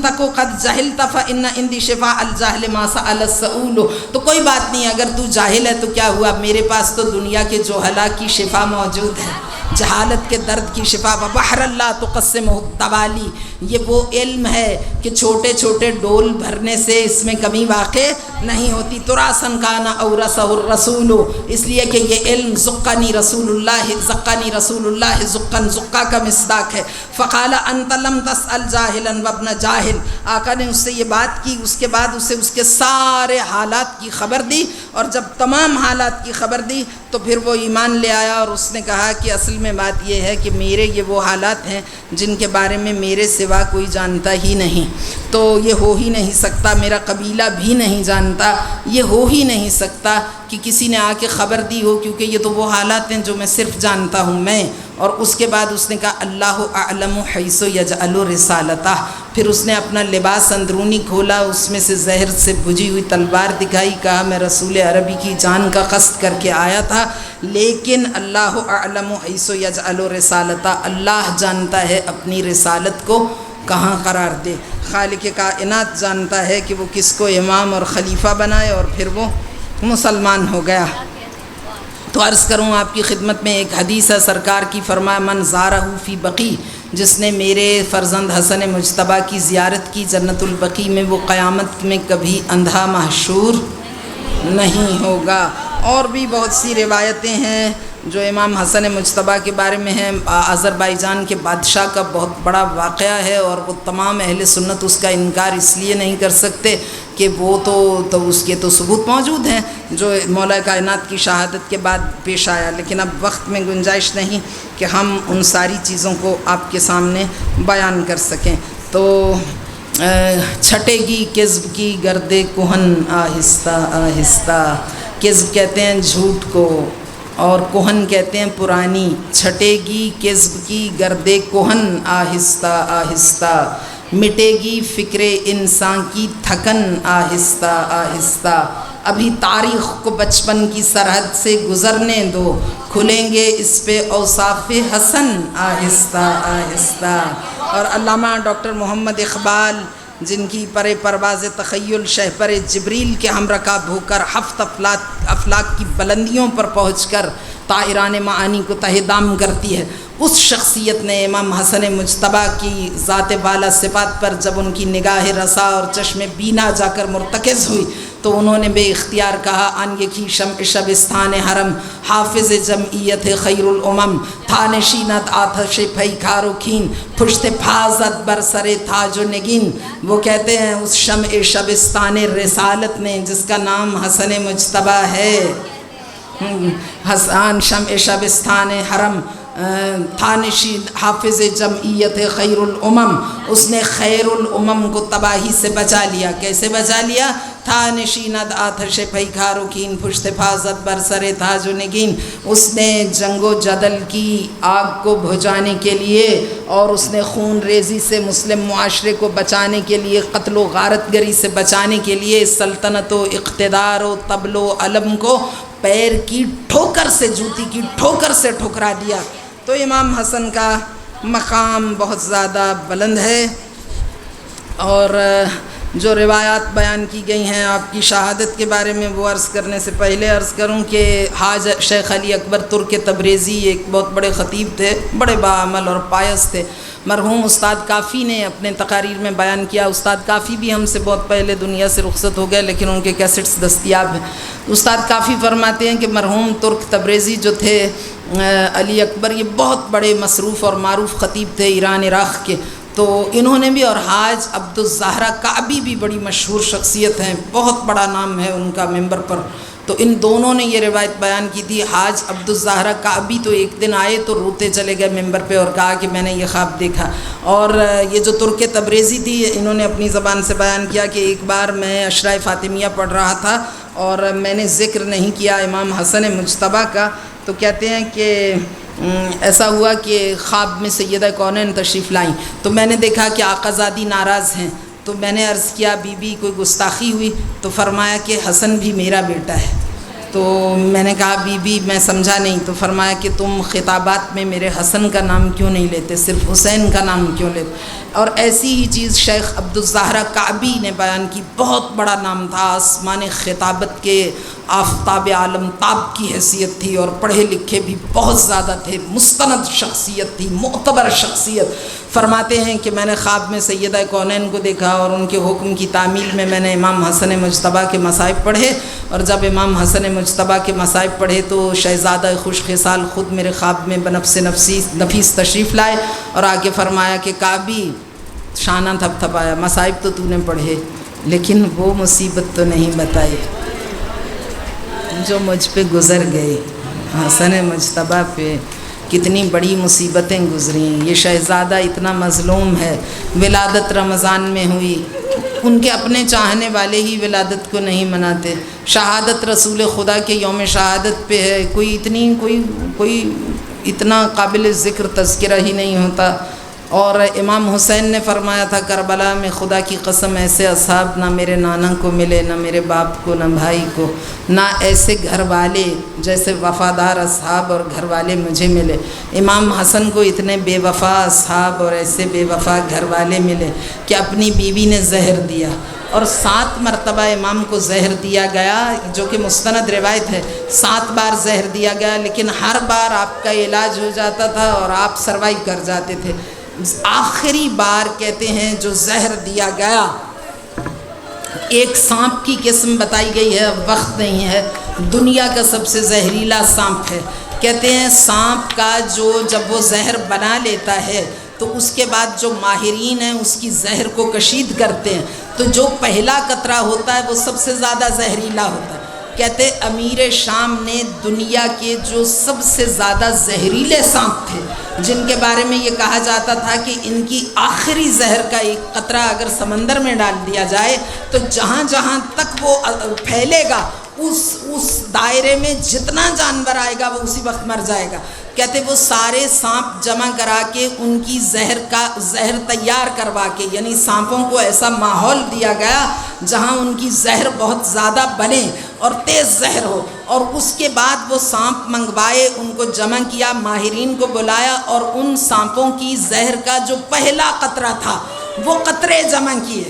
تَكُ قَدْ جَهِلْتَ فَإِنَّ عِنْدِي شِفَاءَ الْجَهْلِ مَا سَأَلَ السَّؤُولُ، تو کوئی بات نہیں، اگر تو جاہل ہے تو کیا ہوا، میرے پاس تو دنیا کے جوہلا کی شفا موجود ہے، جہالت کے درد کی شفا۔ وَبَحْرَ اللَّهِ تُقَسِّمُهُ التَّوَالِي، یہ وہ علم ہے کہ چھوٹے چھوٹے ڈول بھرنے سے اس میں کمی واقع نہیں ہوتی۔ تُرَاسًا كَانَ أَوْرَثَهُ الرَّسُولُ، اس لیے کہ یہ علم زقنی رسول اللہ زقن، زقہ کا مصداق ہے۔ فقال انت لم تسأل جاہلا وابن جاہل، آقا نے اس سے یہ بات کی، اس کے بعد اسے اس کے سارے حالات کی خبر دی، اور جب تمام حالات کی خبر دی تو پھر وہ ایمان لے آیا اور اس نے کہا کہ اصل میں بات یہ ہے کہ میرے یہ وہ حالات ہیں جن کے بارے میں میرے سوا کوئی جانتا ہی نہیں، تو یہ ہو ہی نہیں سکتا، میرا قبیلہ بھی نہیں جانتا، یہ ہو ہی نہیں سکتا کہ کسی نے آ کے خبر دی ہو، کیونکہ یہ تو وہ حالات ہیں جو میں صرف جانتا ہوں میں۔ اور اس کے بعد اس نے کہا اللہ اعلم حیث یجعل رسالتہ، پھر اس نے اپنا لباس اندرونی کھولا، اس میں سے زہر سے بجھی ہوئی تلوار دکھائی، کہا میں رسول عربی کی جان کا قصد کر کے آیا تھا، لیکن اللہ اعلم حیث یجعل رسالتہ، اللہ جانتا ہے اپنی رسالت کو کہاں قرار دے، خالق کائنات جانتا ہے کہ وہ کس کو امام اور خلیفہ بنائے، اور پھر وہ مسلمان ہو گیا۔ تو عرض کروں آپ کی خدمت میں، ایک حدیث ہے سرکار کی، فرمایا من زارہ فی بقی، جس نے میرے فرزند حسن مجتبی کی زیارت کی جنت البقیع میں، وہ قیامت میں کبھی اندھا محشور نہیں ہوگا۔ اور بھی بہت سی روایتیں ہیں جو امام حسن مجتبی کے بارے میں ہیں۔ آذربائیجان کے بادشاہ کا بہت بڑا واقعہ ہے، اور وہ تمام اہل سنت اس کا انکار اس لیے نہیں کر سکتے کہ وہ تو اس کے تو ثبوت موجود ہیں جو مولا کائنات کی شہادت کے بعد پیش آیا، لیکن اب وقت میں گنجائش نہیں کہ ہم ان ساری چیزوں کو آپ کے سامنے بیان کر سکیں۔ تو چھٹے گی کذب کی گرد کہن آہستہ آہستہ، کذب کہتے ہیں جھوٹ کو اور کہن کہتے ہیں پرانی، چھٹے گی کذب کی گرد کہن آہستہ آہستہ، مٹے گی فکر انسان کی تھکن آہستہ آہستہ، ابھی تاریخ کو بچپن کی سرحد سے گزرنے دو، کھلیں گے اس پہ اوصاف حسن آہستہ آہستہ۔ اور علامہ ڈاکٹر محمد اقبال، جن کی پر پرواز تخیل شہپر جبریل کے ہم رکاب ہو کر ہفت افلاک کی بلندیوں پر پہنچ کر طائران معانی کو تہ دام کرتی ہے، اس شخصیت نے امام حسن مجتبی کی ذات بالا صفات پر جب ان کی نگاہ رسا اور چشم بینا جا کر مرتکز ہوئی تو انہوں نے بے اختیار کہا آن یکی شمع شبستان حرم حافظ جمعیت خیر الامم تھا نشینت آتش پیکار و کین پشت پھازت بر سر تاج و نگین. وہ کہتے ہیں اس شمع شبستان رسالت نے جس کا نام حسن مجتبیٰ ہے، حسان شمع شبستان حرم تھا نشین حافظ جمعیت خیر الامم، اس نے خیر الامم کو تباہی سے بچا لیا. کیسے بچا لیا؟ تھا نشیند آتش پیکار و کین پشت پھازت بر سر تاج و نگین. اس نے جنگ و جدل کی آگ کو بجھانے کے لیے اور اس نے خون ریزی سے مسلم معاشرے کو بچانے کے لیے، قتل و غارت گری سے بچانے کے لیے سلطنت و اقتدار و طبل و علم کو پیر کی ٹھوکر سے، جوتی کی ٹھوکر سے ٹھکرا دیا. تو امام حسن کا مقام بہت زیادہ بلند ہے. اور جو روایات بیان کی گئی ہیں آپ کی شہادت کے بارے میں، وہ عرض کرنے سے پہلے عرض کروں کہ حاج شیخ علی اکبر ترک تبریزی ایک بہت بڑے خطیب تھے، بڑے باعمل اور پائس تھے. مرحوم استاد کافی نے اپنے تقاریر میں بیان کیا. استاد کافی بھی ہم سے بہت پہلے دنیا سے رخصت ہو گئے، لیکن ان کے کیسٹس دستیاب ہیں. استاد کافی فرماتے ہیں کہ مرحوم ترک تبریزی جو تھے علی اکبر، یہ بہت بڑے مصروف اور معروف خطیب تھے ایران عراق کے. تو انہوں نے بھی، اور حاج عبد الزہرا کعبی بھی بڑی مشہور شخصیت ہیں، بہت بڑا نام ہے ان کا ممبر پر. تو ان دونوں نے یہ روایت بیان کی تھی. حاج عبد الزہرا کعبی تو ایک دن آئے تو روتے چلے گئے ممبر پہ اور کہا کہ میں نے یہ خواب دیکھا. اور یہ جو ترک تبریزی تھی، انہوں نے اپنی زبان سے بیان کیا کہ ایک بار میں اشرائے فاطمیہ پڑھ رہا تھا اور میں نے ذکر نہیں کیا امام حسن مجتبیٰ کا. تو کہتے ہیں کہ ایسا ہوا کہ خواب میں سیدہ کونین تشریف لائیں تو میں نے دیکھا کہ آقا زادی ناراض ہیں. تو میں نے عرض کیا بی بی کوئی گستاخی ہوئی؟ تو فرمایا کہ حسن بھی میرا بیٹا ہے. تو میں نے کہا بی بی میں سمجھا نہیں. تو فرمایا کہ تم خطابات میں میرے حسن کا نام کیوں نہیں لیتے، صرف حسین کا نام کیوں لیتے؟ اور ایسی ہی چیز شیخ عبد الزہرا کعبی نے بیان کی. بہت بڑا نام تھا، آسمان خطابت کے آفتاب عالم تاب کی حیثیت تھی، اور پڑھے لکھے بھی بہت زیادہ تھے، مستند شخصیت تھی، معتبر شخصیت. فرماتے ہیں کہ میں نے خواب میں سیدہ کونین کو دیکھا اور ان کے حکم کی تعمیل میں نے امام حسن مجتبیٰ کے مصائب پڑھے. اور جب امام حسن مجتبیٰ کے مصائب پڑھے تو شہزادہ خوش خصال خود میرے خواب میں بنفس نفیس تشریف لائے اور آ کے فرمایا کہ کعبی، شانہ تھپ تھپایا، مصائب تو نے پڑھے لیکن وہ مصیبت تو نہیں بتائی جو مجھ پہ گزر گئی. حسن مجتبیٰ پہ کتنی بڑی مصیبتیں گزری. یہ شہزادہ اتنا مظلوم ہے. ولادت رمضان میں ہوئی، ان کے اپنے چاہنے والے ہی ولادت کو نہیں مناتے. شہادت رسول خدا کے یوم شہادت پہ ہے، کوئی اتنا قابل ذکر تذکرہ ہی نہیں ہوتا. اور امام حسین نے فرمایا تھا کربلا میں خدا کی قسم ایسے اصحاب نہ میرے نانا کو ملے، نہ میرے باپ کو، نہ بھائی کو، نہ ایسے گھر والے جیسے وفادار اصحاب اور گھر والے مجھے ملے. امام حسن کو اتنے بے وفا اصحاب اور ایسے بے وفا گھر والے ملے کہ اپنی بیوی نے زہر دیا، اور 7 مرتبہ امام کو زہر دیا گیا، جو کہ مستند روایت ہے. 7 بار زہر دیا گیا، لیکن ہر بار آپ کا علاج ہو جاتا تھا اور آپ سروائیو کر جاتے تھے. آخری بار کہتے ہیں جو زہر دیا گیا، ایک سانپ کی قسم بتائی گئی ہے، اب وقت نہیں ہے، دنیا کا سب سے زہریلا سانپ ہے. کہتے ہیں سانپ کا جب وہ زہر بنا لیتا ہے تو اس کے بعد جو ماہرین ہیں اس کی زہر کو کشید کرتے ہیں، تو جو پہلا قطرہ ہوتا ہے وہ سب سے زیادہ زہریلا ہوتا ہے. کہتے امیر شام نے دنیا کے جو سب سے زیادہ زہریلے سانپ تھے، جن کے بارے میں یہ کہا جاتا تھا کہ ان کی آخری زہر کا ایک قطرہ اگر سمندر میں ڈال دیا جائے تو جہاں جہاں تک وہ پھیلے گا اس دائرے میں جتنا جانور آئے گا وہ اسی وقت مر جائے گا. کہتے وہ سارے سانپ جمع کرا کے ان کی زہر تیار کروا کے، یعنی سانپوں کو ایسا ماحول دیا گیا جہاں ان کی زہر بہت زیادہ بنے اور تیز زہر ہو، اور اس کے بعد وہ سانپ منگوائے، ان کو جمع کیا، ماہرین کو بلایا اور ان سانپوں کی زہر کا جو پہلا قطرہ تھا وہ قطرے جمع کیے.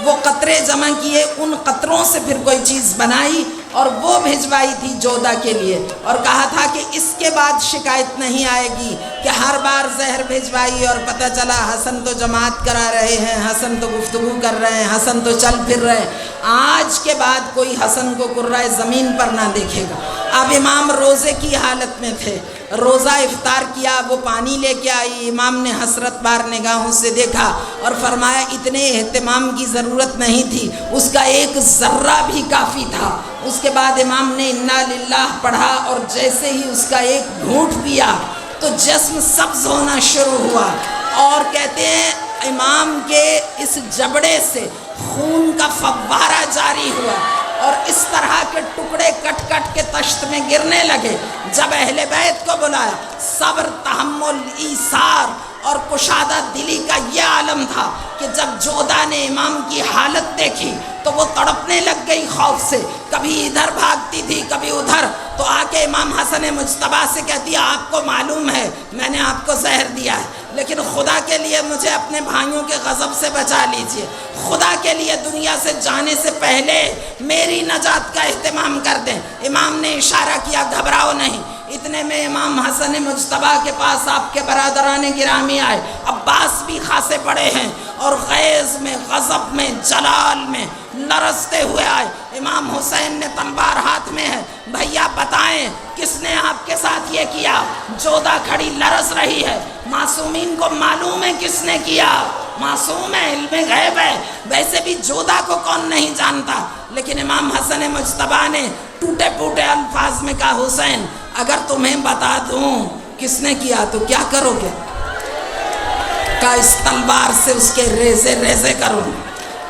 وہ قطرے جمع کیے، ان قطروں سے پھر کوئی چیز بنائی اور وہ بھجوائی تھی جودہ کے لیے، اور کہا تھا کہ اس کے بعد شکایت نہیں آئے گی کہ ہر بار زہر بھجوائی اور پتہ چلا حسن تو جماعت کرا رہے ہیں، حسن تو گفتگو کر رہے ہیں، حسن تو چل پھر رہے ہیں۔ آج کے بعد کوئی حسن کو کرۂ زمین پر نہ دیکھے گا۔ اب امام روزے کی حالت میں تھے، روزہ افطار کیا، وہ پانی لے کے آئی، امام نے حسرت بار نگاہوں سے دیکھا اور فرمایا اتنے اہتمام کی ضرورت نہیں تھی، اس کا ایک ذرہ بھی کافی تھا۔ اس کے بعد امام نے انا للہ پڑھا اور جیسے ہی اس کا ایک گھونٹ پیا تو جسم سبز ہونا شروع ہوا، اور کہتے ہیں امام کے اس جبڑے سے خون کا فوارہ جاری ہوا اور اس طرح کے ٹکڑے کٹ کٹ کے تشت میں گرنے لگے۔ جب اہل بیت کو بلایا، صبر، تحمل، ایثار اور کشادہ دلی کا یہ عالم تھا کہ جب جودہ نے امام کی حالت دیکھی تو وہ تڑپنے لگ گئی خوف سے، کبھی ادھر بھاگتی تھی کبھی ادھر، تو آ کے امام حسن مجتبیٰ سے کہتی ہے آپ کو معلوم ہے میں نے آپ کو زہر دیا ہے، لیکن خدا کے لیے مجھے اپنے بھائیوں کے غضب سے بچا لیجئے، خدا کے لیے دنیا سے جانے سے پہلے میری نجات کا اہتمام کر دیں۔ امام نے اشارہ کیا گھبراؤ نہیں۔ اتنے میں امام حسن مجتبیٰ کے پاس آپ کے برادران گرامی آئے، عباس بھی خاصے پڑے ہیں، اور غیظ میں، غضب میں، جلال میں لرزتے ہوئے آئے۔ امام حسین نے تلوار ہاتھ میں ہے، بھیا بتائیں کس نے آپ کے ساتھ یہ کیا؟ جودہ کھڑی لرز رہی ہے، معصومین کو معلوم ہے کس نے کیا، معصوم ہے، علم غیب ہے، ویسے بھی جودہ کو کون نہیں جانتا۔ لیکن امام حسن مجتبیٰ نے ٹوٹے پھوٹے الفاظ میں کہا حسین اگر تمہیں بتا دوں کس نے کیا تو کیا کرو گے؟ کہا اس تلوار سے اس کے ریزے ریزے کروں۔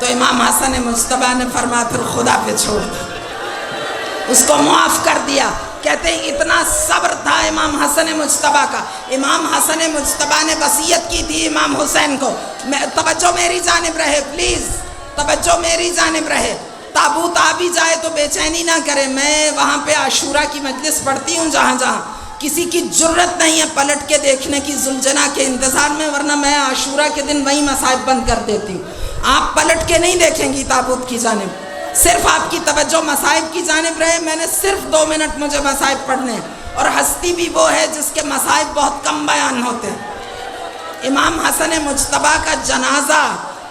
تو امام حسن مجتبیٰ نے فرمایا پھر خدا پہ چھوڑ دو، اس کو معاف کر دیا۔ کہتے ہیں اتنا صبر تھا امام حسن مجتبیٰ کا۔ امام حسن مجتبیٰ نے وصیت کی تھی امام حسین کو، توجہ میری جانب رہے پلیز، توجہ میری جانب رہے، تابوت آ بھی جائے تو بے چینی نہ کرے۔ میں وہاں پہ عاشورہ کی مجلس پڑھتی ہوں جہاں جہاں کسی کی جرت نہیں ہے پلٹ کے دیکھنے کی زلجنا کے انتظار میں، ورنہ میں عاشورہ کے دن وہی مصائب بند کر دیتی ہوں۔ آپ پلٹ کے نہیں دیکھیں گی تابوت کی جانب، صرف آپ کی توجہ مصائب کی جانب رہے۔ میں نے صرف 2 منٹ مجھے مصائب پڑھنے، اور ہستی بھی وہ ہے جس کے مصائب بہت کم بیان ہوتے ہیں۔ امام حسن مجتبیٰ کا جنازہ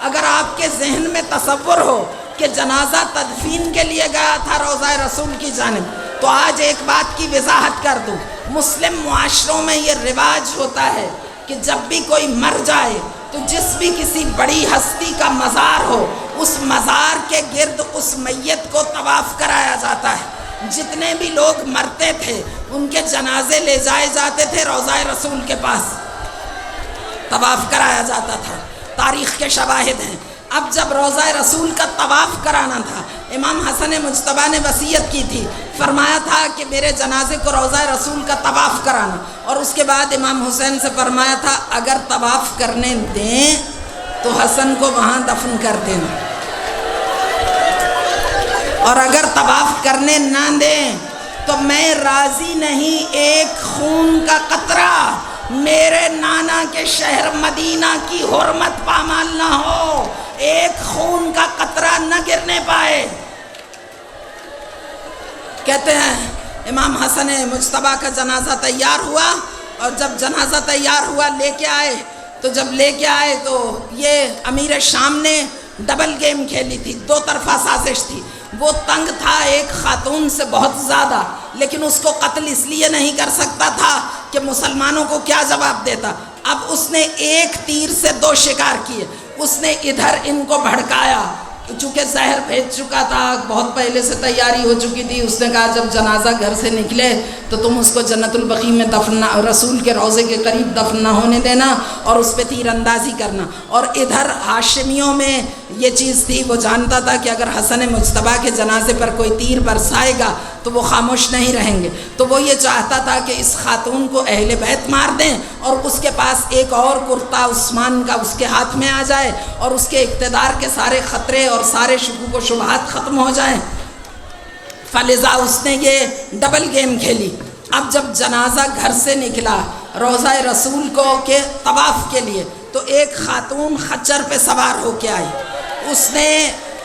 اگر آپ کے ذہن میں تصور ہو کہ جنازہ تدفین کے لیے گیا تھا روضہ رسول کی جانب، تو آج ایک بات کی وضاحت کر دوں۔ مسلم معاشروں میں یہ رواج ہوتا ہے کہ جب بھی کوئی مر جائے تو جس بھی کسی بڑی ہستی کا مزار ہو اس مزار کے گرد اس میت کو طواف کرایا جاتا ہے۔ جتنے بھی لوگ مرتے تھے ان کے جنازے لے جائے جاتے تھے روضہ رسول کے پاس، طواف کرایا جاتا تھا، تاریخ کے شواہد ہیں۔ اب جب روضہ رسول کا طواف کرانا تھا، امام حسن مجتبیٰ نے وصیت کی تھی، فرمایا تھا کہ میرے جنازے کو روضہ رسول کا طواف کرانا، اور اس کے بعد امام حسین سے فرمایا تھا اگر طواف کرنے دیں تو حسن کو وہاں دفن کر دینا، اور اگر طواف کرنے نہ دیں تو میں راضی نہیں ایک خون کا قطرہ میرے نانا کے شہر مدینہ کی حرمت پامال نہ ہو، ایک خون کا قطرہ نہ گرنے پائے۔ کہتے ہیں امام حسن مجتبیٰ کا جنازہ تیار ہوا، اور جب جنازہ تیار ہوا لے کے آئے، تو جب لے کے آئے تو یہ امیر شام نے ڈبل گیم کھیلی تھی، 2 طرفہ سازش تھی۔ وہ تنگ تھا ایک خاتون سے بہت زیادہ، لیکن اس کو قتل اس لیے نہیں کر سکتا تھا کہ مسلمانوں کو کیا جواب دیتا۔ اب اس نے ایک تیر سے 2 شکار کیے، اس نے ادھر ان کو بھڑکایا، چونکہ زہر بھیج چکا تھا، بہت پہلے سے تیاری ہو چکی تھی۔ اس نے کہا جب جنازہ گھر سے نکلے تو تم اس کو جنت البقیع میں دفن، رسول کے روضے کے قریب دفن نہ ہونے دینا، اور اس پہ تیر اندازی کرنا۔ اور ادھر ہاشمیوں میں یہ چیز تھی، وہ جانتا تھا کہ اگر حسن مجتبیٰ کے جنازے پر کوئی تیر برسائے گا تو وہ خاموش نہیں رہیں گے، تو وہ یہ چاہتا تھا کہ اس خاتون کو اہل بیت مار دیں، اور اس کے پاس ایک اور کرتا عثمان کا اس کے ہاتھ میں آ جائے، اور اس کے اقتدار کے سارے خطرے اور سارے شکوک و شبہات ختم ہو جائیں۔ فلذا اس نے یہ ڈبل گیم کھیلی۔ اب جب جنازہ گھر سے نکلا روضہ رسول کو کے طواف کے لیے، تو ایک خاتون خچر پہ سوار ہو کے آئی، اس نے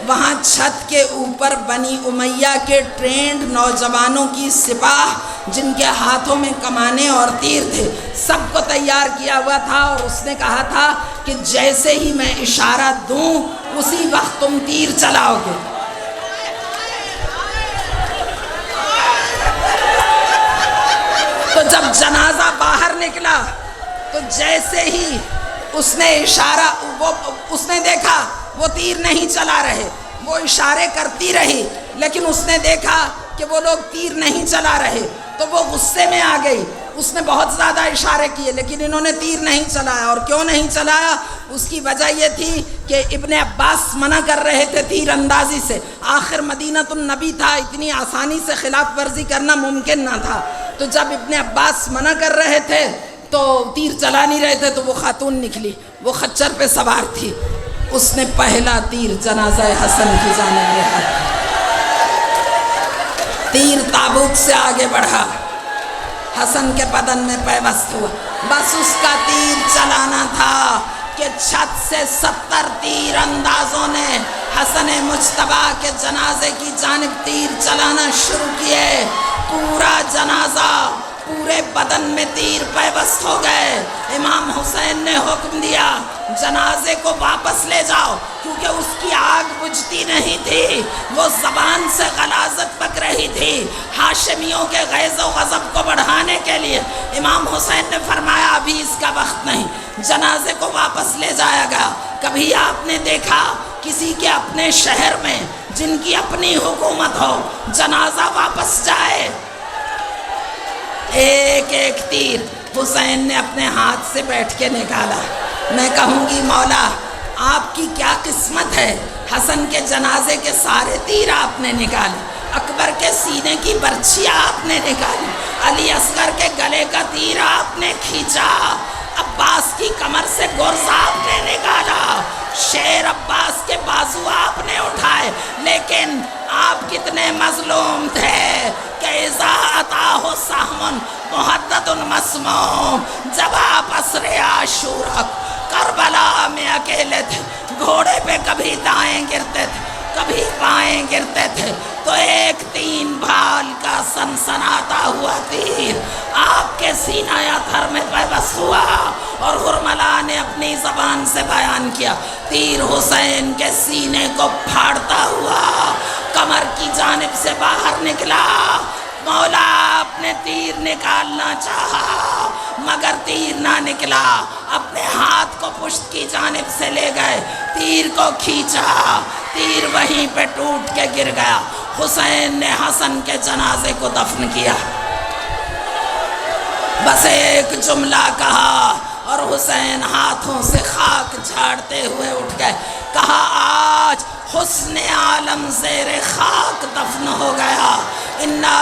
وہاں چھت کے اوپر بنی امیہ کے ٹرینڈ نوجوانوں کی سپاہ جن کے ہاتھوں میں کمانیں اور تیر تھے سب کو تیار کیا ہوا تھا، اور اس نے کہا تھا کہ جیسے ہی میں اشارہ دوں اسی وقت تم تیر چلاؤ گے۔ تو جب جنازہ باہر نکلا تو جیسے ہی اس نے اشارہ اس نے دیکھا وہ تیر نہیں چلا رہے، وہ اشارے کرتی رہی، لیکن اس نے دیکھا کہ وہ لوگ تیر نہیں چلا رہے تو وہ غصے میں آ گئی۔ اس نے بہت زیادہ اشارے کیے لیکن انہوں نے تیر نہیں چلایا، اور کیوں نہیں چلایا؟ اس کی وجہ یہ تھی کہ ابن عباس منع کر رہے تھے تیر اندازی سے، آخر مدینہ النبی تھا، اتنی آسانی سے خلاف ورزی کرنا ممکن نہ تھا۔ تو جب ابن عباس منع کر رہے تھے تو تیر چلا نہیں رہے تھے، تو وہ خاتون نکلی، وہ خچر پہ سوار تھی، اس نے پہلا تیر جنازہ حسن کی جانب رہا، تیر تابوت سے آگے بڑھا، حسن کے بدن میں پیوست ہوا، بس اس کا تیر چلانا تھا کہ چھت سے 70 تیر اندازوں نے حسن مجتبیٰ کے جنازے کی جانب تیر چلانا شروع کیے۔ پورا جنازہ پورے بدن میں تیر پیوست ہو گئے۔ امام حسین نے حکم دیا جنازے کو واپس لے جاؤ، کیونکہ اس کی آگ بجھتی نہیں تھی، وہ زبان سے غلاظت پک رہی تھی۔ ہاشمیوں کے غیظ و غضب کو بڑھانے کے لیے امام حسین نے فرمایا ابھی اس کا وقت نہیں، جنازے کو واپس لے جایا گیا۔ کبھی آپ نے دیکھا کسی کے اپنے شہر میں جن کی اپنی حکومت ہو جنازہ واپس جائے؟ ایک ایک تیر حسین نے اپنے ہاتھ سے بیٹھ کے نکالا۔ میں کہوں گی مولا آپ کی کیا قسمت ہے، حسن کے جنازے کے سارے تیر آپ نے نکالے، اکبر کے سینے کی برچھیاں آپ نے نکالی، علی اصغر کے گلے کا تیر آپ نے کھینچا، عباس کی کمر سے گرز آپ نے نکالا، شیر عباس کے بازو آپ نے اٹھائے، لیکن آپ کتنے مظلوم تھے کہ اذا اتاہ سہم محدد مسموم، جب آپ عصر عاشورہ کربلا میں اکیلے تھے، گھوڑے پہ کبھی دائیں گرتے تھے کبھی بائیں گرتے تھے، تو ایک 3 بھال کا سنسناتا ہوا تیر آپ کے سینہ یا تھر میں پیوست ہوا، اور حرملا نے اپنی زبان سے بیان کیا تیر حسین کے سینے کو پھاڑتا ہوا کمر کی جانب سے باہر نکلا۔ مولا آپ نے تیر نکالنا چاہا مگر تیر نہ نکلا، اپنے ہاتھ کو پشت کی جانب سے لے گئے، تیر کو کھینچا، تیر وہیں پہ ٹوٹ کے گر گیا۔ حسین نے حسن کے جنازے کو دفن کیا، بس ایک جملہ کہا اور حسین ہاتھوں سے خاک جھاڑتے ہوئے اٹھ گئے، کہا آج حسن عالم زیر خاک دفن ہو گیا، انا